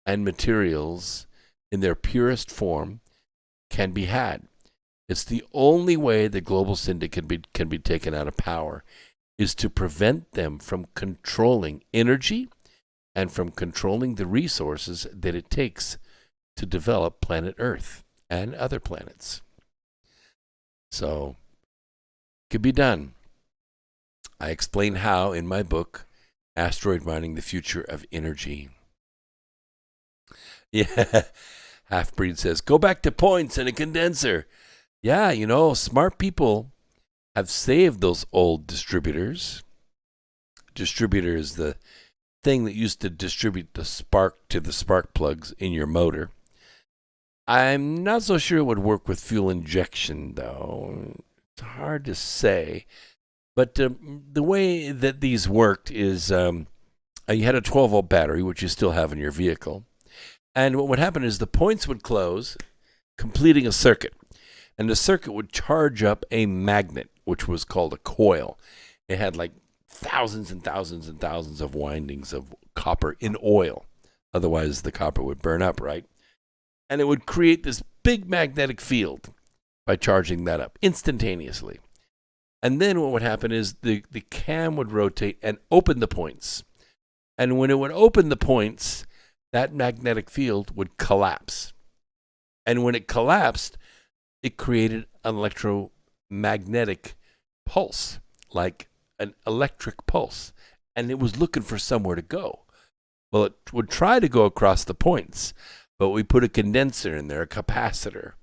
and materials in their purest form can be had. It's the only way the global syndicate can be taken out of power, is to prevent them from controlling energy and from controlling the resources that it takes to develop planet Earth and other planets. So, it could be done. I explain how in my book, Asteroid Mining, the Future of Energy. Yeah, Half-Breed says, go back to points and a condenser. Yeah, smart people have saved those old distributors. Distributor is the thing that used to distribute the spark to the spark plugs in your motor. I'm not so sure it would work with fuel injection, though. It's hard to say. But the way that these worked is you had a 12-volt battery, which you still have in your vehicle. And what would happen is the points would close, completing a circuit. And the circuit would charge up a magnet, which was called a coil. It had like thousands and thousands and thousands of windings of copper in oil. Otherwise, the copper would burn up, right? And it would create this big magnetic field by charging that up instantaneously. And then what would happen is the cam would rotate and open the points. And when it would open the points, that magnetic field would collapse. And when it collapsed, it created an electromagnetic pulse, like an electric pulse. And it was looking for somewhere to go. Well, it would try to go across the points, but we put a condenser in there, a capacitor,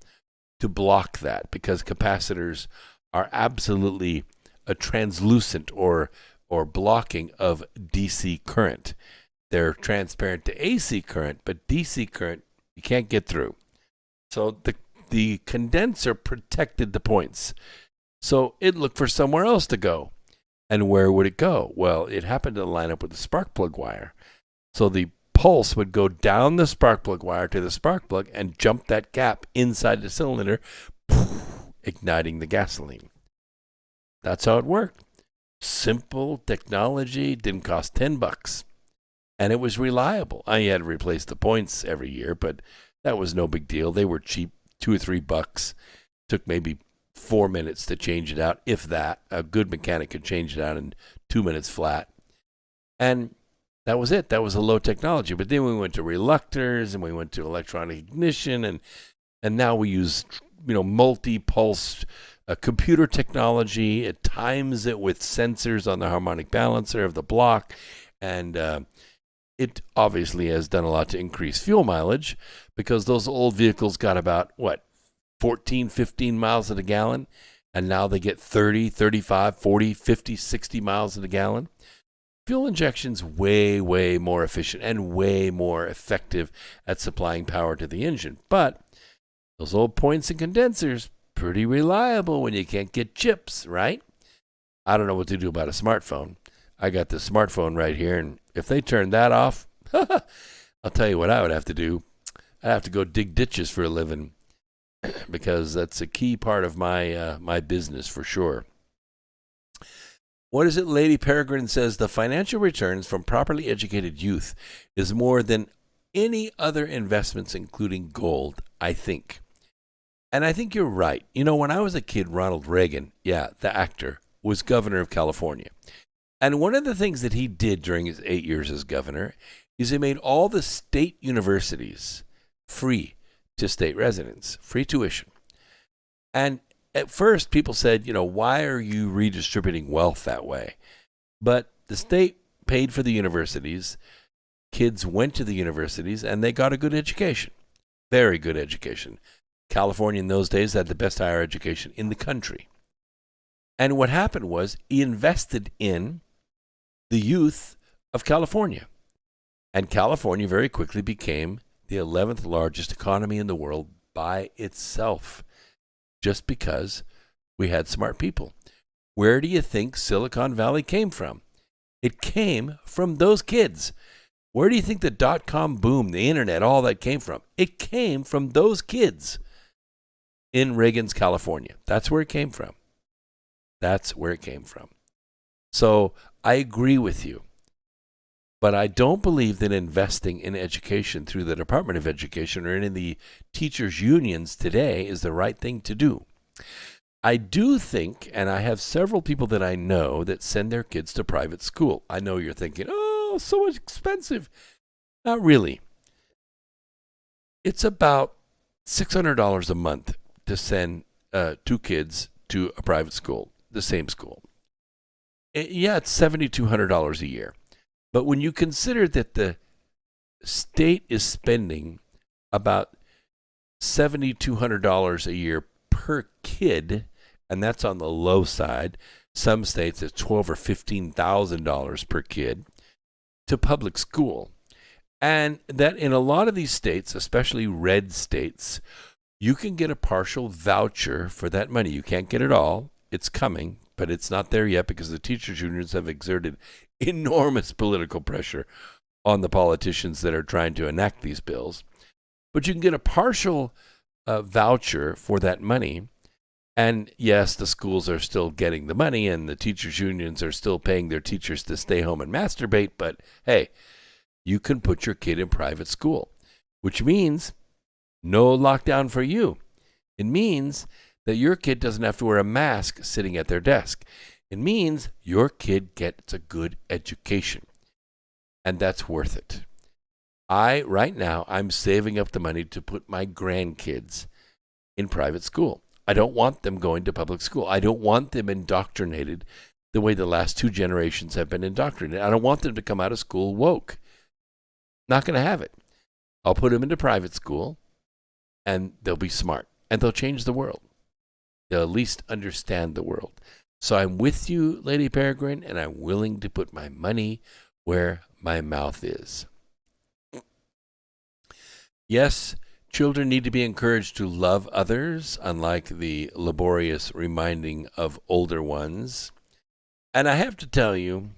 to block that, because capacitors are absolutely a translucent or blocking of DC current. They're transparent to AC current, but DC current you can't get through. So the condenser protected the points. So it looked for somewhere else to go. And where would it go? Well, it happened to line up with the spark plug wire. So the pulse would go down the spark plug wire to the spark plug and jump that gap inside the cylinder, igniting the gasoline. That's how it worked. Simple technology, didn't cost $10. And it was reliable. I had to replace the points every year, but that was no big deal. They were cheap, $2 or $3. Took maybe 4 minutes to change it out, if that. A good mechanic could change it out in 2 minutes flat. And that was it. That was a low technology. But then we went to reluctors, and we went to electronic ignition, and now we use multi-pulse computer technology. It times it with sensors on the harmonic balancer of the block, and it obviously has done a lot to increase fuel mileage, because those old vehicles got about 14, 15 miles a gallon, and now they get 30, 35, 40, 50, 60 miles a gallon. Fuel injection's way, way more efficient and way more effective at supplying power to the engine. But those old points and condensers, pretty reliable when you can't get chips, right? I don't know what to do about a smartphone. I got the smartphone right here, and if they turn that off, I'll tell you what I would have to do. I'd have to go dig ditches for a living, because that's a key part of my business for sure. What is it? Lady Peregrine says the financial returns from properly educated youth is more than any other investments, including gold, I think. And I think you're right. When I was a kid, Ronald Reagan, the actor, was governor of California. And one of the things that he did during his 8 years as governor is he made all the state universities free to state residents, free tuition. And at first, people said, why are you redistributing wealth that way? But the state paid for the universities. Kids went to the universities, and they got a good education, very good education. California in those days had the best higher education in the country. And what happened was he invested in the youth of California. And California very quickly became the 11th largest economy in the world by itself, just because we had smart people. Where do you think Silicon Valley came from? It came from those kids. Where do you think the dot-com boom, the internet, all that came from? It came from those kids in Reagan's California. That's where it came from. That's where it came from. So I agree with you. But I don't believe that investing in education through the Department of Education or in the teachers' unions today is the right thing to do. I do think, and I have several people that I know that send their kids to private school. I know you're thinking, oh, so expensive. Not really. It's about $600 a month to send 2 kids to a private school, the same school. It's $7,200 a year. But when you consider that the state is spending about $7,200 a year per per kid, and that's on the low side. Some states it's $12,000 or $15,000 per kid to public school. And that in a lot of these states, especially red states, you can get a partial voucher for that money. You can't get it all. It's coming, but it's not there yet because the teachers' unions have exerted enormous political pressure on the politicians that are trying to enact these bills. But you can get a partial voucher for that money. And yes, the schools are still getting the money and the teachers' unions are still paying their teachers to stay home and masturbate. But hey, you can put your kid in private school, which means no lockdown for you. It means that your kid doesn't have to wear a mask sitting at their desk. It means your kid gets a good education. And that's worth it. Right now, I'm saving up the money to put my grandkids in private school. I don't want them going to public school. I don't want them indoctrinated the way the last 2 generations have been indoctrinated. I don't want them to come out of school woke. Not going to have it. I'll put them into private school, and they'll be smart, and they'll change the world. They'll at least understand the world. So I'm with you, Lady Peregrine, and I'm willing to put my money where my mouth is. Yes, children need to be encouraged to love others, unlike the laborious reminding of older ones. And I have to tell you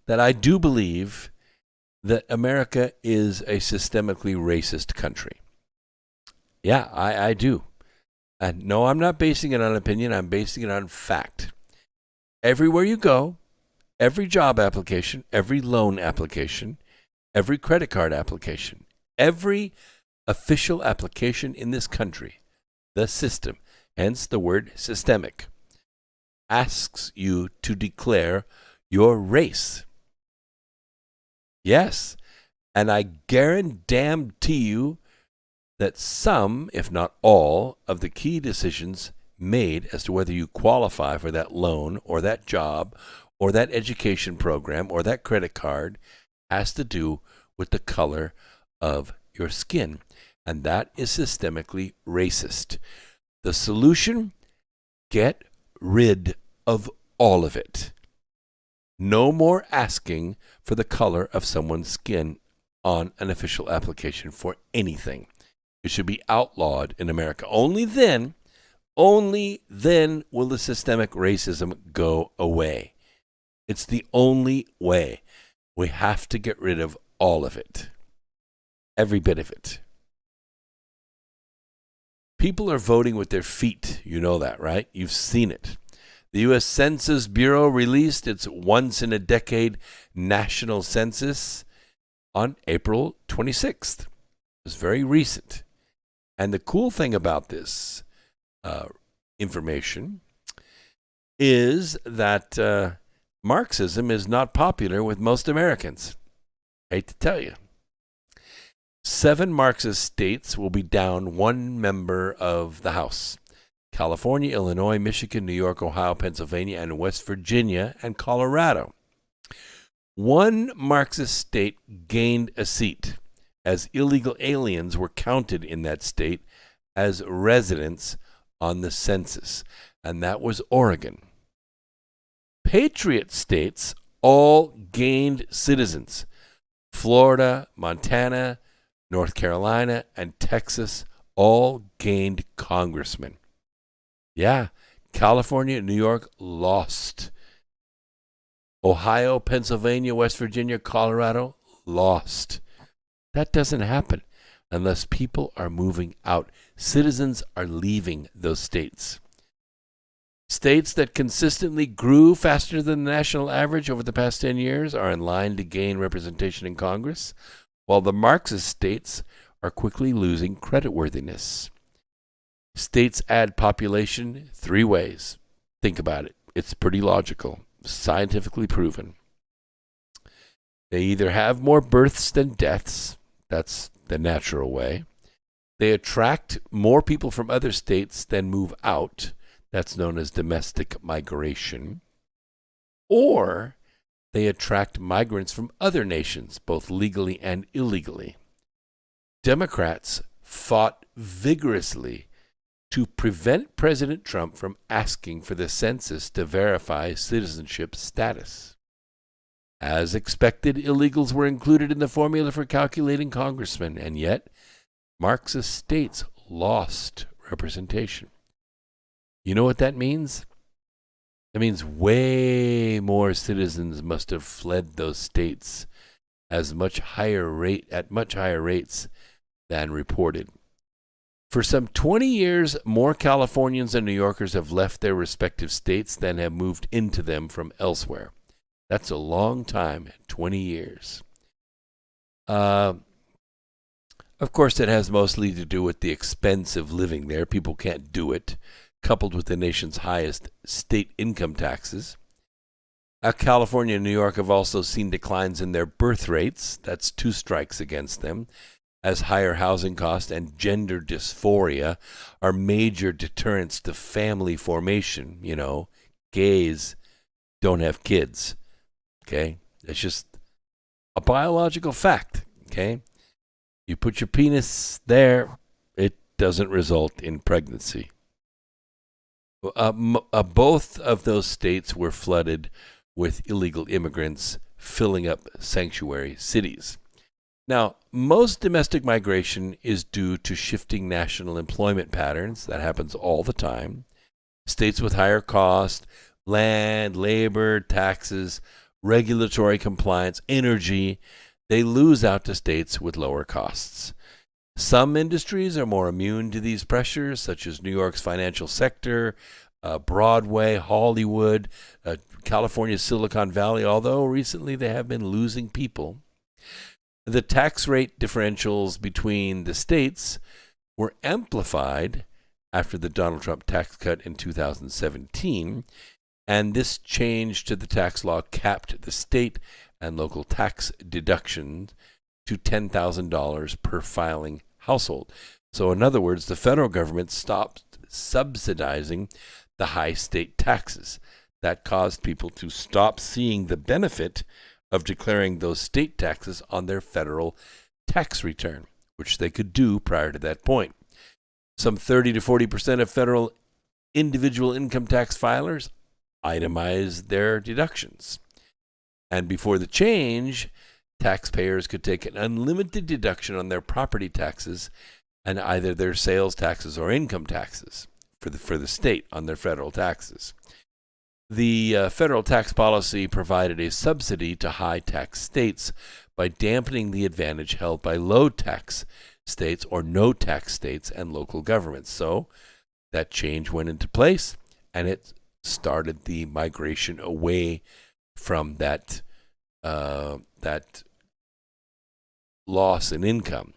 that I do believe that America is a systemically racist country. Yeah, I do. And no, I'm not basing it on opinion. I'm basing it on fact. Everywhere you go, every job application, every loan application, every credit card application, every official application in this country, the system, hence the word systemic, asks you to declare your race. Yes, and I guarantee you that some, if not all, of the key decisions made as to whether you qualify for that loan or that job or that education program or that credit card has to do with the color of your skin. And that is systemically racist. The solution? Get rid of all of it. No more asking for the color of someone's skin on an official application for anything. It should be outlawed in America. Only then will the systemic racism go away. It's the only way. We have to get rid of all of it. Every bit of it. People are voting with their feet. You know that, right? You've seen it. The U.S. Census Bureau released its once-in-a-decade national census on April 26th. It was very recent. And the cool thing about this information is that Marxism is not popular with most Americans. Hate to tell you. 7 Marxist states will be down 1 member of the House. California, Illinois, Michigan, New York, Ohio, Pennsylvania, and West Virginia, and Colorado. 1 Marxist state gained a seat, as illegal aliens were counted in that state as residents on the census, and that was Oregon. Patriot states all gained citizens. Florida, Montana, North Carolina, and Texas all gained congressmen. Yeah, California, New York lost. Ohio, Pennsylvania, West Virginia, Colorado lost. That doesn't happen unless people are moving out. Citizens are leaving those states. States that consistently grew faster than the national average over the past 10 years are in line to gain representation in Congress, while the Marxist states are quickly losing creditworthiness. States add population 3 ways. Think about it. It's pretty logical, scientifically proven. They either have more births than deaths. That's the natural way. They attract more people from other states than move out. That's known as domestic migration. Or they attract migrants from other nations, both legally and illegally. Democrats fought vigorously to prevent President Trump from asking for the census to verify citizenship status. As expected, illegals were included in the formula for calculating congressmen, and yet Marxist states lost representation. You know what that means? That means way more citizens must have fled those states at much higher rates than reported. For some 20 years, more Californians and New Yorkers have left their respective states than have moved into them from elsewhere. That's a long time, 20 years. Of course, it has mostly to do with the expense of living there. People can't do it, coupled with the nation's highest state income taxes. California and New York have also seen declines in their birth rates. That's two strikes against them, as higher housing costs and gender dysphoria are major deterrents to family formation. You know, gays don't have kids. Okay? It's just a biological fact. Okay? You put your penis there, it doesn't result in pregnancy. Both of those states were flooded with illegal immigrants filling up sanctuary cities. Now, most domestic migration is due to shifting national employment patterns. That happens all the time. States with higher cost, land, labor, taxes, regulatory compliance, energy, they lose out to states with lower costs. Some industries are more immune to these pressures, such as New York's financial sector, Broadway, Hollywood, California's Silicon Valley, although recently they have been losing people. The tax rate differentials between the states were amplified after the Donald Trump tax cut in 2017, and this change to the tax law capped the state and local tax deductions to $10,000 per filing household. So in other words, the federal government stopped subsidizing the high state taxes. That caused people to stop seeing the benefit of declaring those state taxes on their federal tax return, which they could do prior to that point. Some 30 to 40% of federal individual income tax filers itemize their deductions. And before the change, taxpayers could take an unlimited deduction on their property taxes and either their sales taxes or income taxes for the state on their federal taxes. The federal tax policy provided a subsidy to high-tax states by dampening the advantage held by low-tax states or no-tax states and local governments. So that change went into place, and it started the migration away from that loss in income.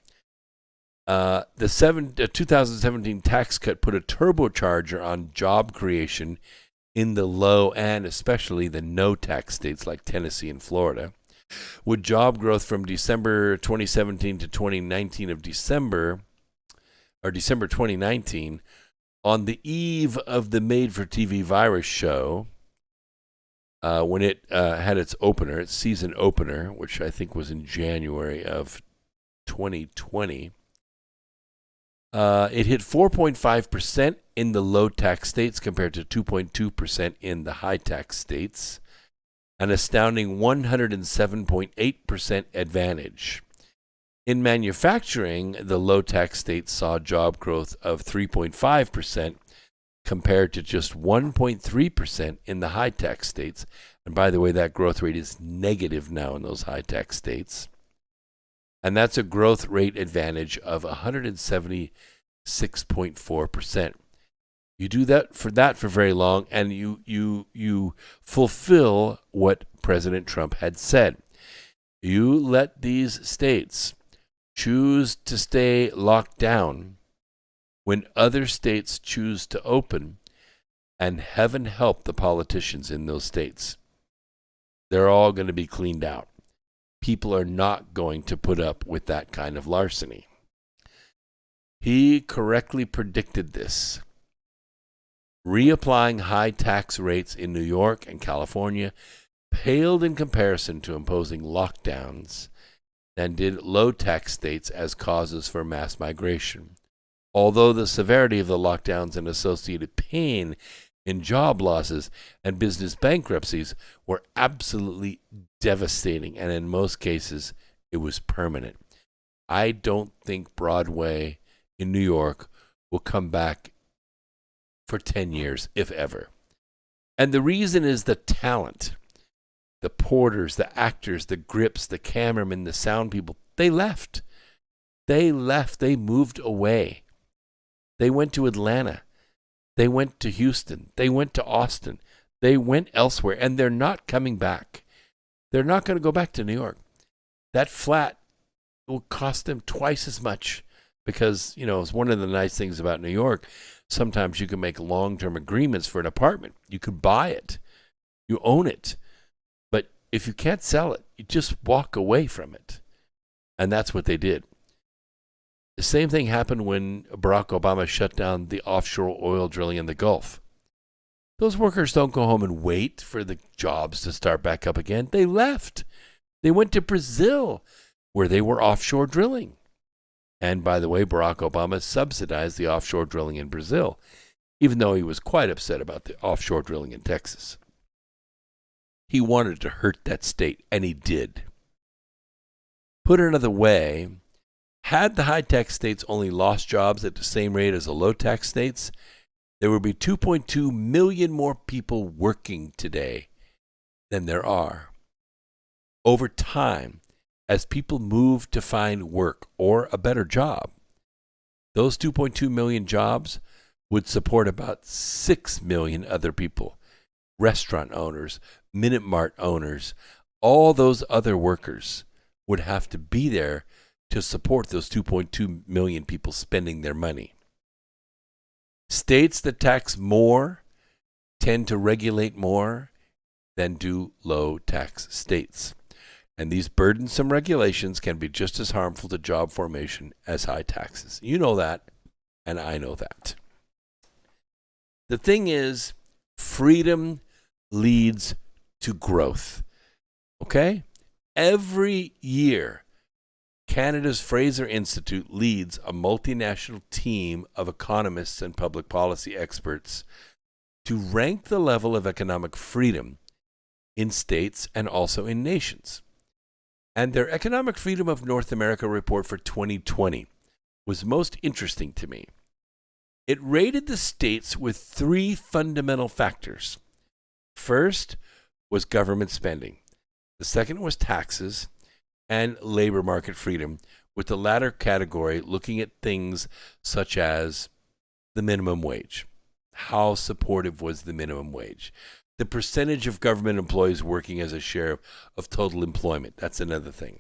The 2017 tax cut put a turbocharger on job creation in the low and especially the no-tax states like Tennessee and Florida. With job growth from December 2017 to 2019 of December 2019, on the eve of the made-for-TV virus show, when it had its season opener, which I think was in January of 2020, it hit 4.5% in the low-tax states compared to 2.2% in the high-tax states, an astounding 107.8% advantage. In manufacturing, the low-tax states saw job growth of 3.5% compared to just 1.3% in the high-tax states. And by the way, that growth rate is negative now in those high-tax states. And that's a growth rate advantage of 176.4%. You do that for very long, and you fulfill what President Trump had said. You let these states choose to stay locked down when other states choose to open, and heaven help the politicians in those states. They're all going to be cleaned out. People are not going to put up with that kind of larceny. He correctly predicted this. Reapplying high tax rates in New York and California paled in comparison to imposing lockdowns and did low tax states as causes for mass migration. Although the severity of the lockdowns and associated pain in job losses and business bankruptcies were absolutely devastating, and in most cases, it was permanent. I don't think Broadway in New York will come back for 10 years, if ever. And the reason is the talent. The porters, the actors, the grips, the cameramen, the sound people, they left. They moved away. They went to Atlanta. They went to Houston. They went to Austin. They went elsewhere, and they're not coming back. They're not going to go back to New York. That flat will cost them twice as much because, it's one of the nice things about New York. Sometimes you can make long-term agreements for an apartment. You could buy it. You own it. But if you can't sell it, you just walk away from it. And that's what they did. The same thing happened when Barack Obama shut down the offshore oil drilling in the Gulf. Those workers don't go home and wait for the jobs to start back up again. They left. They went to Brazil, where they were offshore drilling. And by the way, Barack Obama subsidized the offshore drilling in Brazil, even though he was quite upset about the offshore drilling in Texas. He wanted to hurt that state, and he did. Put another way, had the high-tax states only lost jobs at the same rate as the low-tax states, there would be 2.2 million more people working today than there are. Over time, as people move to find work or a better job, those 2.2 million jobs would support about 6 million other people, restaurant owners, Minute Mart owners, all those other workers would have to be there to support those 2.2 million people spending their money. States that tax more tend to regulate more than do low-tax states. And these burdensome regulations can be just as harmful to job formation as high taxes. You know that, and I know that. The thing is, freedom leads to growth. Okay? Every year, Canada's Fraser Institute leads a multinational team of economists and public policy experts to rank the level of economic freedom in states and also in nations. And their Economic Freedom of North America report for 2020 was most interesting to me. It rated the states with 3 fundamental factors. First was government spending. The second was taxes and labor market freedom, with the latter category looking at things such as the minimum wage. How supportive was the minimum wage? The percentage of government employees working as a share of total employment. That's another thing.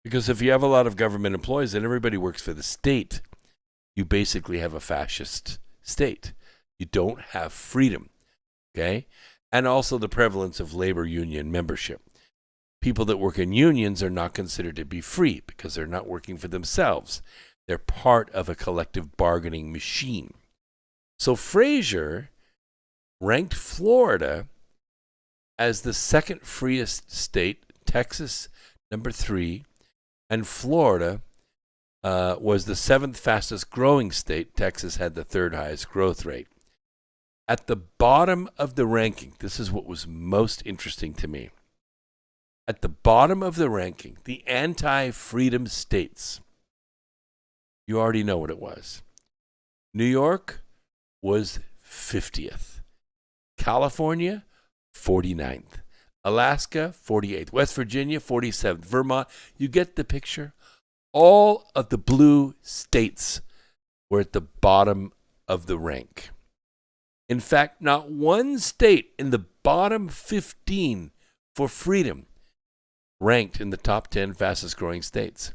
Because if you have a lot of government employees and everybody works for the state, you basically have a fascist state. You don't have freedom. Okay? And also the prevalence of labor union membership. People that work in unions are not considered to be free because they're not working for themselves. They're part of a collective bargaining machine. So Fraser ranked Florida as the second freest state, Texas number 3, and Florida was the 7th fastest growing state. Texas had the 3rd highest growth rate. At the bottom of the ranking, this is what was most interesting to me. At the bottom of the ranking, the anti-freedom states. You already know what it was. New York was 50th. California, 49th. Alaska, 48th. West Virginia, 47th. Vermont, you get the picture? All of the blue states were at the bottom of the rank. In fact, not one state in the bottom 15 for freedom ranked in the top 10 fastest growing states.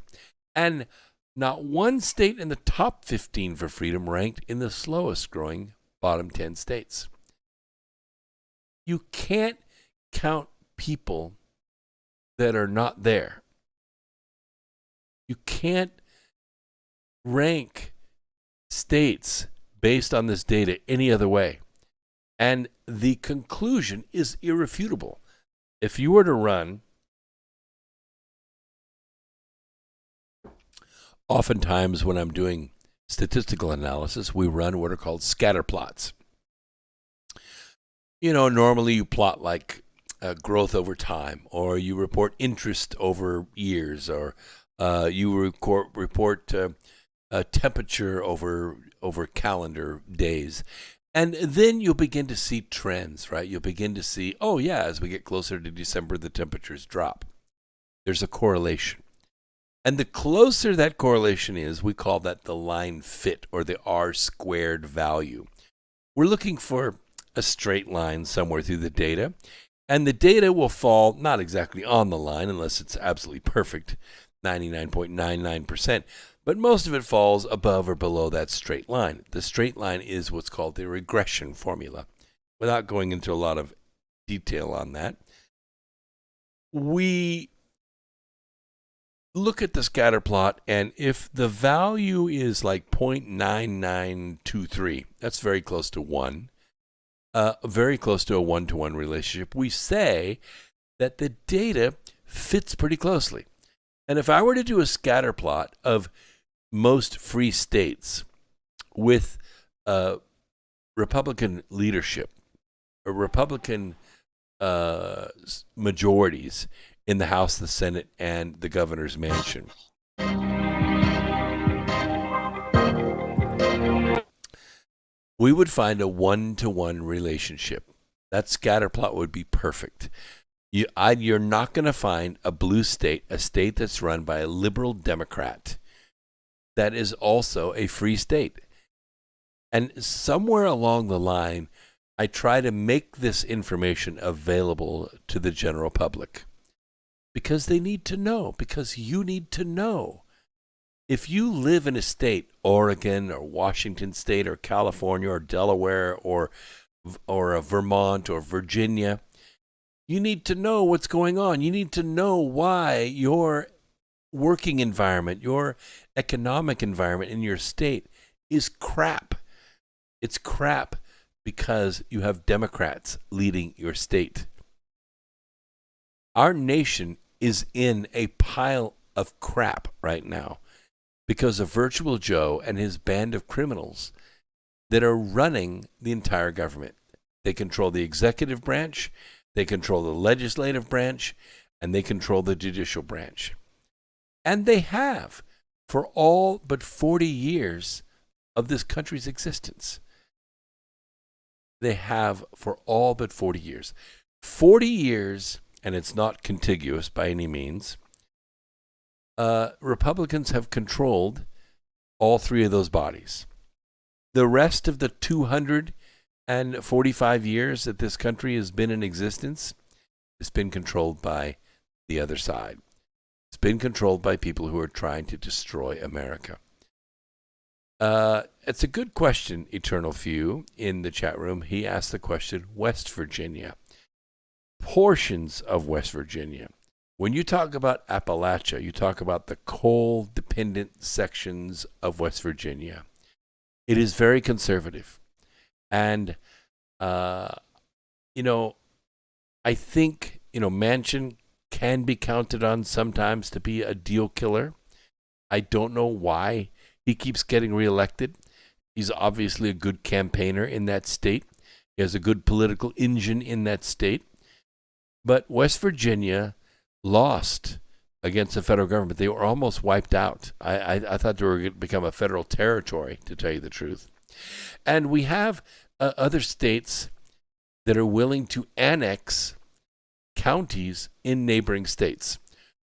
And not one state in the top 15 for freedom ranked in the slowest growing bottom 10 states. You can't count people that are not there. You can't rank states based on this data any other way. And the conclusion is irrefutable. If you were to run, oftentimes when I'm doing statistical analysis, we run what are called scatter plots. Normally you plot like growth over time, or you report interest over years, or you report temperature over calendar days. And then you'll begin to see trends, right? You'll begin to see, as we get closer to December, the temperatures drop. There's a correlation. And the closer that correlation is, we call that the line fit, or the R-squared value. We're looking for a straight line somewhere through the data, and the data will fall not exactly on the line unless it's absolutely perfect, 99.99%, but most of it falls above or below that straight line. The straight line is what's called the regression formula. Without going into a lot of detail on that, we look at the scatter plot, and if the value is like 0.9923, that's very close to 1, very close to a 1-to-1 relationship, we say that the data fits pretty closely. And if I were to do a scatter plot of most free states with Republican leadership, or Republican majorities in the House, the Senate, and the governor's mansion, we would find a 1-to-1 relationship. That scatter plot would be perfect. You're not going to find a blue state, a state that's run by a liberal Democrat, that is also a free state. And somewhere along the line, I try to make this information available to the general public. Because they need to know, because you need to know. If you live in a state, Oregon or Washington State or California or Delaware or Vermont or Virginia, you need to know what's going on. You need to know why your working environment, your economic environment in your state is crap. It's crap because you have Democrats leading your state. Our nation is in a pile of crap right now because of Virtual Joe and his band of criminals that are running the entire government. They control the executive branch, they control the legislative branch, and they control the judicial branch. And they have for all but 40 years of this country's existence. They have for all but 40 years. 40 years, and it's not contiguous by any means, Republicans have controlled all three of those bodies. The rest of the 245 years that this country has been in existence has been controlled by the other side. It's been controlled by people who are trying to destroy America. It's a good question, Eternal Few, in the chat room. He asked the question, West Virginia. Portions of West Virginia. When you talk about Appalachia, you talk about the coal-dependent sections of West Virginia. It is very conservative. And, I think, Manchin can be counted on sometimes to be a deal killer. I don't know why he keeps getting reelected. He's obviously a good campaigner in that state. He has a good political engine in that state. But West Virginia lost against the federal government. They were almost wiped out. I thought they were going to become a federal territory, to tell you the truth. And we have other states that are willing to annex counties in neighboring states.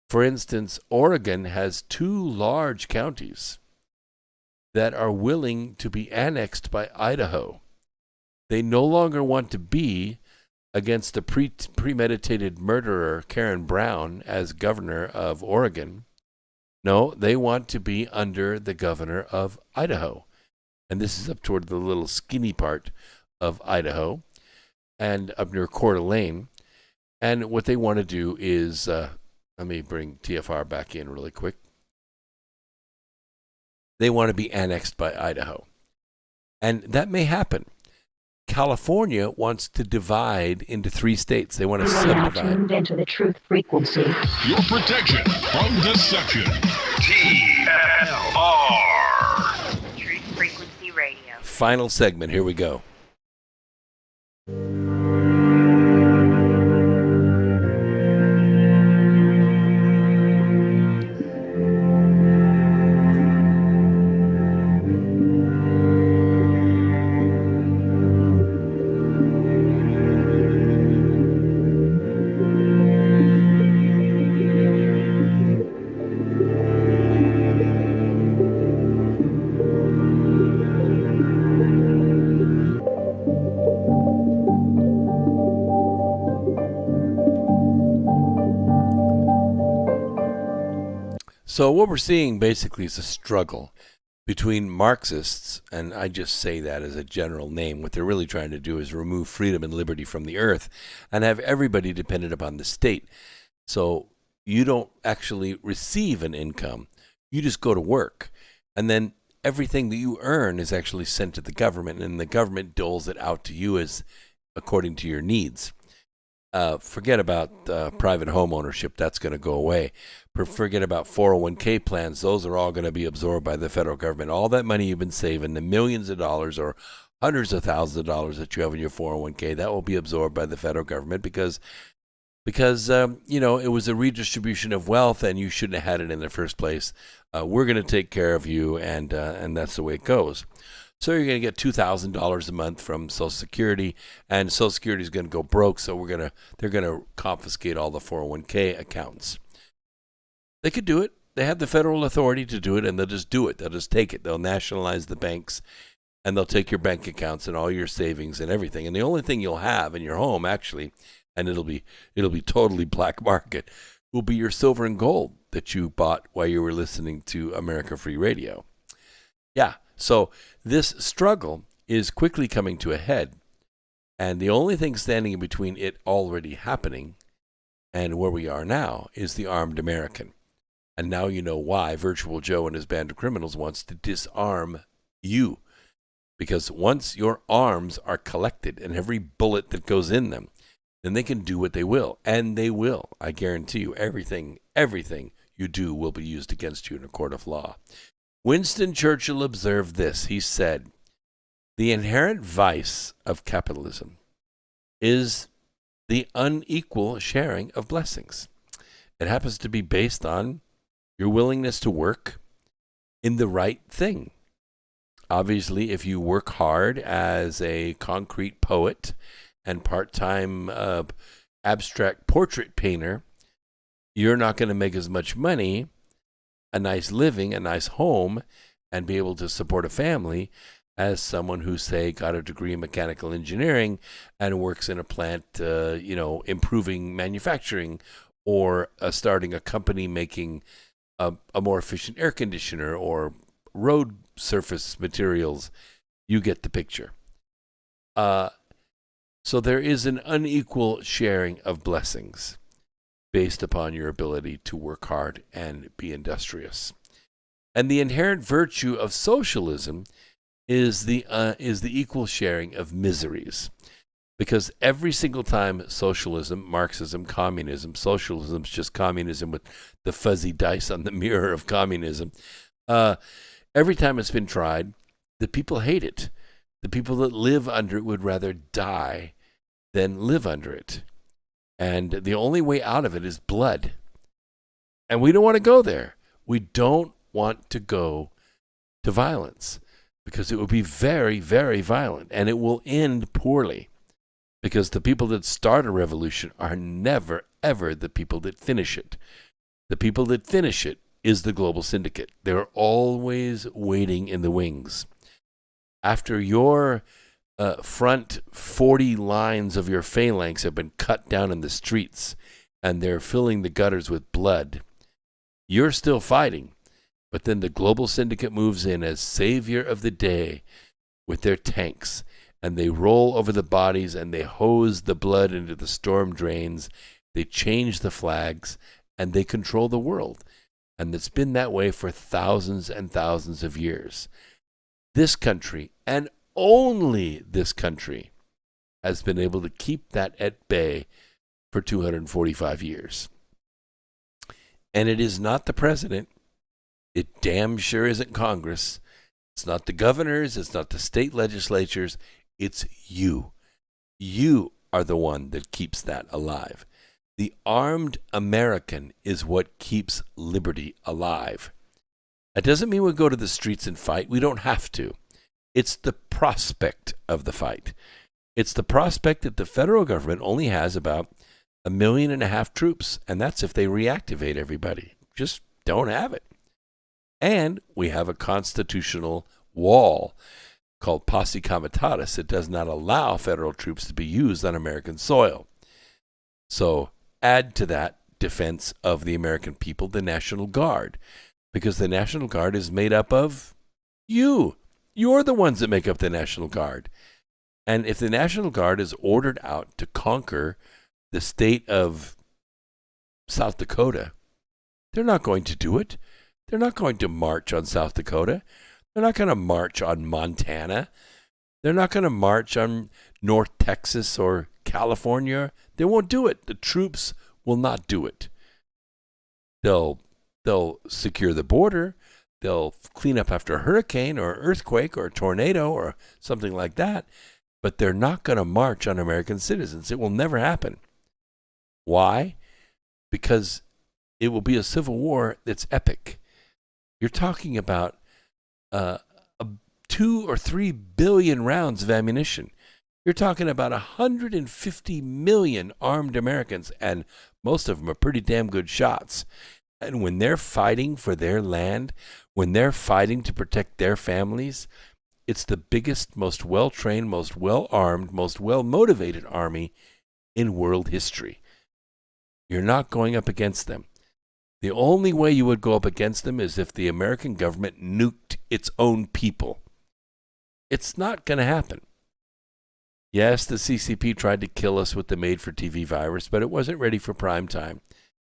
For instance, Oregon has 2 large counties that are willing to be annexed by Idaho. They no longer want to be against the premeditated murderer Karen Brown as governor of Oregon. No, they want to be under the governor of Idaho. And this is up toward the little skinny part of Idaho and up near Coeur d'Alene. And what they want to do is, let me bring TFR back in really quick. They want to be annexed by Idaho. And that may happen. California wants to divide into 3 states. They want to subdivide. Tuned into the truth frequency. Your protection from deception. TLR. final segment. Here we go. So what we're seeing basically is a struggle between Marxists, and I just say that as a general name. What they're really trying to do is remove freedom and liberty from the earth and have everybody dependent upon the state. So you don't actually receive an income. You just go to work. And then everything that you earn is actually sent to the government, and the government doles it out to you as according to your needs. Forget about private home ownership. That's going to go away. Forget about 401k plans. Those are all going to be absorbed by the federal government. All that money you've been saving, the millions of dollars or hundreds of thousands of dollars that you have in your 401k, that will be absorbed by the federal government because it was a redistribution of wealth and you shouldn't have had it in the first place. We're going to take care of you, and that's the way it goes. So you're going to get $2,000 a month from Social Security, and Social Security is going to go broke. So they're going to confiscate all the 401k accounts. They could do it. They have the federal authority to do it, and they'll just do it. They'll just take it. They'll nationalize the banks, and they'll take your bank accounts and all your savings and everything. And the only thing you'll have in your home, actually, and it'll be totally black market, will be your silver and gold that you bought while you were listening to America Free Radio. Yeah. So this struggle is quickly coming to a head, and the only thing standing in between it already happening and where we are now is the armed American. And now you know why Virtual Joe and his band of criminals wants to disarm you. Because once your arms are collected and every bullet that goes in them, then they can do what they will. And they will. I guarantee you, everything you do will be used against you in a court of law. Winston Churchill observed this. He said, "The inherent vice of capitalism is the unequal sharing of blessings. It happens to be based on your willingness to work in the right thing. Obviously, if you work hard as a concrete poet and part-time abstract portrait painter, you're not going to make as much money, a nice living, a nice home, and be able to support a family as someone who, say, got a degree in mechanical engineering and works in a plant, improving manufacturing or starting a company making a more efficient air conditioner or road surface materials. You get the picture. So there is an unequal sharing of blessings based upon your ability to work hard and be industrious. And the inherent virtue of socialism is the equal sharing of miseries. Because every single time socialism, Marxism, communism, socialism is just communism with the fuzzy dice on the mirror of communism, every time it's been tried, the people hate it. The people that live under it would rather die than live under it. And the only way out of it is blood. And we don't want to go there. We don't want to go to violence because it would be very, very violent, and it will end poorly because the people that start a revolution are never, ever the people that finish it. The people that finish it is the global syndicate. They're always waiting in the wings. After your front 40 lines of your phalanx have been cut down in the streets and they're filling the gutters with blood, you're still fighting. But then the global syndicate moves in as savior of the day with their tanks, and they roll over the bodies and they hose the blood into the storm drains. They change the flags and they control the world. And it's been that way for thousands and thousands of years. This country, and only this country, has been able to keep that at bay for 245 years. And it is not the president. It damn sure isn't Congress. It's not the governors. It's not the state legislatures. It's you. You are the one that keeps that alive. The armed American is what keeps liberty alive. That doesn't mean we go to the streets and fight. We don't have to. It's the prospect of the fight. It's the prospect that the federal government only has about 1.5 million troops, and that's if they reactivate everybody. Just don't have it. And we have a constitutional wall called posse comitatus that does not allow federal troops to be used on American soil. So add to that defense of the American people the National Guard, because the National Guard is made up of you. You're the ones that make up the National Guard. And if the National Guard is ordered out to conquer the state of South Dakota, they're not going to do it. They're not going to march on South Dakota. They're not going to march on Montana. They're not going to march on North Texas or California. They won't do it. The troops will not do it. They'll secure the border. They'll clean up after a hurricane or earthquake or a tornado or something like that. But they're not going to march on American citizens. It will never happen. Why? Because it will be a civil war that's epic. You're talking about 2 or 3 billion rounds of ammunition. You're talking about 150 million armed Americans, and most of them are pretty damn good shots. And when they're fighting for their land, when they're fighting to protect their families, it's the biggest, most well-trained, most well-armed, most well-motivated army in world history. You're not going up against them. The only way you would go up against them is if the American government nuked its own people. It's not going to happen. Yes, the CCP tried to kill us with the made-for-TV virus, but it wasn't ready for prime time.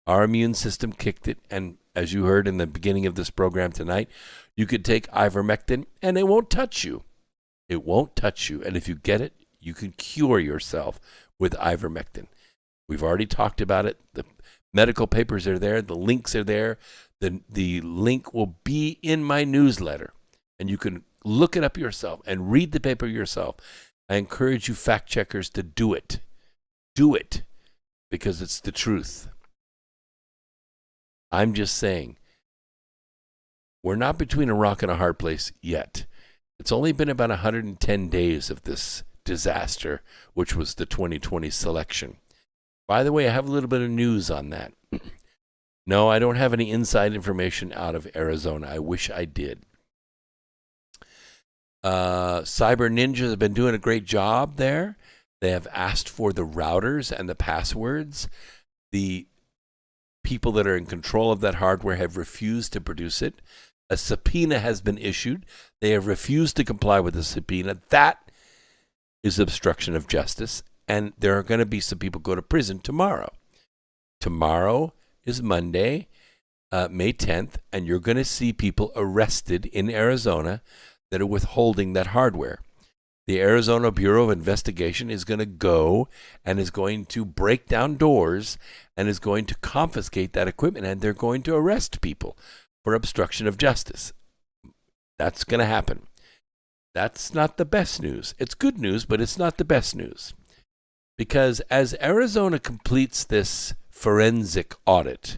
Our immune system kicked it, and as you heard in the beginning of this program tonight, you could take ivermectin, and it won't touch you. It won't touch you, and if you get it, you can cure yourself with ivermectin. We've already talked about it. The medical papers are there. The links are there. The link will be in my newsletter, and you can look it up yourself and read the paper yourself. I encourage you fact checkers to do it. Do it, because it's the truth. I'm just saying, we're not between a rock and a hard place yet. It's only been about 110 days of this disaster, which was the 2020 selection. By the way, I have a little bit of news on that. No, I don't have any inside information out of Arizona. I wish I did. Cyber Ninjas have been doing a great job there. They have asked for the routers and the passwords. The people that are in control of that hardware have refused to produce it. A subpoena has been issued. They have refused to comply with the subpoena. That is obstruction of justice. And there are going to be some people go to prison tomorrow. Tomorrow is Monday, May 10th, and you're going to see people arrested in Arizona that are withholding that hardware. The Arizona Bureau of Investigation is going to go and is going to break down doors and is going to confiscate that equipment, and they're going to arrest people for obstruction of justice. That's going to happen. That's not the best news. It's good news, but it's not the best news. Because as Arizona completes this forensic audit,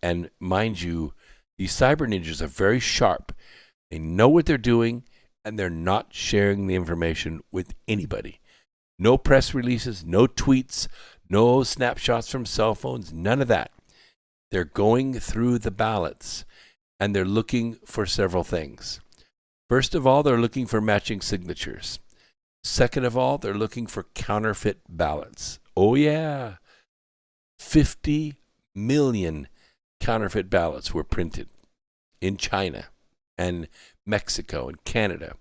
and mind you, these cyber ninjas are very sharp. They know what they're doing, and they're not sharing the information with anybody. No press releases, no tweets, no snapshots from cell phones, none of that. They're going through the ballots, and they're looking for several things. First of all, they're looking for matching signatures. Second of all, they're looking for counterfeit ballots. Oh, yeah. 50 million counterfeit ballots were printed in China and Mexico and Canada.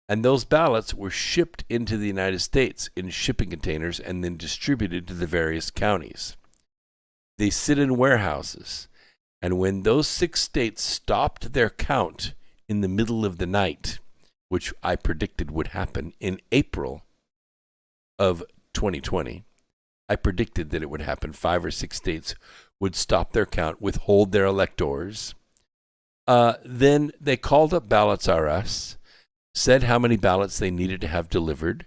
And those ballots were shipped into the United States in shipping containers and then distributed to the various counties. They sit in warehouses. And when those 6 states stopped their count in the middle of the night, which I predicted would happen in April of 2020, I predicted that it would happen. 5 or 6 states would stop their count, withhold their electors, Then they called up Ballots R Us, said how many ballots they needed to have delivered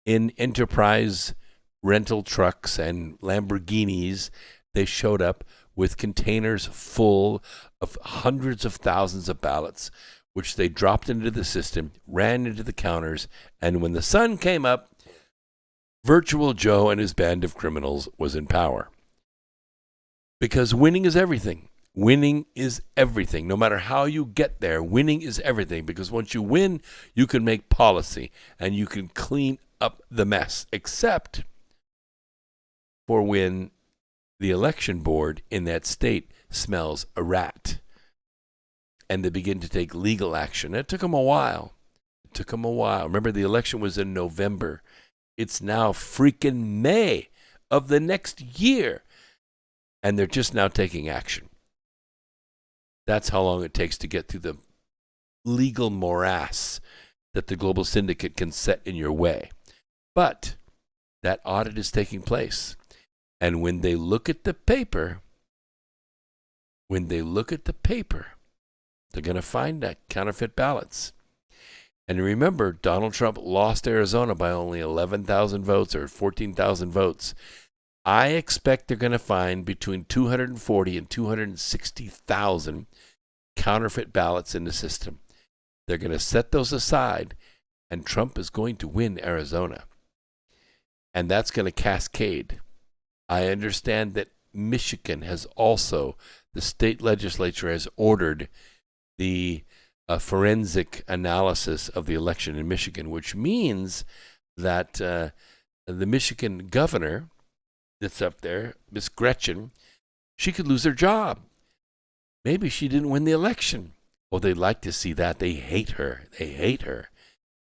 in enterprise rental trucks and Lamborghinis. They showed up with containers full of hundreds of thousands of ballots, which they dropped into the system, ran into the counters, and when the sun came up, Virtual Joe and his band of criminals was in power. Because winning is everything. Winning is everything. No matter how you get there, winning is everything. Because once you win, you can make policy and you can clean up the mess. Except for when the election board in that state smells a rat and they begin to take legal action. It took them a while. Remember, the election was in November. It's now freaking May of the next year. And they're just now taking action. That's how long it takes to get through the legal morass that the global syndicate can set in your way. But that audit is taking place. And when they look at the paper, they're going to find that counterfeit ballots. And remember, Donald Trump lost Arizona by only 11,000 votes or 14,000 votes. I expect they're going to find between 240 and 260,000 counterfeit ballots in the system. They're going to set those aside, and Trump is going to win Arizona. And that's going to cascade. I understand that Michigan has also, the state legislature has ordered the forensic analysis of the election in Michigan, which means that the Michigan governor that's up there, Miss Gretchen, she could lose her job. Maybe she didn't win the election. Well, they'd like to see that. They hate her.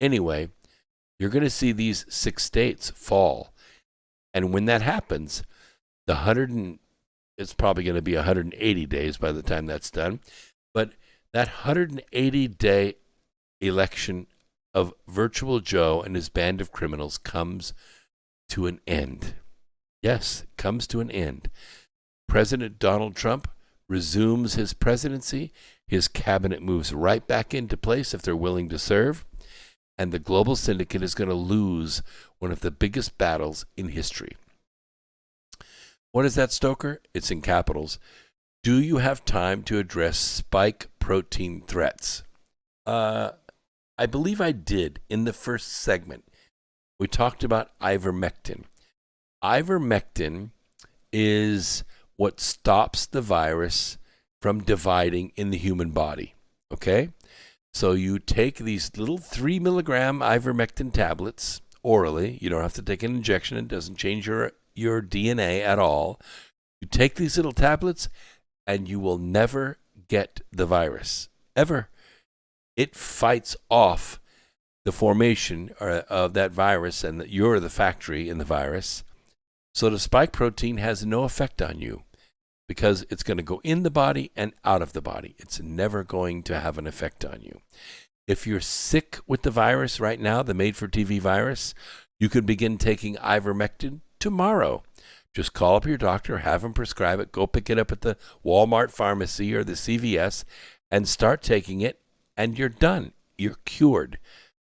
Anyway, you're going to see these 6 states fall. And when that happens, it's probably going to be 180 days by the time that's done. But that 180-day election of Virtual Joe and his band of criminals comes to an end. Yes, it comes to an end. President Donald Trump resumes his presidency. His cabinet moves right back into place if they're willing to serve. And the global syndicate is going to lose one of the biggest battles in history. What is that, Stoker? It's in capitals. Do you have time to address spike protein threats? I believe I did in the first segment. We talked about ivermectin. Ivermectin is what stops the virus from dividing in the human body. Okay? So you take these little 3 milligram ivermectin tablets orally. You don't have to take an injection. It doesn't change your DNA at all. You take these little tablets and you will never get the virus. Ever. It fights off the formation of that virus, and that you're the factory in the virus. So the spike protein has no effect on you because it's going to go in the body and out of the body. It's never going to have an effect on you. If you're sick with the virus right now, the made-for-TV virus, you could begin taking ivermectin tomorrow. Just call up your doctor, have him prescribe it, go pick it up at the Walmart pharmacy or the CVS, and start taking it, and you're done. You're cured.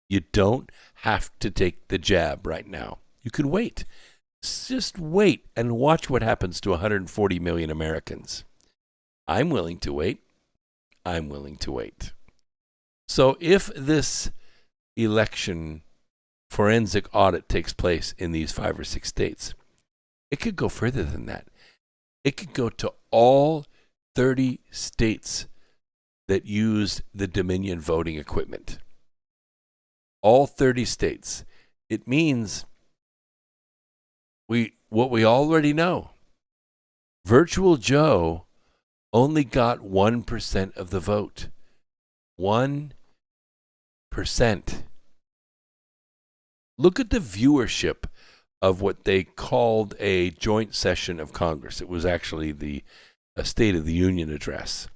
You don't have to take the jab right now. You can wait. Just wait and watch what happens to 140 million Americans. I'm willing to wait. So if this election forensic audit takes place in these 5 or 6 states, it could go further than that. It could go to all 30 states that use the Dominion voting equipment. All 30 states. It means what we already know. Virtual Joe only got 1% of the vote. 1%. Look at the viewership of what they called a joint session of Congress. It was actually a State of the Union address.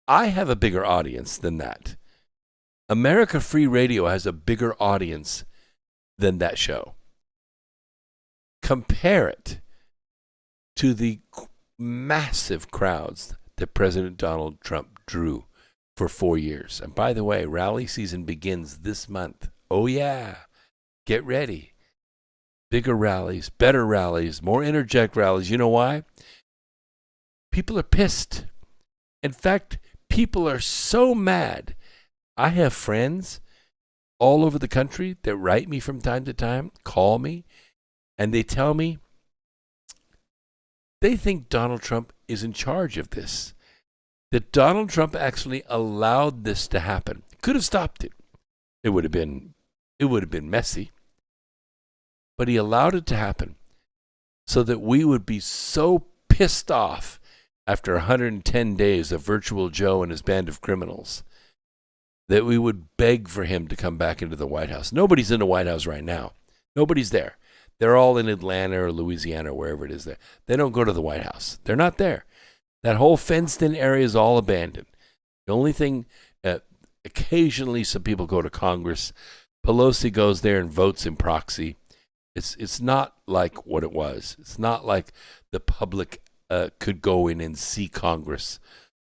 I have a bigger audience than that. America Free Radio has a bigger audience than that show. Compare it to the massive crowds that President Donald Trump drew for 4 years. And by the way, rally season begins this month. Oh, yeah. Get ready. Bigger rallies, better rallies, more interject rallies. You know why? People are pissed. In fact, people are so mad. I have friends all over the country that write me from time to time, call me, and they tell me they think Donald Trump is in charge of this. That Donald Trump actually allowed this to happen. Could have stopped it. It would have been messy. But he allowed it to happen so that we would be so pissed off after 110 days of Virtual Joe and his band of criminals that we would beg for him to come back into the White House. Nobody's in the White House right now. Nobody's there. They're all in Atlanta or Louisiana or wherever it is there. They don't go to the White House. They're not there. That whole fenced-in area is all abandoned. The only thing, occasionally some people go to Congress. Pelosi goes there and votes in proxy. It's not like what it was. It's not like the public could go in and see Congress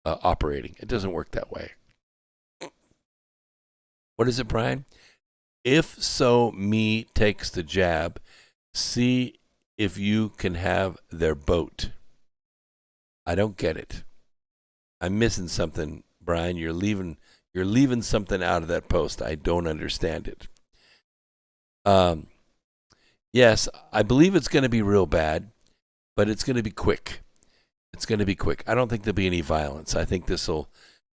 operating. It doesn't work that way. What is it, Brian? If so, me takes the jab. See if you can have their boat. I don't get it. I'm missing something, Brian. You're leaving something out of that post. I don't understand it. Yes, I believe it's going to be real bad, but it's going to be quick. It's going to be quick. I don't think there'll be any violence. I think this will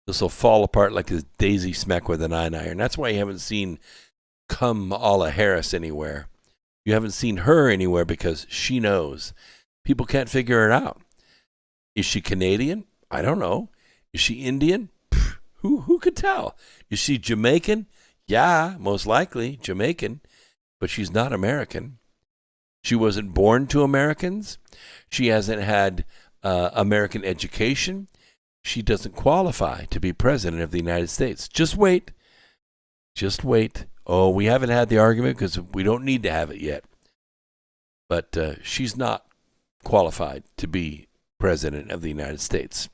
fall apart like a daisy smack with an iron. That's why you haven't seen Kamala Harris anywhere. You haven't seen her anywhere because she knows. People can't figure it out. Is she Canadian? I don't know. Is she Indian? Who could tell? Is she Jamaican? Yeah, most likely Jamaican, but she's not American. She wasn't born to Americans. She hasn't had American education. She doesn't qualify to be president of the United States. Just wait. Just wait. Oh, we haven't had the argument because we don't need to have it yet. But she's not qualified to be president of the United States.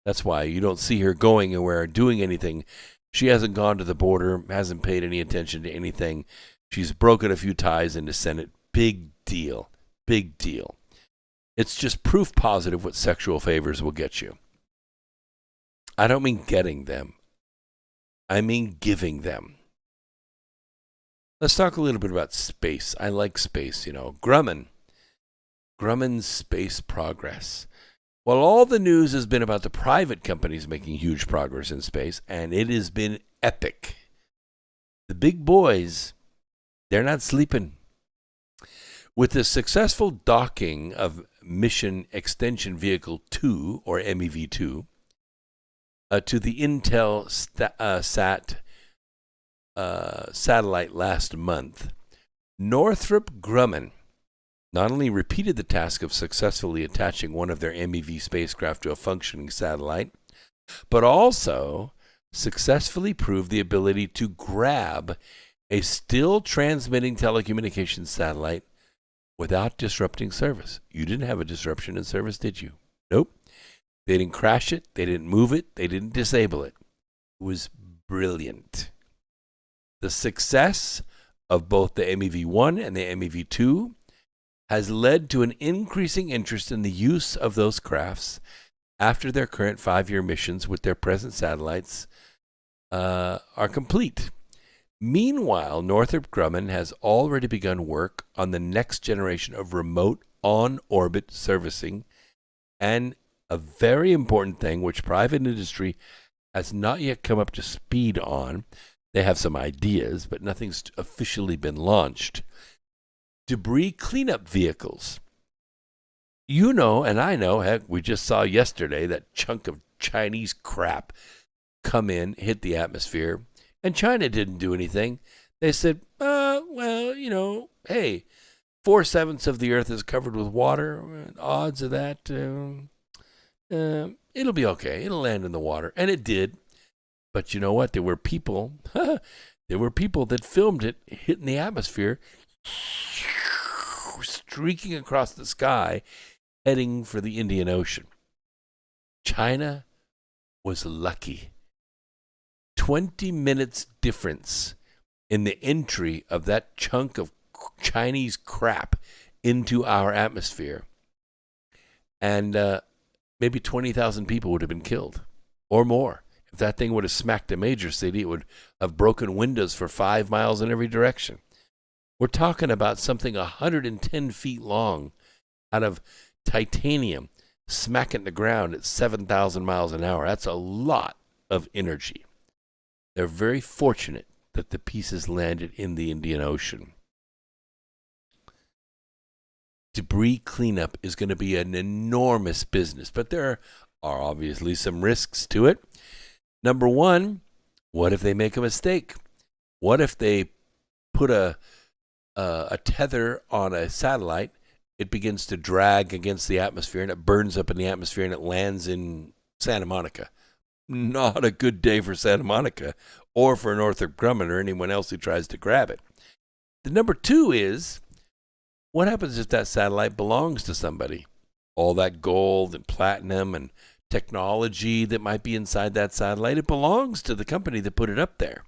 That's why you don't see her going anywhere or doing anything. She hasn't gone to the border, hasn't paid any attention to anything. She's broken a few ties in the Senate. Big deal. Big deal. It's just proof positive what sexual favors will get you. I don't mean getting them. I mean giving them. Let's talk a little bit about space. I like space, Grumman's space progress. Well, all the news has been about the private companies making huge progress in space, and it has been epic. The big boys, they're not sleeping. With the successful docking of Mission Extension Vehicle 2, or MEV-2, to the Intel satellite last month, Northrop Grumman not only repeated the task of successfully attaching one of their MEV spacecraft to a functioning satellite, but also successfully proved the ability to grab a still transmitting telecommunications satellite without disrupting service. You didn't have a disruption in service, did you? Nope. They didn't crash it. They didn't move it. They didn't disable it. It was brilliant. The success of both the MEV-1 and the MEV-2 has led to an increasing interest in the use of those crafts after their current 5-year missions with their present satellites are complete. Meanwhile, Northrop Grumman has already begun work on the next generation of remote on-orbit servicing, and a very important thing which private industry has not yet come up to speed on. They have some ideas, but nothing's officially been launched. Debris cleanup vehicles. You know, and I know, heck, we just saw yesterday that chunk of Chinese crap come in, hit the atmosphere, and China didn't do anything. They said, well, hey, 4/7 of the earth is covered with water. Odds of that, it'll be okay. It'll land in the water. And it did. But you know what? There were people that filmed it hitting the atmosphere, streaking across the sky, heading for the Indian Ocean. China was lucky. 20 minutes difference in the entry of that chunk of Chinese crap into our atmosphere. And maybe 20,000 people would have been killed or more. If that thing would have smacked a major city, it would have broken windows for 5 miles in every direction. We're talking about something 110 feet long out of titanium smacking the ground at 7,000 miles an hour. That's a lot of energy. They're very fortunate that the pieces landed in the Indian Ocean. Debris cleanup is going to be an enormous business, but there are obviously some risks to it. Number one, what if they make a mistake? What if they put a tether on a satellite, it begins to drag against the atmosphere, and it burns up in the atmosphere, and it lands in Santa Monica? Not a good day for Santa Monica or for Northrop Grumman or anyone else who tries to grab it. The number two is, what happens if that satellite belongs to somebody? All that gold and platinum and technology that might be inside that satellite, it belongs to the company that put it up there.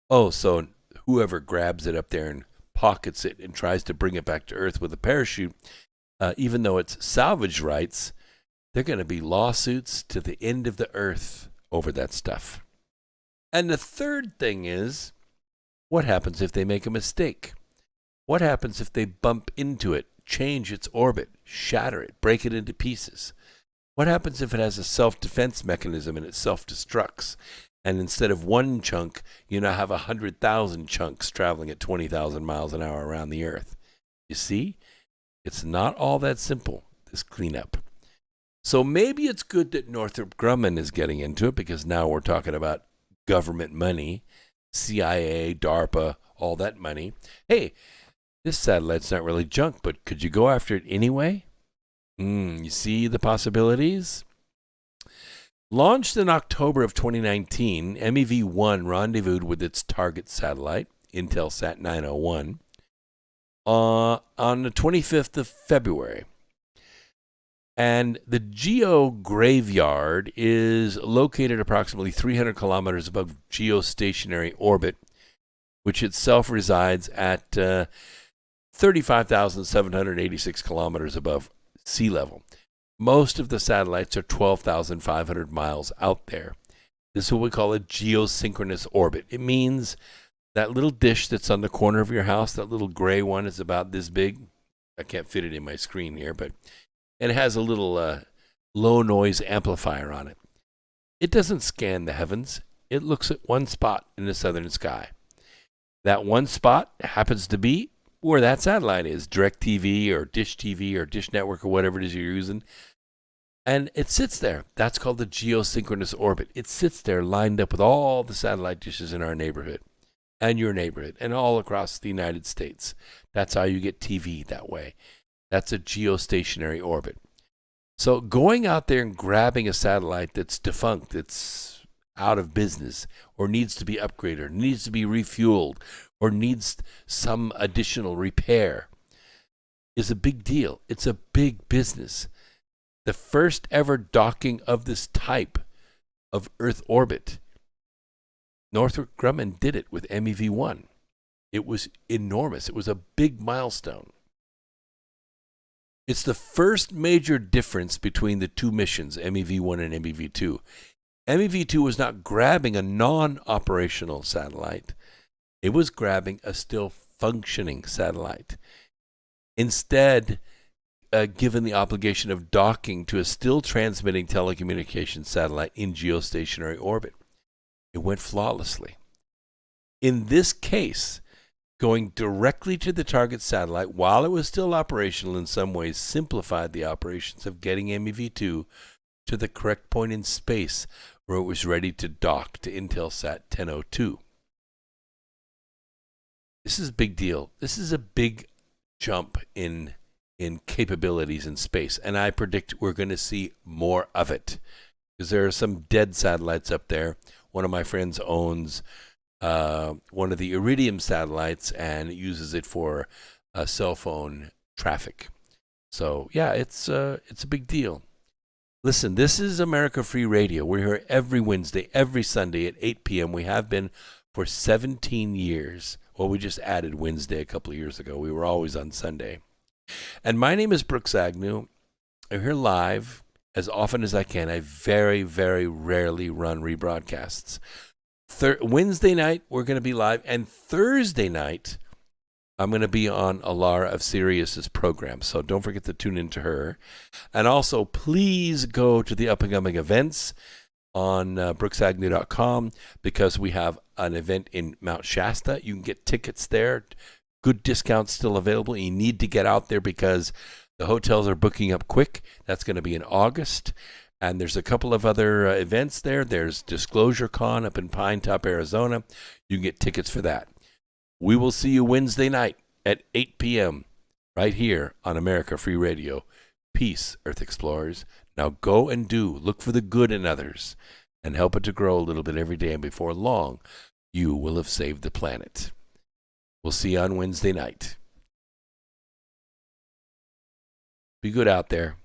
Oh, so whoever grabs it up there and pockets it and tries to bring it back to Earth with a parachute, even though it's salvage rights, they're going to be lawsuits to the end of the earth over that stuff. And the third thing is, what happens if they make a mistake? What happens if they bump into it, change its orbit, shatter it, break it into pieces? What happens if it has a self-defense mechanism and it self-destructs? And instead of one chunk, you now have 100,000 chunks traveling at 20,000 miles an hour around the Earth. You see, it's not all that simple, this cleanup. So maybe it's good that Northrop Grumman is getting into it, because now we're talking about government money, CIA, DARPA, all that money. Hey, this satellite's not really junk, but could you go after it anyway? You see the possibilities? Launched in October of 2019, MEV-1 rendezvoused with its target satellite, Intelsat 901, on the 25th of February. And the geo graveyard is located approximately 300 kilometers above geostationary orbit, which itself resides at 35,786 kilometers above sea level. Most of the satellites are 12,500 miles out there. This is what we call a geosynchronous orbit. It means that little dish that's on the corner of your house, that little gray one, is about this big. I can't fit it in my screen here, but it has a little low noise amplifier on it. It doesn't scan the heavens. It looks at one spot in the southern sky. That one spot happens to be where that satellite is, DirecTV or Dish TV or Dish Network or whatever it is you're using. And it sits there. That's called the geosynchronous orbit. It sits there lined up with all the satellite dishes in our neighborhood and your neighborhood and all across the United States. That's how you get TV that way. That's a geostationary orbit. So going out there and grabbing a satellite that's defunct, that's out of business, or needs to be upgraded, or needs to be refueled, or needs some additional repair is a big deal. It's a big business. The first ever docking of this type of Earth orbit, Northrop Grumman did it with MEV-1. It was enormous. It was a big milestone. It's the first major difference between the two missions, MEV-1 and MEV-2. MEV-2 was not grabbing a non-operational satellite. It was grabbing a still functioning satellite. Instead, given the obligation of docking to a still transmitting telecommunications satellite in geostationary orbit, it went flawlessly. In this case, going directly to the target satellite while it was still operational in some ways simplified the operations of getting MEV-2 to the correct point in space where it was ready to dock to Intelsat 1002. This is a big deal. This is a big jump in capabilities in space, and I predict we're going to see more of it, because there are some dead satellites up there. One of my friends owns one of the Iridium satellites and uses it for cell phone traffic. So yeah, it's a big deal. Listen, this is America Free Radio. We're here every Wednesday, every Sunday at 8 p.m. We have been for 17 years. Well, we just added Wednesday a couple of years ago. We were always on Sunday. And my name is Brooks Agnew. I'm here live as often as I can. I very, very rarely run rebroadcasts. Wednesday night, we're going to be live. And Thursday night, I'm going to be on Alara of Sirius's program, so don't forget to tune into her. And also, please go to the up-and-coming events on brooksagnew.com because we have an event in Mount Shasta. You can get tickets there. Good discounts still available. You need to get out there because the hotels are booking up quick. That's going to be in August. And there's a couple of other events there. There's Disclosure Con up in Pine Top, Arizona. You can get tickets for that. We will see you Wednesday night at 8 p.m. right here on America Free Radio. Peace, Earth Explorers. Now go and look for the good in others and help it to grow a little bit every day. And before long, you will have saved the planet. We'll see you on Wednesday night. Be good out there.